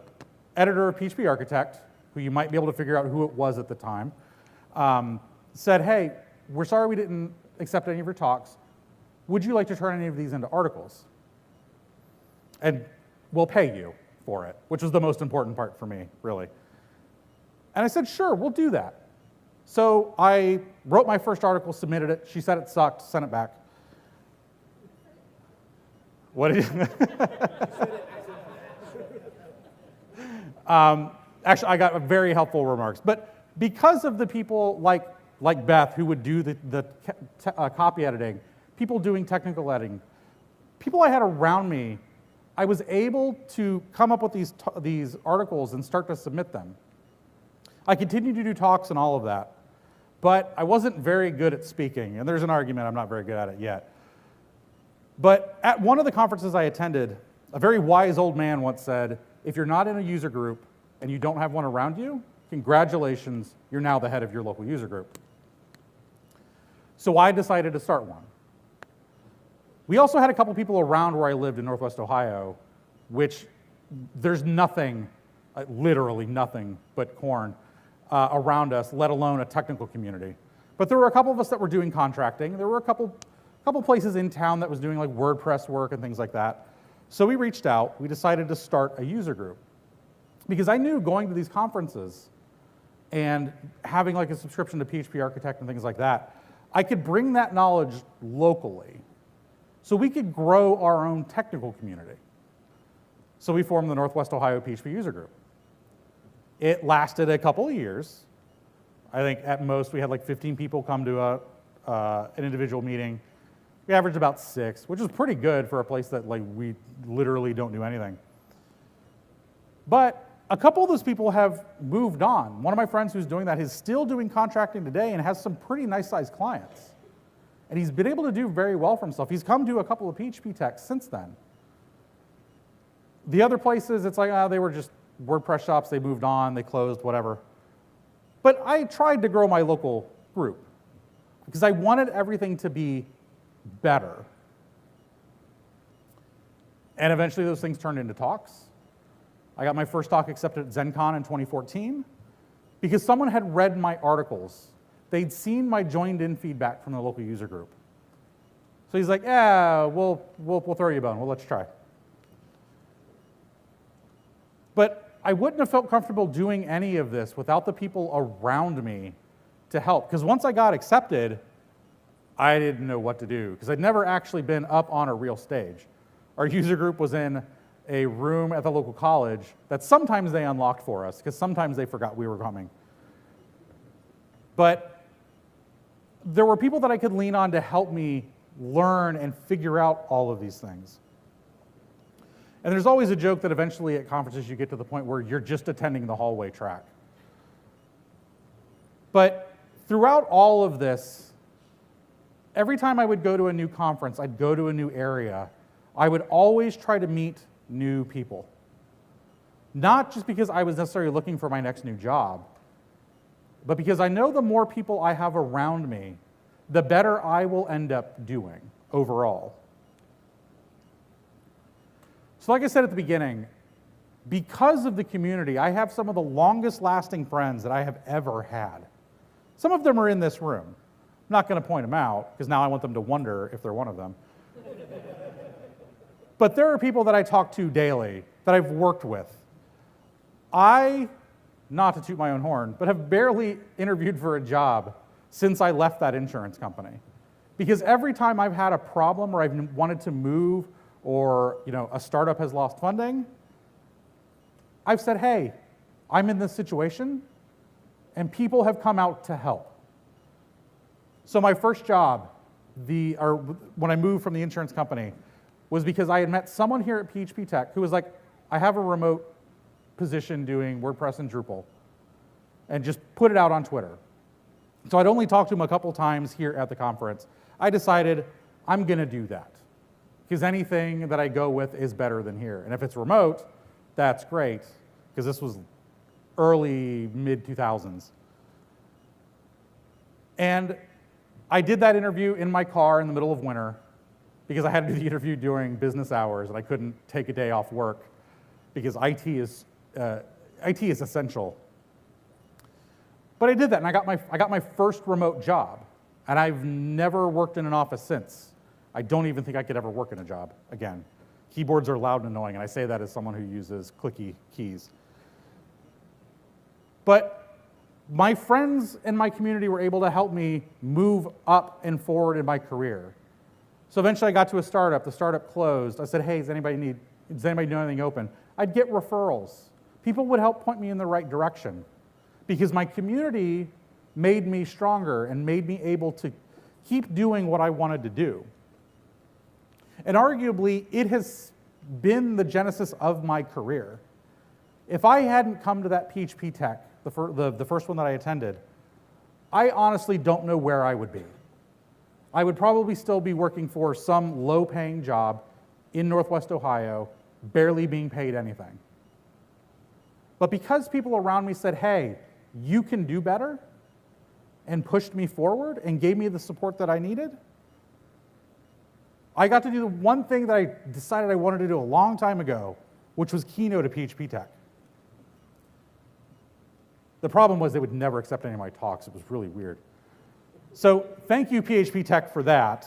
editor of PHP Architect, who you might be able to figure out who it was at the time, said, hey, we're sorry we didn't accept any of your talks. Would you like to turn any of these into articles? And we'll pay you for it, which was the most important part for me, really. And I said, sure, we'll do that. So I wrote my first article, submitted it. She said it sucked, sent it back. What did you? Actually, I got very helpful remarks. But because of the people like Beth who would do the copy editing, people doing technical editing, people I had around me, I was able to come up with these articles and start to submit them. I continued to do talks and all of that, but I wasn't very good at speaking, and there's an argument I'm not very good at it yet. But at one of the conferences I attended, a very wise old man once said, if you're not in a user group and you don't have one around you, congratulations, you're now the head of your local user group. So I decided to start one. We also had a couple people around where I lived in Northwest Ohio, which there's nothing, literally nothing but corn around us, let alone a technical community. But there were a couple of us that were doing contracting. There were a couple places in town that was doing like WordPress work and things like that. So we reached out, we decided to start a user group. Because I knew going to these conferences and having like a subscription to PHP Architect and things like that, I could bring that knowledge locally. So we could grow our own technical community. So we formed the Northwest Ohio PHP user group. It lasted a couple of years. I think at most we had like 15 people come to an individual meeting. We averaged about 6, which is pretty good for a place that like we literally don't do anything. But a couple of those people have moved on. One of my friends who's doing that is still doing contracting today and has some pretty nice-sized clients. And he's been able to do very well for himself. He's come to a couple of PHP techs since then. The other places, it's like, they were just WordPress shops, they moved on, they closed, whatever. But I tried to grow my local group because I wanted everything to be better. And eventually those things turned into talks. I got my first talk accepted at ZenCon in 2014 because someone had read my articles. They'd seen my joined-in feedback from the local user group. So he's like, yeah, we'll throw you a bone. Well, let's try. But I wouldn't have felt comfortable doing any of this without the people around me to help. Because once I got accepted, I didn't know what to do because I'd never actually been up on a real stage. Our user group was in a room at the local college that sometimes they unlocked for us because sometimes they forgot we were coming. But there were people that I could lean on to help me learn and figure out all of these things. And there's always a joke that eventually at conferences you get to the point where you're just attending the hallway track. But throughout all of this, every time I would go to a new conference, I'd go to a new area, I would always try to meet new people. Not just because I was necessarily looking for my next new job, but because I know the more people I have around me, the better I will end up doing overall. So like I said at the beginning, because of the community, I have some of the longest lasting friends that I have ever had. Some of them are in this room. I'm not going to point them out, because now I want them to wonder if they're one of them. But there are people that I talk to daily, that I've worked with. Not to toot my own horn, but have barely interviewed for a job since I left that insurance company. Because every time I've had a problem or I've wanted to move or a startup has lost funding, I've said, hey, I'm in this situation, and people have come out to help. So my first job, when I moved from the insurance company, was because I had met someone here at PHP Tech who was like, I have a remote position doing WordPress and Drupal, and just put it out on Twitter. So I'd only talked to him a couple times here at the conference. I decided I'm going to do that, because anything that I go with is better than here. And if it's remote, that's great, because this was early, mid-2000s. And I did that interview in my car in the middle of winter, because I had to do the interview during business hours, and I couldn't take a day off work, because IT is essential. But I did that, and I got my first remote job, and I've never worked in an office since. I don't even think I could ever work in a job again. Keyboards are loud and annoying, and I say that as someone who uses clicky keys. But my friends in my community were able to help me move up and forward in my career. So eventually I got to a startup. The startup closed. I said, hey, does anybody know anything open? I'd get referrals. People would help point me in the right direction, because my community made me stronger and made me able to keep doing what I wanted to do. And arguably, it has been the genesis of my career. If I hadn't come to that PHP Tech, the first one that I attended, I honestly don't know where I would be. I would probably still be working for some low-paying job in Northwest Ohio, barely being paid anything. But because people around me said, hey, you can do better, and pushed me forward and gave me the support that I needed, I got to do the one thing that I decided I wanted to do a long time ago, which was Keynote at PHP Tech. The problem was they would never accept any of my talks. It was really weird. So thank you, PHP Tech, for that,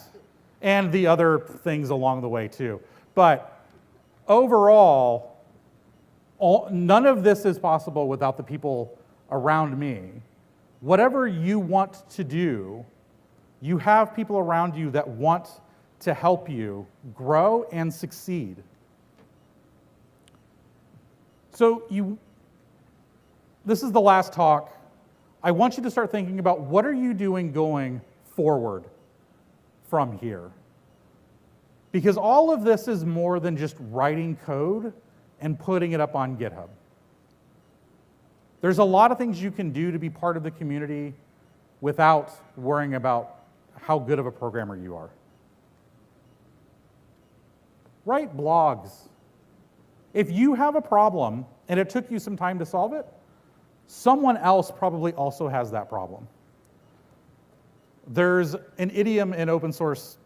and the other things along the way, too. But overall, none of this is possible without the people around me. Whatever you want to do, you have people around you that want to help you grow and succeed. So this is the last talk. I want you to start thinking about, what are you doing going forward from here? Because all of this is more than just writing code and putting it up on GitHub. There's a lot of things you can do to be part of the community without worrying about how good of a programmer you are. Write blogs. If you have a problem and it took you some time to solve it, someone else probably also has that problem. There's an idiom in open source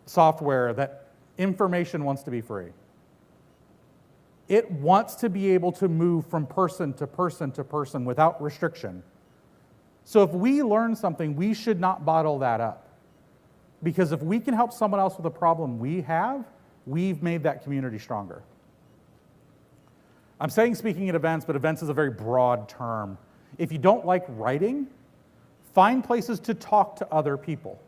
software that information wants to be free. It wants to be able to move from person to person to person without restriction. So if we learn something, we should not bottle that up. Because if we can help someone else with a problem we have, we've made that community stronger. I'm saying speaking at events, but events is a very broad term. If you don't like writing, find places to talk to other people.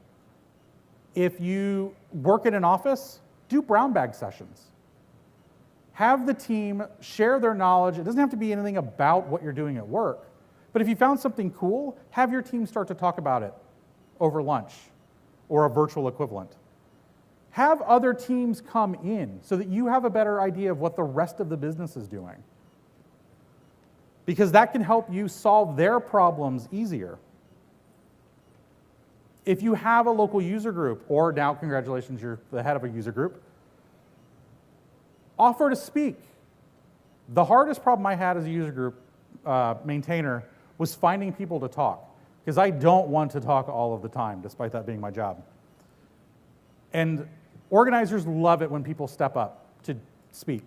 If you work in an office, do brown bag sessions. Have the team share their knowledge. It doesn't have to be anything about what you're doing at work. But if you found something cool, have your team start to talk about it over lunch or a virtual equivalent. Have other teams come in so that you have a better idea of what the rest of the business is doing. Because that can help you solve their problems easier. If you have a local user group, or now, congratulations, you're the head of a user group, offer to speak. The hardest problem I had as a user group maintainer was finding people to talk, because I don't want to talk all of the time, despite that being my job. And organizers love it when people step up to speak.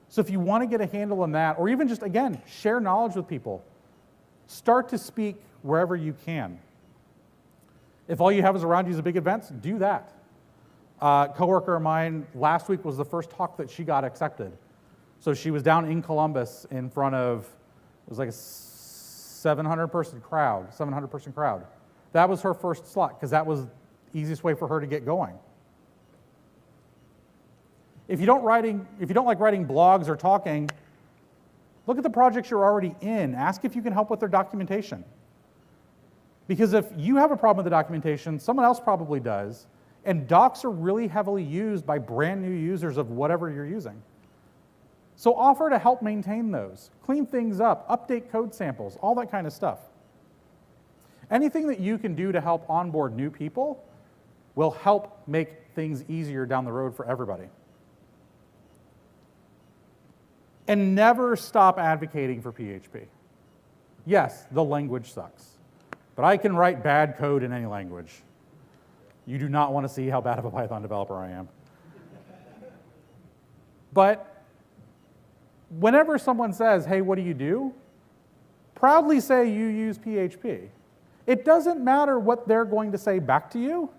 So if you want to get a handle on that, or even just, again, share knowledge with people, start to speak wherever you can. If all you have is around you is a big events, do that. A coworker of mine last week was the first talk that she got accepted. So she was down in Columbus in front of, it was like a 700-person crowd. That was her first slot, because that was the easiest way for her to get going. If you don't like writing blogs or talking, look at the projects you're already in. Ask if you can help with their documentation. Because if you have a problem with the documentation, someone else probably does, and docs are really heavily used by brand new users of whatever you're using. So offer to help maintain those, clean things up, update code samples, all that kind of stuff. Anything that you can do to help onboard new people will help make things easier down the road for everybody. And never stop advocating for PHP. Yes, the language sucks, but I can write bad code in any language. You do not want to see how bad of a Python developer I am. But whenever someone says, hey, what do you do? Proudly say you use PHP. It doesn't matter what they're going to say back to you,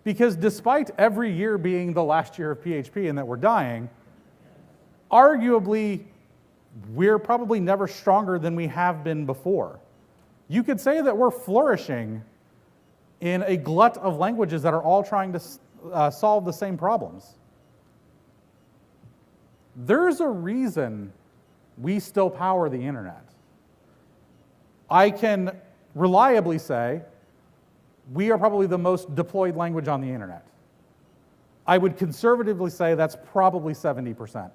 because despite every year being the last year of PHP and that we're dying, arguably, we're probably never stronger than we have been before. You could say that we're flourishing in a glut of languages that are all trying to solve the same problems. There's a reason we still power the internet. I can reliably say we are probably the most deployed language on the internet. I would conservatively say that's probably 70%.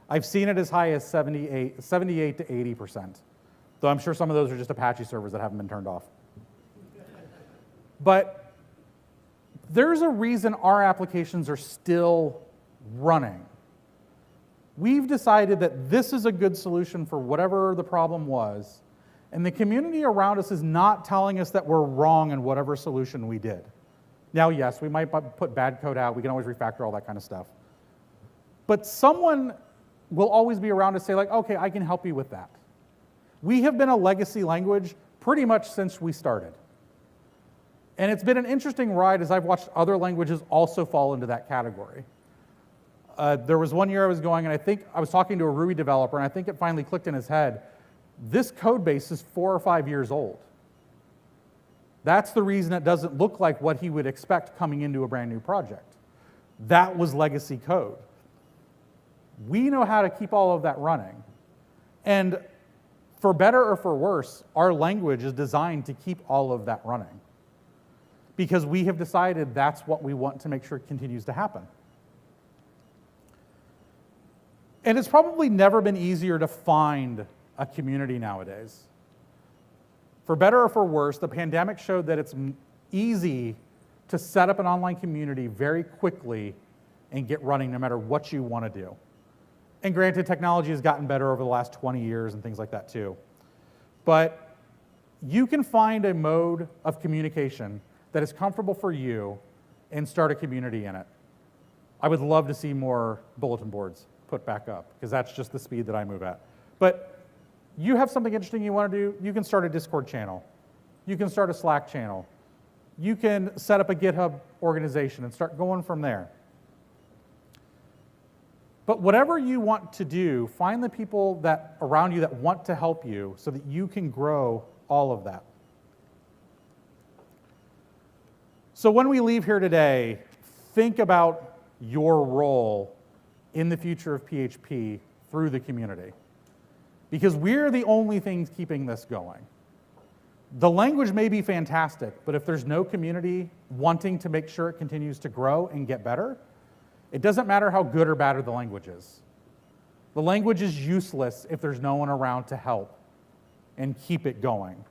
I've seen it as high as 78 to 80%, though I'm sure some of those are just Apache servers that haven't been turned off. But there's a reason our applications are still running. We've decided that this is a good solution for whatever the problem was, and the community around us is not telling us that we're wrong in whatever solution we did. Now, yes, we might put bad code out, we can always refactor all that kind of stuff. But someone will always be around to say, like, okay, I can help you with that. We have been a legacy language pretty much since we started. And it's been an interesting ride as I've watched other languages also fall into that category. There was one year I was going, and I think I was talking to a Ruby developer, and I think it finally clicked in his head. This code base is 4 or 5 years old. That's the reason it doesn't look like what he would expect coming into a brand new project. That was legacy code. We know how to keep all of that running. And for better or for worse, our language is designed to keep all of that running, because we have decided that's what we want to make sure continues to happen. And it's probably never been easier to find a community nowadays. For better or for worse, the pandemic showed that it's easy to set up an online community very quickly and get running no matter what you want to do. And granted, technology has gotten better over the last 20 years and things like that too. But you can find a mode of communication that is comfortable for you and start a community in it. I would love to see more bulletin boards put back up, because that's just the speed that I move at. But you have something interesting you want to do, you can start a Discord channel. You can start a Slack channel. You can set up a GitHub organization and start going from there. But whatever you want to do, find the people that around you that want to help you so that you can grow all of that. So when we leave here today, think about your role in the future of PHP through the community. Because we're the only things keeping this going. The language may be fantastic, but if there's no community wanting to make sure it continues to grow and get better, it doesn't matter how good or bad the language is. The language is useless if there's no one around to help and keep it going.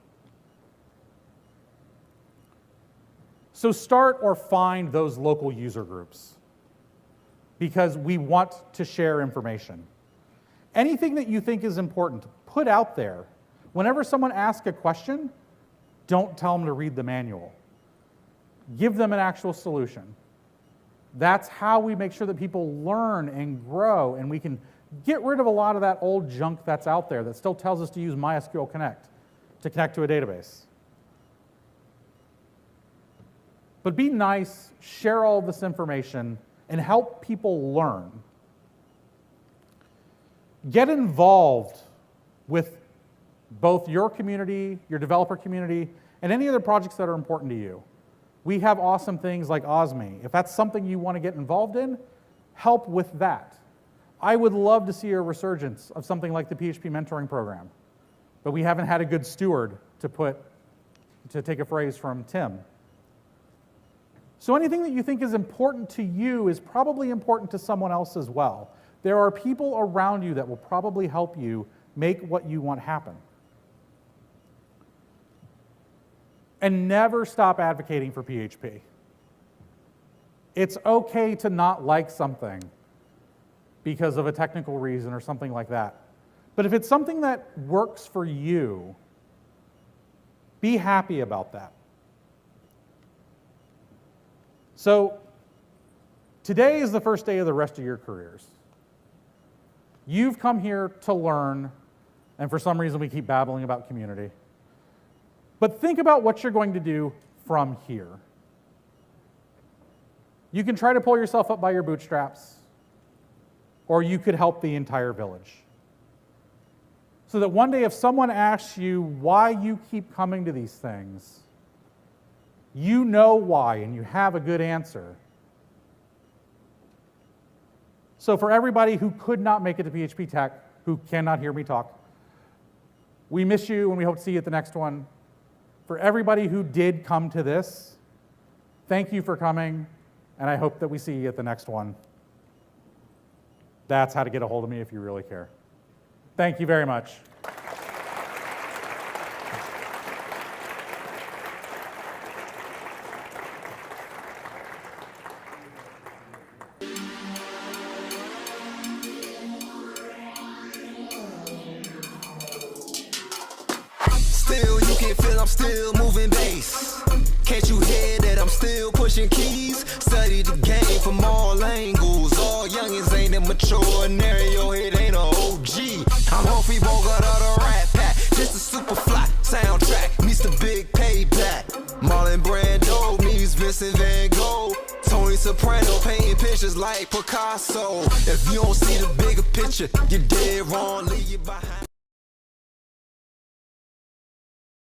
So start or find those local user groups because we want to share information. Anything that you think is important, put out there. Whenever someone asks a question, don't tell them to read the manual. Give them an actual solution. That's how we make sure that people learn and grow, and we can get rid of a lot of that old junk that's out there that still tells us to use MySQL Connect to connect to a database. But be nice, share all this information, and help people learn. Get involved with both your community, your developer community, and any other projects that are important to you. We have awesome things like OSME. If that's something you want to get involved in, help with that. I would love to see a resurgence of something like the PHP mentoring program, but we haven't had a good steward to take a phrase from Tim. So anything that you think is important to you is probably important to someone else as well. There are people around you that will probably help you make what you want happen. And never stop advocating for PHP. It's okay to not like something because of a technical reason or something like that. But if it's something that works for you, be happy about that. So today is the first day of the rest of your careers. You've come here to learn, and for some reason we keep babbling about community. But think about what you're going to do from here. You can try to pull yourself up by your bootstraps, or you could help the entire village. So that one day if someone asks you why you keep coming to these things, you know why and you have a good answer. So for everybody who could not make it to PHP Tech, who cannot hear me talk, we miss you and we hope to see you at the next one. For everybody who did come to this, thank you for coming, and I hope that we see you at the next one. That's how to get a hold of me if you really care. Thank you very much. Still, you can feel I'm still moving bass. Can't you hear that I'm still pushing keys? Study the game from all angles. All youngins ain't immature, and your head ain't a OG. I'm Humphrey Bogart of the Rat Pack. Just a super fly soundtrack meets the big payback. Marlon Brando meets Vincent Van Gogh. Tony Soprano painting pictures like Picasso. If you don't see the bigger picture, you're dead wrong, leave you behind.